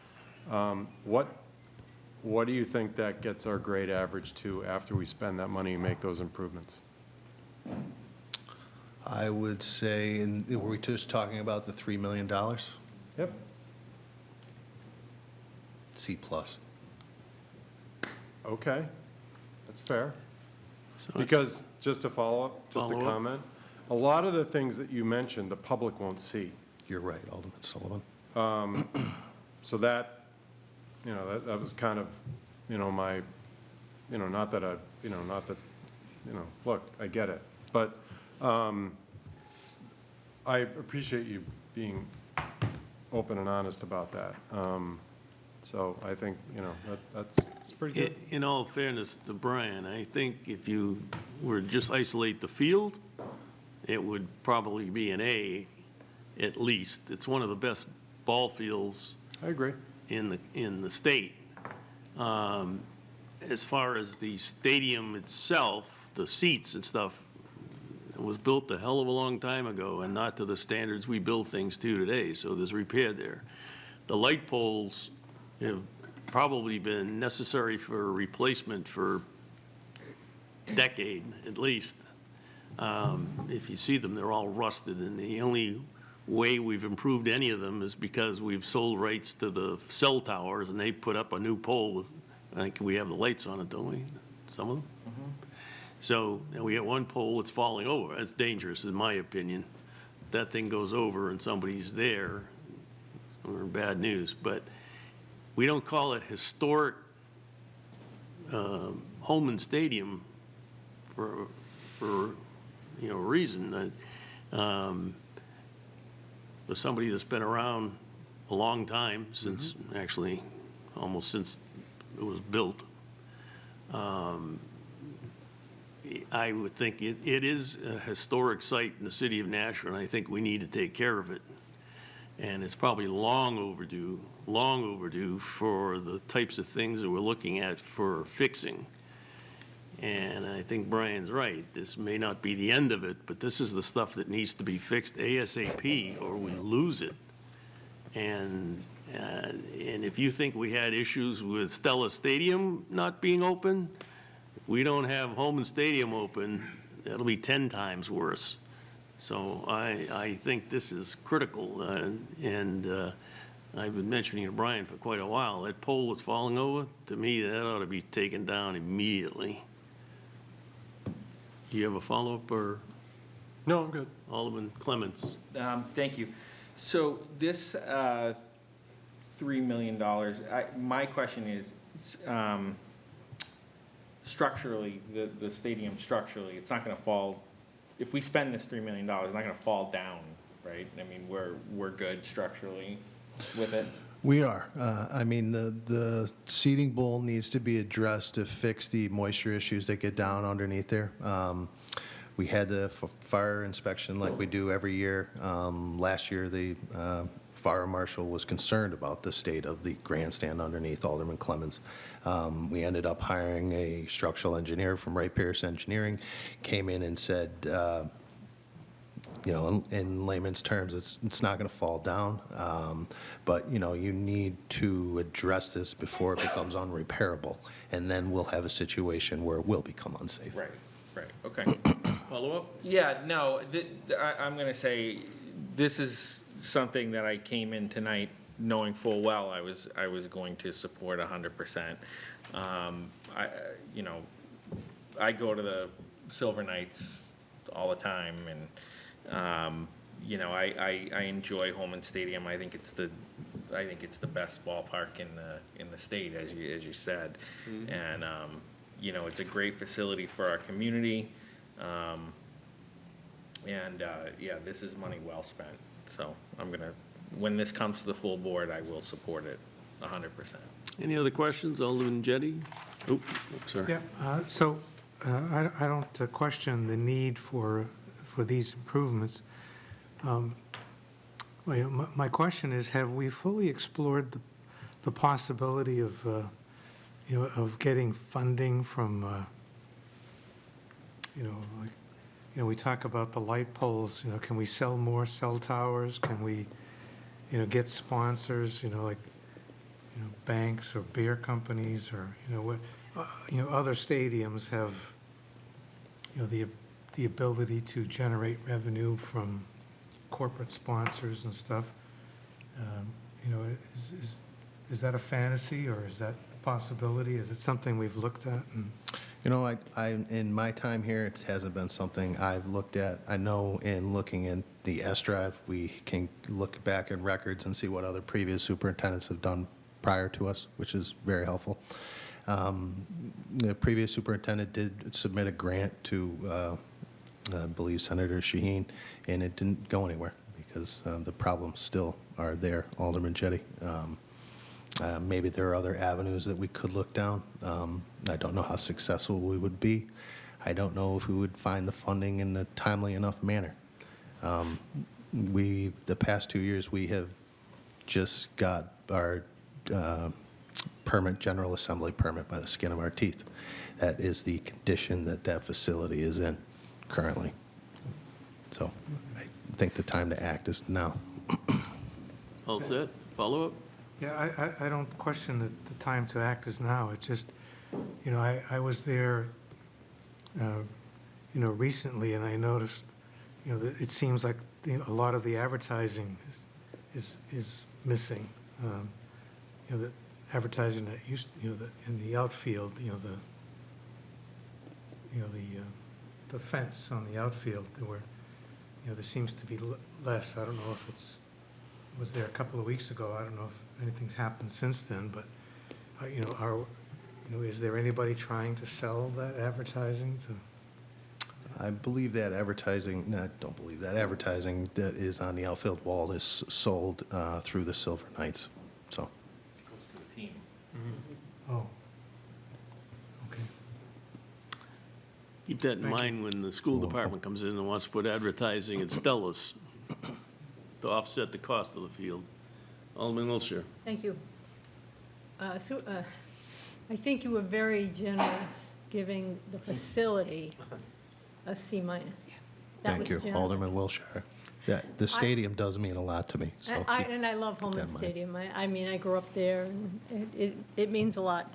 what do you think that gets our grade average to after we spend that money and make those improvements? I would say, were we just talking about the $3 million? Yep. C+. Okay, that's fair. Because, just to follow up, just a Follow up. comment, a lot of the things that you mentioned, the public won't see. You're right, Alderman Sullivan. So that, that was kind of, my, not that, look, I get it. But I appreciate you being open and honest about that. So I think, that's pretty good. In all fairness to Brian, I think if you were to just isolate the field, it would probably be an A at least. It's one of the best ball fields. I agree. In the state. As far as the stadium itself, the seats and stuff, it was built a hell of a long time ago and not to the standards we build things to today, so there's repair there. The light poles have probably been necessary for replacement for a decade at least. If you see them, they're all rusted, and the only way we've improved any of them is because we've sold rights to the cell towers, and they put up a new pole with, I think we have the lights on it, don't we? Some of them? So, and we got one pole that's falling over. That's dangerous, in my opinion. If that thing goes over and somebody's there, we're in bad news. But we don't call it historic Holman Stadium for a reason. For somebody that's been around a long time, since, actually, almost since it was built, I would think it is a historic site in the city of Nashua, and I think we need to take care of it. And it's probably long overdue for the types of things that we're looking at for fixing. And I think Brian's right. This may not be the end of it, but this is the stuff that needs to be fixed ASAP, or we lose it. And if you think we had issues with Stella Stadium not being open, if we don't have Holman Stadium open, it'll be 10 times worse. So I think this is critical, and I've been mentioning to Brian for quite a while. That pole that's falling over, to me, that ought to be taken down immediately. Do you have a follow-up, or? No, I'm good. Alderman Clements? Thank you. So this $3 million, my question is, structurally, the stadium structurally, it's not going to fall, if we spend this $3 million, it's not going to fall down, right? I mean, we're good structurally with it. We are. I mean, the seating bowl needs to be addressed to fix the moisture issues that get down underneath there. We had the fire inspection like we do every year. Last year, the fire marshal was concerned about the state of the grandstand underneath Alderman Clemens. We ended up hiring a structural engineer from Wright Pierce Engineering, came in and said, in layman's terms, it's not going to fall down, but you need to address this before it becomes unrepairable, and then we'll have a situation where it will become unsafe. Right, okay. Follow-up? Yeah, no, I'm going to say, this is something that I came in tonight knowing full well I was going to support 100%. I go to the Silver Knights all the time, and I enjoy Holman Stadium. I think it's the best ballpark in the state, as you said, and it's a great facility for our community, this is money well spent. So when this comes to the full board, I will support it 100%. Any other questions? Alderman Jettie? Oh, sorry. Yeah, so I don't question the need for these improvements. My question is, have we fully explored the possibility of getting funding from, we talk about the light poles, can we sell more cell towers? Can we, get sponsors, banks or beer companies, or, other stadiums have, the ability to generate revenue from corporate sponsors and stuff. Is that a fantasy, or is that a possibility? Is it something we've looked at? In my time here, it hasn't been something I've looked at. I know in looking at the S drive, we can look back in records and see what other previous superintendents have done prior to us, which is very helpful. The previous superintendent did submit a grant to, I believe, Senator Shaheen, and it didn't go anywhere because the problems still are there, Alderman Jettie. Maybe there are other avenues that we could look down. I don't know how successful we would be. I don't know if we would find the funding in a timely enough manner. The past 2 years, we have just got our general assembly permit by the skin of our teeth. That is the condition that facility is in currently. So I think the time to act is now. All set? Follow-up? Yeah, I don't question that the time to act is now. It's just, I was there, recently, and I noticed, that it seems like a lot of the advertising is missing. The advertising that used, in the outfield, the fence on the outfield, there seems to be less. I don't know if was there a couple of weeks ago. I don't know if anything's happened since then, but, is there anybody trying to sell that advertising to? I believe that advertising, no, I don't believe that advertising that is on the outfield wall is sold through the Silver Knights, so. Goes to the team. Oh. Okay. Keep that in Thank you. mind when the school department comes in and wants to put advertising at Stella's to offset the cost of the field. Alderman Wiltshire. Thank you. I think you were very generous giving the facility a C-. That Thank was you, generous. Alderman Wilshire. The stadium does mean a lot to me, so. And I love that Holman in mind. Stadium. I mean, I grew up there, and it means a lot.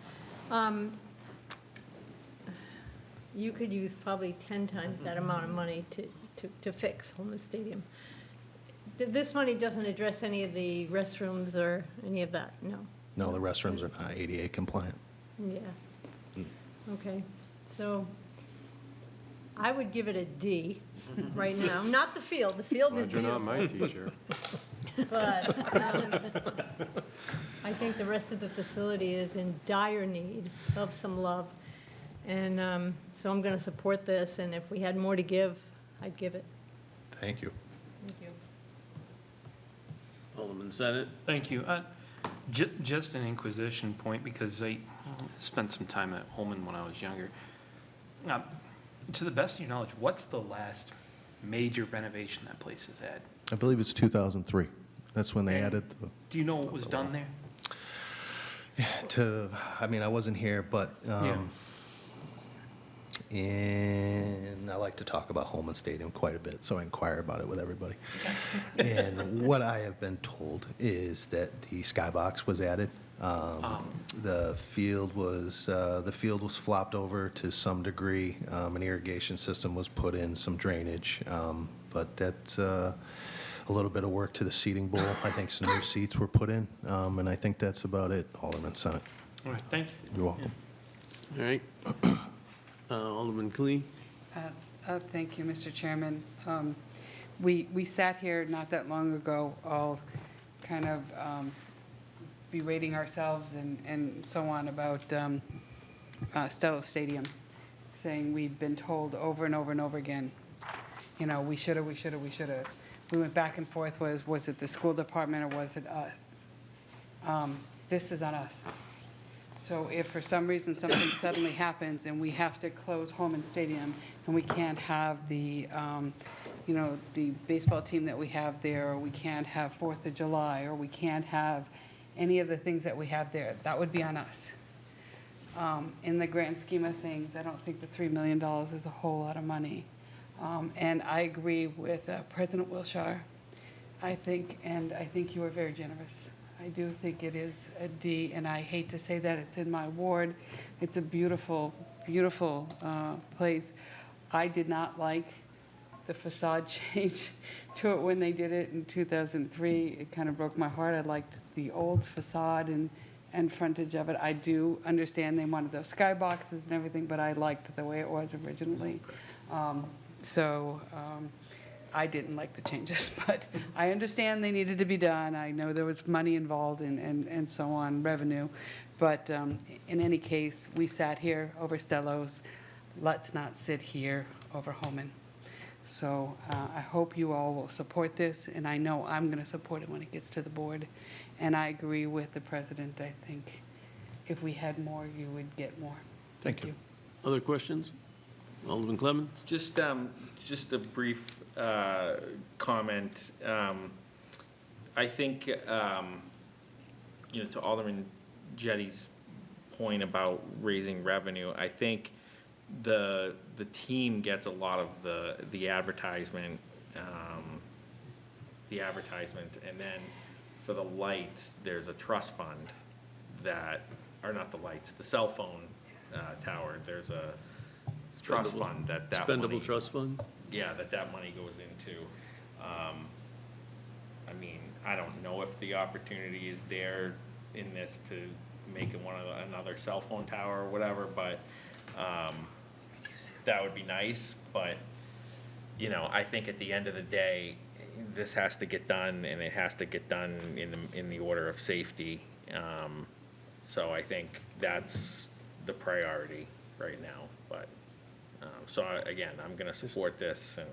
You could use probably 10 times that amount of money to fix Holman Stadium. This money doesn't address any of the restrooms or any of that, no? No, the restrooms are not ADA compliant. Yeah. Okay, so I would give it a D right now. Not the field. The field is Glad you're beautiful. not my teacher. But I think the rest of the facility is in dire need of some love. And so I'm going to support this, and if we had more to give, I'd give it. Thank you. Thank you. Alderman Senate. Thank you. Just an inquisition point, because I spent some time at Holman when I was younger. To the best of your knowledge, what's the last major renovation that place has had? I believe it's 2003. That's when they added Do you know what was done there? I mean, I wasn't here, but, and I like to talk about Holman Stadium quite a bit, so I inquire about it with everybody. And what I have been told is that the skybox was added. The field was flopped over to some degree. An irrigation system was put in, some drainage, but that's a little bit of work to the seating bowl. I think some new seats were put in, and I think that's about it, Alderman Senate. All right, thank you. You're welcome. All right. Alderman Clee. Thank you, Mr. Chairman. We sat here not that long ago, all kind of berating ourselves and so on about Stella Stadium, saying we'd been told over and over and over again, we shoulda, we shoulda, we shoulda. We went back and forth, was it the school department or was it us? This is on us. So if for some reason something suddenly happens and we have to close Holman Stadium and we can't have the baseball team that we have there, or we can't have 4th of July, or we can't have any of the things that we have there, that would be on us. In the grand scheme of things, I don't think the $3 million is a whole lot of money. And I agree with President Wilshire. I think you were very generous. I do think it is a D, and I hate to say that. It's in my ward. It's a beautiful, beautiful place. I did not like the facade change to it when they did it in 2003. It kind of broke my heart. I liked the old facade and frontage of it. I do understand they wanted those skyboxes and everything, but I liked the way it was originally. I didn't like the changes, but I understand they needed to be done. I know there was money involved and so on, revenue. But in any case, we sat here over Stello's. Let's not sit here over Holman. So I hope you all will support this, and I know I'm going to support it when it gets to the board. And I agree with the president. I think if we had more, you would get more. Thank you. Other questions? Alderman Clemmons? Just a brief comment. I think, to Alderman Jetty's point about raising revenue, I think the team gets a lot of the advertisement, and then for the lights, there's a trust fund that, or not the lights, the cell phone tower, there's a trust Spendable- fund that money. Spendable trust fund? Yeah, that money goes into. I mean, I don't know if the opportunity is there in this to make it another cell phone tower or whatever, but that would be nice. But, you know, I think at the end of the day, this has to get done, and it has to get done in the order of safety. So I think that's the priority right now. But, again, I'm gonna support this, and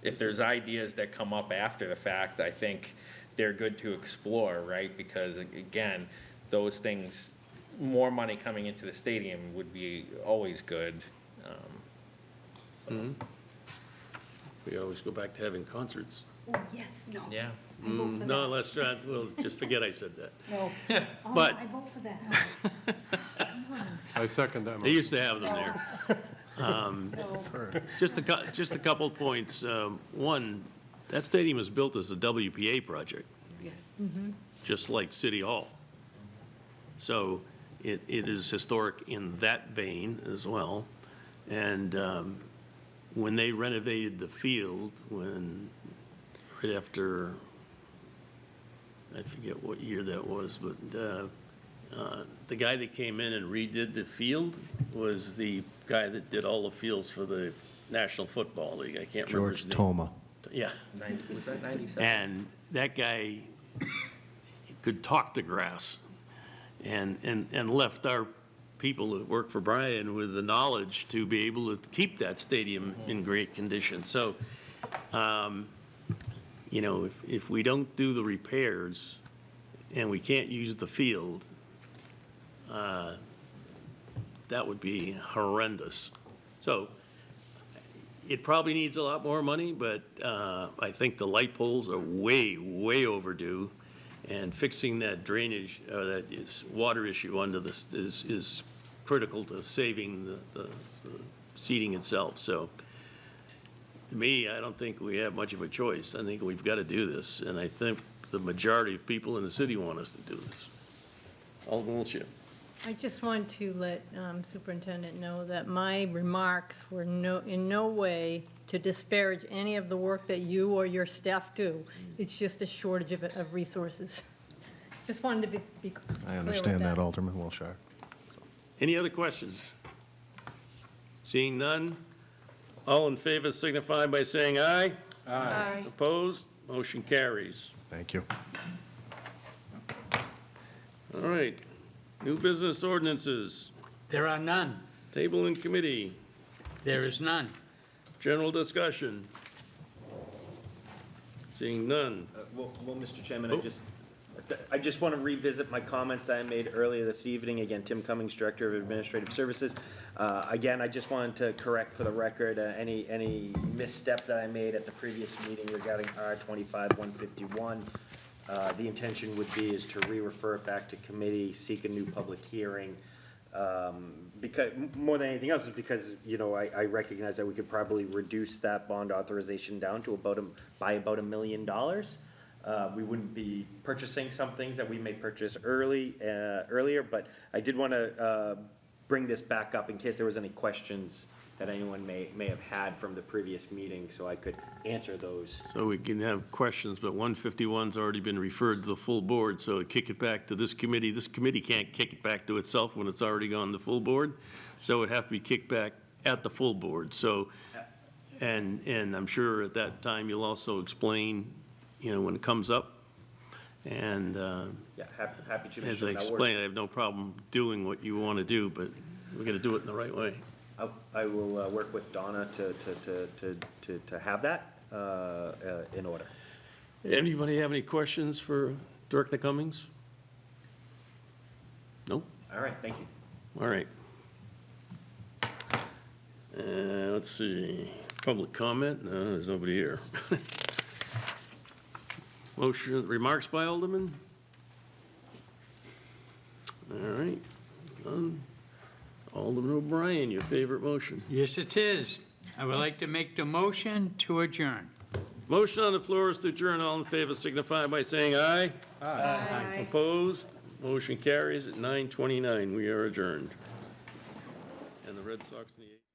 if there's ideas that come up after the fact, I think they're good to explore, right? Because again, those things, more money coming into the stadium would be always good. We always go back to having concerts. Oh, yes. No. Yeah. No, let's try, well, just forget I said that. No. Oh, But- I vote for that. I second that They motion. used to have them there. Just a couple points. One, that stadium was built as a WPA project. Yes. Just like City Hall. So it is historic in that vein as well. And when they renovated the field, right after, I forget what year that was, but the guy that came in and redid the field was the guy that did all the fields for the National Football League. I can't remember his George name. Toma. Yeah. Was that 97? And that guy could talk to grass and left our people that work for Brian with the knowledge to be able to keep that stadium in great condition. So, you know, if we don't do the repairs and we can't use the field, that would be horrendous. So it probably needs a lot more money, but I think the light poles are way, way overdue. And fixing that drainage, that is water issue under this is critical to saving the seating itself. So to me, I don't think we have much of a choice. I think we've got to do this. And I think the majority of people in the city want us to do this. Alderman Wiltshire. I just want to let Superintendent know that my remarks were in no way to disparage any of the work that you or your staff do. It's just a shortage of resources. Just wanted to be clear with I understand that, Alderman Wilshire. Any other questions? Seeing none, all in favor signify by saying aye. Aye. Opposed? Motion carries. Thank you. All right. New business ordinances. There are none. Table in committee. There is none. General discussion. Seeing none. Well, Mr. Chairman, I just want to revisit my comments that I made earlier this evening. Again, Tim Cummings, Director of Administrative Services. Again, I just wanted to correct for the record any misstep that I made at the previous meeting regarding R-25-151. The intention would be is to re-refer it back to committee, seek a new public hearing. Because, more than anything else, is because, you know, I recognize that we could probably reduce that bond authorization down to by about $1 million. We wouldn't be purchasing some things that we may purchase earlier, but I did want to bring this back up in case there was any questions that anyone may have had from the previous meeting, so I could answer those. So we can have questions, but 151's already been referred to the full board, so kick it back to this committee. This committee can't kick it back to itself when it's already gone to full board, so it'd have to be kicked back at the full board. So, and I'm sure at that time you'll also explain, you know, when it comes up. And Yeah, happy to. as I explained, I have no problem doing what you want to do, but we're going to do it in the right way. I will work with Donna to have that in order. Anybody have any questions for Director Cummings? No? All right, thank you. All right. Let's see, public comment? No, there's nobody here. Motion, remarks by Alderman? All right, none. Alderman O'Brien, your favorite motion. Yes, it is. I would like to make the motion to adjourn. Motion on the floor is to adjourn. All in favor signify by saying aye. Aye. Opposed? Motion carries at 9:29. We are adjourned. And the Red Sox in the 8th.